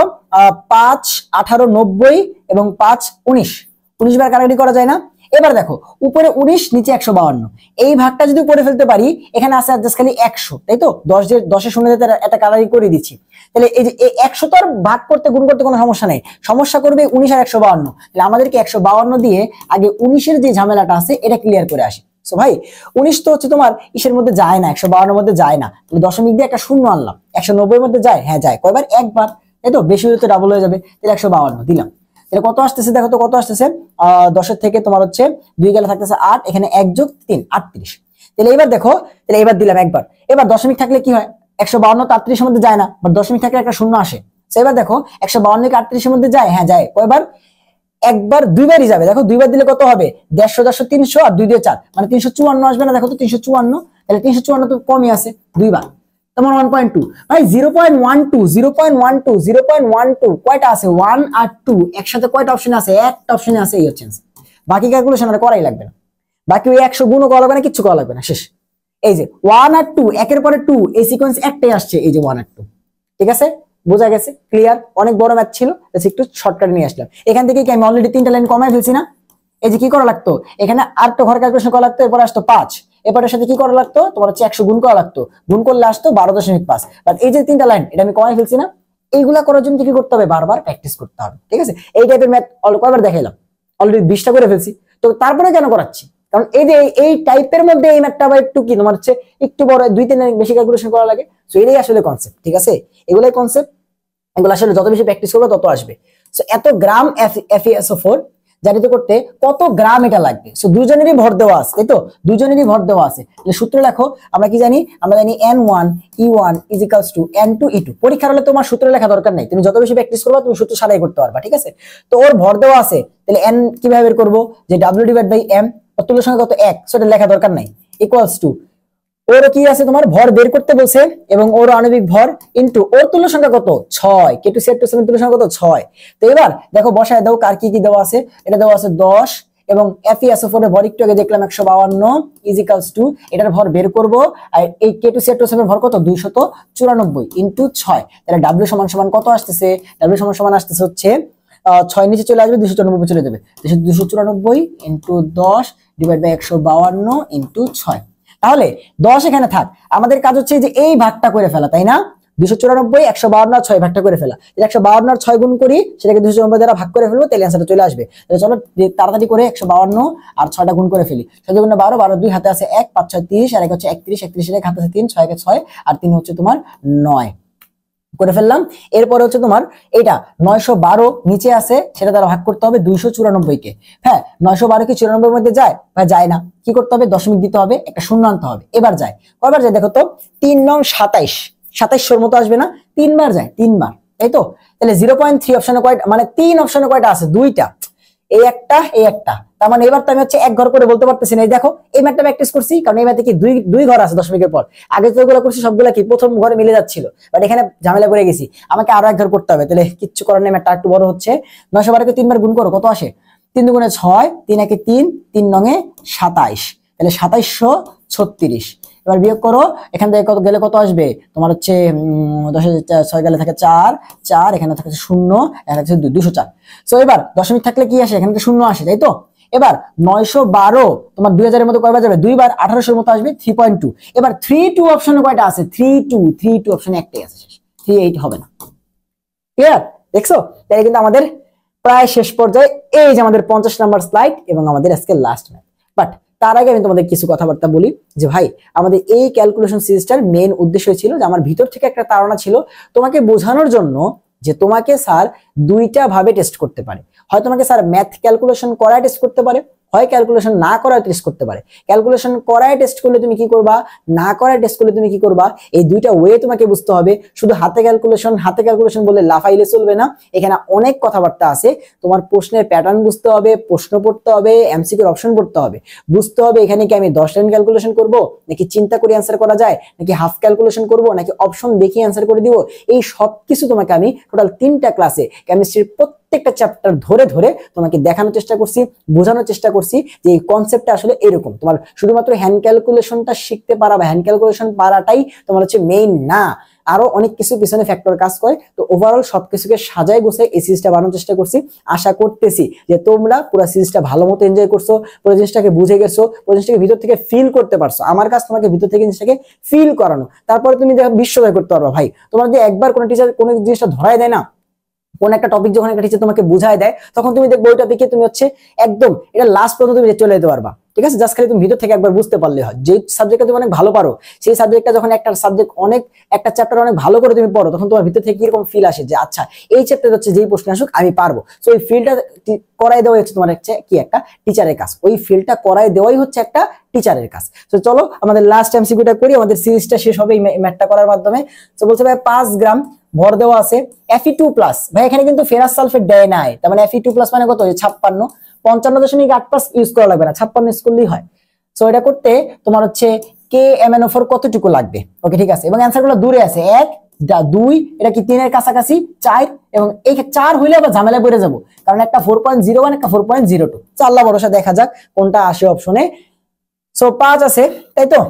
5 18 90 এবং 5 19, 19 বার কাটাকাটি করা যায় না। এবার দেখো উপরে 19 নিচে 152, এই ভাগটা যদি করে ফেলতে পারি, এখানে আছে জাস্ট খালি 100, তাই তো 10 শূন্য দিয়ে একটা কাটাকাটি করে দিচ্ছি। তাহলে এই যে 100 তো আর ভাগ করতে গুণ করতে কোনো সমস্যা নেই, সমস্যা করবে 19 আর 152। তাহলে আমাদেরকে 152 দিয়ে আগে 19 এর যে ঝামেলাটা আছে এটা ক্লিয়ার করে আসি। সো ভাই 19 তো হচ্ছে তোমার ইসের মধ্যে যায় না, 152 এর মধ্যে যায় না, তাহলে দশমিক দিয়ে একটা শূন্য আনলাম। 190 এর মধ্যে যায়, হ্যাঁ যায়, কয়বার? একবার, তাই তো, বেশি হলে তো ডাবল হয়ে যাবে, তাহলে 152 দিলাম। তাহলে কত আসতেছে দেখো তো, কত আসতেছে, 10 এর থেকে তোমার হচ্ছে 2 গেলে থাকতেছে 8, এখানে 1 যোগ 3 38। তাহলে এবার দেখো, তাহলে এবার দিলাম একবার। এবার দশমিক থাকলে কি হয়, 152 তো 38 এর মধ্যে যায় না, বাট দশমিক থাকলে একটা শূন্য আসে। এবার দেখো 152 কে 38 এর মধ্যে যায়, হ্যাঁ যায়, কয়বার? একবার, দুইবারই যাবে। দেখো দুইবার দিলে কত হবে, 150 300 আর 2 দিয়ে 4 মানে 354 আসবে না, দেখো তো 354, তাহলে 354 তো কমই আছে দুইবার, তোমার 1.2 ভাই 0.12 0.12 0.12 কয়টা আছে, 1 আর 2 একসাথে কয়টা অপশন আছে, একটা অপশনে আছে, এই হচ্ছে বাকি ক্যালকুলেশন আর করাই লাগবে না, বাকি ওই 100 গুণও করা লাগবে না, কিচ্ছু করা লাগবে না, শেষ। এই যে 1 আর 2 একের পরে 2, এই সিকোয়েন্স একটাই আসছে, এই যে 1 আর 2, ঠিক আছে, বোঝা গেছে, ক্লিয়ার। অনেক বড় ম্যাথ ছিল, একটু শর্টকাট নিয়ে আসলাম। এখান থেকে কি আমি অলরেডি 3টা লাইন কমায় ফেলছি না? এই যে কি করা লাগতো, এখানে 8টা ঘর ক্যালকুলেশন করা লাগতো, এরপর আসতো 5, এরপরের সাথে কি করা লাগতো, তোমার হচ্ছে 100 গুণ করা লাগতো, গুণ করলে আসতো 12.5। বাট এই যে 3টা লাইন এটা আমি কমায় ফেলছি না, এইগুলা করার জন্য কি করতে হবে, বারবার প্র্যাকটিস করতে হবে, ঠিক আছে। এই টাইপের ম্যাথ কয়বার দেখাইলাম, অলরেডি 20টা করে ফেলছি, তো তারপরে কেন করাচ্ছি, কারণ এই যে এই টাইপের মধ্যে এই ম্যাথটা আবার একটু কি তোমার হচ্ছে একটু বড়, 2-3 লাইন বেশি ক্যালকুলেশন করা লাগে, সো এটাই আসলে কনসেপ্ট, ঠিক আছে, এগুলাই কনসেপ্ট, এগুলো আসলে যত বেশি প্র্যাকটিস করবে তত আসবে। সো এত গ্রাম FeSO4 জারিতে করতে কত গ্রাম এটা লাগবে, সো দুজনেরই ভর দেওয়া আছে, তাই তো, দুজনেরই ভর দেওয়া আছে। তাহলে সূত্র লেখো, আমরা কি জানি, আমরা জানি N1 E1 = N2 E2। পরীক্ষার হলে তোমার সূত্র লেখা দরকার নাই, তুমি যত বেশি প্র্যাকটিস করবে তুমি সূত্র সারাই করতে পারবা, ঠিক আছে। তো ওর ভর দেওয়া আছে, তাহলে N কিভাবে বের করবো, যে W/M, ওর তুল্য সংখ্যা কত 1, সেটা লেখা দরকার নাই, = ওর কি আছে, তোমার ভর বের করতে বলছে, এবং ওর আণবিক ভর ইনটু ওর তুল্য সংখ্যা কত 6, K2CH2 তুল্য সংখ্যা কত 6। তো এবার দেখো বসায় দাও, কার কি কি দেওয়া আছে, এটা দেওয়া আছে 10, এবং FeSO4 এর ভর একটু আগে দেখলাম 152 = এটার ভর বের করব, আর এই K2CH2 এর ভর কত 294 ইনটু 6, তাহলে W = কত আসতেছে, W আসতেছে হচ্ছে 6 নিচে চলে আসবে, 294 চলে যাবে, 294 ইনটু 10 ডিভাইড বাই 152 ইনটু 6। তাহলে 10 এখানে থাক, আমাদের কাজ হচ্ছে যে এই ভাগটা করে ফেলা, তাই না, 294 152 আর 6 ভাগটা করে ফেলা, 152 আর 6 গুণ করি, সেটাকে 294 দ্বারা ভাগ করে ফেলবো, তাহলে অ্যানসারটা চলে আসবে। তাহলে চলো তাড়াতাড়ি করে 152 আর 6টা গুণ করে ফেলি, 6 × 12 12 2 হাতে আছে 1 5 6 30 আর 1 হচ্ছে 31 31 এর হাতে আছে 3 6 × 6 আর 3 হচ্ছে তোমার 9 করে ফেললাম। এরপরে হচ্ছে তোমার এটা 912 নিচে আছে, সেটা দ্বারা ভাগ করতে হবে 294 কে। হ্যাঁ 912 কি 94 এর মধ্যে যায়, বা যায় না, কি করতে হবে, দশমিক দিতে হবে, একটা শূন্য আনতে হবে। এবার যায়, কয়বার যায় দেখো তো, 3 9 27, 2700 মতো আসবে না, 3 বার যায়, 3 বার, তাই তো। তাহলে 0.3 অপশনে কয়টা, মানে 3 অপশনে কয়টা আছে, 2টা, এই একটা এই একটা, তার মানে এবার তো আমি হচ্ছে এক ঘর করে বলতে পারতেছি না। এই দেখো এই ম্যাথটা প্র্যাকটিস করছি, কারণ এই ম্যাথে কি দুই ঘর আছে দশমিকের পর, আগে যেগুলো করছি সবগুলা কি প্রথম ঘরে মিলে যাচ্ছিল, বাট এখানে ঝামেলা করে গেছি, আমাকে আরো এক ঘর করতে হবে, তাহলে কিচ্ছু করার নেই, ম্যাথটা একটু বড় হচ্ছে। 912 কে 3 বার গুণ করো, কত আসে, 3 × 6 3 × 3 3 9 27, তাহলে 2736। এবার বিয়োগ করো, এখান থেকে কত গেলে কত আসবে, তোমার হচ্ছে 10 গেলে থাকে 4 4, এখানে থাকে 0, এখানে থাকে 204। সো এবার দশমিক থাকলে কি আসে, এখানে তো 0 আসে, তাই তো। এবার 912 তোমার 2000 এর মতো কয়বার যাবে, 2 বার, 1800 এর মতো আসবে, 3.2। এবার 32 অপশনে কয়টা আছে, 32 অপশনে একটাই আছে, 38 হবে না, ক্লিয়ার, দেখছো। তাই কিন্তু আমাদের প্রায় শেষ পর্যায়ে, এই যে আমাদের 50 নাম্বার স্লাইড এবং আমাদের আজকে লাস্ট ম্যাথ। বাট তার আগে আমি তোমাদের কিছু কথাবার্তা বলি, যে ভাই আমাদের এই ক্যালকুলেশন সিরিজটার মেইন উদ্দেশ্য ছিল যে আমার ভিতর থেকে একটা ধারণা ছিল তোমাকে বোঝানোর জন্য, যে তোমাকে স্যার দুইটা ভাবে টেস্ট করতে পারে, হয় তোমাকে স্যার ম্যাথ ক্যালকুলেশন করায় টেস্ট করতে পারে, হয় ক্যালকুলেশন না করায় টেস্ট করতে পারে। ক্যালকুলেশন করায় টেস্ট করলে তুমি কি করবা, না করায় টেস্ট করলে তুমি কি করবা, এই দুইটা ওয়ে তোমাকে বুঝতে হবে। শুধু হাতে ক্যালকুলেশন বলে লাফাইলে চলবে না, এখানে অনেক কথাবার্তা আছে, তোমার প্রশ্নের প্যাটার্ন বুঝতে হবে, প্রশ্ন পড়তে হবে, এমসিকিউর অপশন পড়তে হবে, বুঝতে হবে এখানে কি আমি 10 লাইন ক্যালকুলেশন করব, নাকি চিন্তা করে অ্যান্সার করা যায়, নাকি হাফ ক্যালকুলেশন করব, নাকি অপশন দেখে অ্যান্সার করে দিব। এই সব কিছু তোমাকে আমি টোটাল 3টা ক্লাসে কেমিস্ট্রির প্রত্যেকটা চ্যাপ্টার ধরে ধরে তোমাকে দেখানোর চেষ্টা করছি, বোঝানোর চেষ্টা করছি যে এই কনসেপ্টটা আসলে এরকম। তোমার শুধুমাত্র হ্যান্ড ক্যালকুলেশনটা শিখতে পারা বা হ্যান্ড ক্যালকুলেশন পারাটাই তোমার হচ্ছে মেইন না, আরো অনেক কিছু পিছনে ফ্যাক্টর কাজ করে। তো ওভারঅল সবকিছুকে সাজায় গোছায় এই সিরিজটা বানানোর চেষ্টা করছি। আশা করতেছি যে তোমরা পুরো সিরিজটা ভালো মতো এনজয় করছো, পুরো জিনিসটাকে বুঝে গেছো, পুরো জিনিসটাকে ভিতর থেকে ফিল করতে পারছো। আমার কাছে তোমাকে ভিতর থেকে জিনিসটাকে ফিল করানো, তারপরে তুমি বিশ্বজয় করতে পারবে। ভাই তোমার যদি একবার কোনো টিচার কোনো জিনিসটা ধরায় দেয় না, কোন একটা টপিক যখন একটা টিচার তোমাকে বুঝায় দেয়, তখন তুমি দেখবে ওই টপিকে তুমি হচ্ছে একদম এটা লাস্ট পর্যন্ত তুমি চলে যেতে পারবা। ঠিক আছে, জাস্ট খালি তুমি ভিতর থেকে একবার বুঝতে পারলে হয়। যে সাবজেক্টটা তুমি অনেক ভালো পারো, সেই সাবজেক্টটা যখন একটা সাবজেক্ট অনেক একটা চ্যাপ্টার অনেক ভালো করে তুমি পড়ো, তখন তোমার ভিতর থেকে কিরকম ফিল আসে যে আচ্ছা এই চ্যাপ্টার হচ্ছে যেই প্রশ্ন আসুক আমি পারবো। সো ওই ফিলটা করাই দেওয়াই হচ্ছে তোমার হচ্ছে কি একটা টিচারের কাজ। ওই ফিলটা করাই দেওয়াই হচ্ছে একটা টিচারের কাজ। তো চলো আমাদের লাস্ট এমসিকিউটা করি, আমাদের সিরিজটা শেষ হবে এই ম্যাথটা করার মাধ্যমে। তো বলছে ভাই 5 গ্রাম ভর দেওয়া আছে Fe2+, ভাই এখানে কিন্তু ফেরাস সালফেট দেয় নাই, তার মানে Fe2+ মানে কত? 56, 55.8 ইউজ করা লাগবে না, 56 ইউজ করলেই হয়। সো এটা করতে তোমার হচ্ছে KMnO4 কতটুকু লাগবে? ওকে ঠিক আছে, এবং অ্যান্সার গুলো দূরে আছে, 1, 2, এটা কি 3 এর কাছাকাছি, 4, এবং এই 4 হইলে আবার ঝামেলায় পড়ে যাবো, কারণ একটা 4.01 একটা 4.02। আল্লাহ ভরসা, দেখা যাক কোনটা আসে অপশনে। সো 5 আছে তাই তো,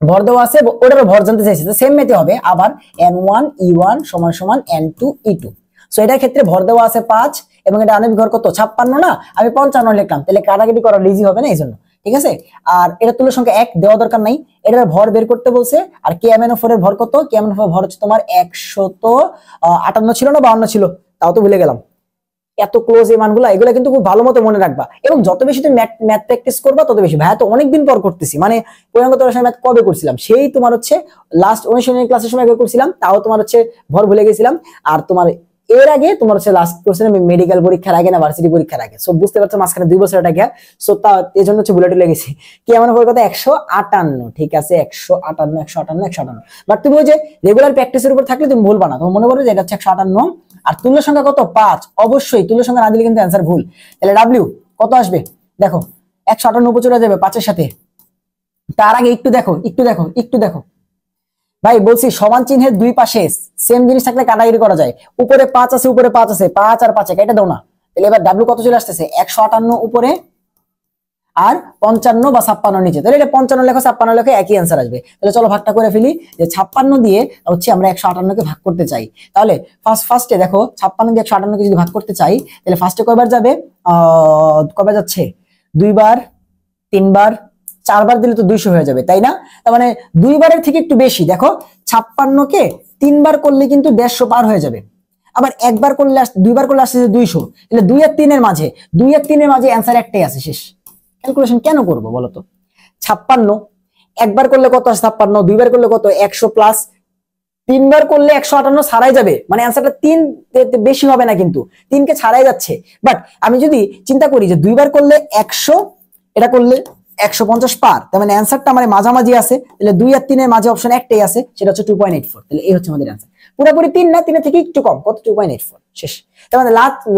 ভর দেওয়া আছে, ওটারও ভর জানতে চাইছি, তো সেম মেথে হবে আবার N1 E1 = N2 E2। So এটার ক্ষেত্রে ভর দেওয়া আছে 5 এবং এটা আণবিক ভর কত? 56 না, আমি 55 লিখলাম, তাহলে কাটাকাটি করা ইজি হবে না, এই জন্য। ঠিক আছে, আর এটা তুল্য সংখ্যা 1 দেওয়া দরকার নাই, এটার ভর বের করতে বলছে। আর KMnO4 এর ভর কত? KMnO4 ভর হচ্ছে তোমার 158 ছিল না 52 ছিল, তাও তো ভুলে গেলাম। এত ক্লোজ এই মানগুলো, এগুলো কিন্তু খুব ভালো মতো মনে রাখবা, এবং যত বেশি তুমি ম্যাথ প্র্যাকটিস করবা তত বেশি। ভাইয়া তো অনেকদিন পর করতেছি, মানে পূর্ণাঙ্গ ম্যাথ কবে করছিলাম? সেই তোমার হচ্ছে লাস্ট অনুশীলনী ক্লাসের সময় করছিলাম, তাও তোমার হচ্ছে ভর ভুলে গেছিলাম। আর তোমার এর আগে তোমার হচ্ছে লাস্ট করছিলাম মেডিকেল পরীক্ষার আগে না ভার্সিটি পরীক্ষার আগে। সো বুঝতে পারছো মাঝখানে 2 বছর এটা গ্যাপ। সো তা এই জন্য হচ্ছে বুলেটে লেগেছি কি আমার ভর কত? 158। ঠিক আছে, 158। বাট তুমি ওই যে রেগুলার প্র্যাকটিসের উপর থাকলে তুমি ভুলবা না, তোমার মনে করো যে এটা হচ্ছে 158। আর তুল্য সংখ্যা কত? 5। অবশ্যই তুল্য সংখ্যা না দিলে কিন্তু অ্যান্সার ভুল। তাহলে ডাব্লিউ কত আসবে? দেখো 158 উপর চলে যাবে 5 এর সাথে। তার আগে একটু দেখো ভাই, বলছি সমান চিহ্নের দুই পাশে সেম জিনিস থাকলে কাটাকাটি করা যায়। উপরে 5 আছে, 5 আর 5 কেটে দাও না। তাহলে এবার ডাব্লিউ কত চলে আসতেছে? 158 উপরে আর 55 বা 56 নিচে। তাহলে এটা 55 লেখো 56 লেখো একই অ্যান্সার আসবে। তাহলে চলো ভাগটা করে ফেলি, যে 56 দিয়ে হচ্ছে আমরা 158 কে ভাগ করতে চাই। তাহলে ফার্স্টে দেখো 56 দিয়ে 158 কে যদি ভাগ করতে চাই, তাহলে ফার্স্টে কয়বার যাবে? কয়বার যাচ্ছে? 2 বার, 3 বার, 4 বার দিলে তো 200 হয়ে যাবে, তাই না? তার মানে 2 বারের থেকে একটু বেশি। দেখো 56 কে 3 বার করলে কিন্তু 150 পার হয়ে যাবে। আবার 1 বার করলে 2 বার করলে আসছে 200। তাহলে 2 আর 3 এর মাঝে অ্যান্সার একটাই আছে, শেষ। ক্যালকুলেশন কেন করব বলো তো? 56 একবার করলে কত আসে? 56। 2 বার করলে কত? 100 প্লাস 3 বার করলে 158 ছাড়াই যাবে, মানে অ্যান্সারটা 3 বেশি হবে না, কিন্তু 3 কে ছাড়াই যাচ্ছে। বাট আমি যদি চিন্তা করি যে 2 বার করলে 100, এটা করলে 150 পার, তার মানে অ্যান্সারটা আমার মাঝামাঝি আছে। তাহলে 2 আর 3 এর মাঝে অপশন একটাই আছে, সেটা হচ্ছে 2.84। তাহলে এই হচ্ছে আমাদের অ্যান্সার। পুরোপুরি 3 না, 3 এর থেকে একটু কম, কত? 2.84, শেষ। তার মানে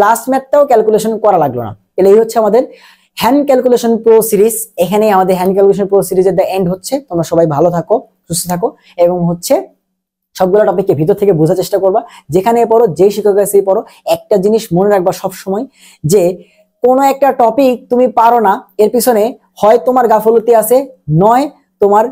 লাস্ট ম্যাথটাও ক্যালকুলেশন করা লাগলো না। তাহলে এই হচ্ছে আমাদের হ্যান্ড ক্যালকুলেশন প্রো সিরিজ। এখানে আমাদের হ্যান্ড ক্যালকুলেশন প্রো সিরিজের দ্য এন্ড হচ্ছে। তোমরা সবাই ভালো থাকো, সুস্থ থাকো, এবং হচ্ছে সবগুলো টপিককে ভিতর থেকে বোঝার চেষ্টা করবা। যেখানে পড়ো, যেই শিক্ষকের কাছেই পড়ো, একটা জিনিস মনে রাখবা সব সময়, যে কোনো একটা টপিক তুমি পারো না, এর পিছনে হয় তোমার গাফলতি আছে, নয় তোমার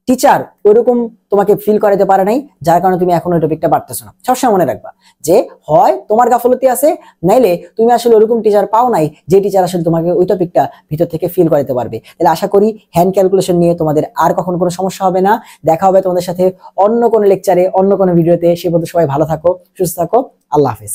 টিচার ওইরকম তোমাকে ফিল করাতে পারে নাই, যার কারণে তুমি এখন ওই টপিকটা পারতেছো না। সবসময় মনে রাখবা যে হয় তোমার গাফলতি আছে, নাইলে তুমি আসলে ওরকম টিচার পাও নাই যে টিচার আসলে তোমাকে ওই টপিকটা ভিতর থেকে ফিল করাতে পারবে। তাহলে আশা করি হ্যান্ড ক্যালকুলেশন নিয়ে তোমাদের আর কখনো কোনো সমস্যা হবে না। দেখা হবে তোমাদের সাথে অন্য কোনো লেকচারে, অন্য কোনো ভিডিওতে। সে পর্যন্ত সবাই ভালো থাকো, সুস্থ থাকো, আল্লাহ হাফেজ।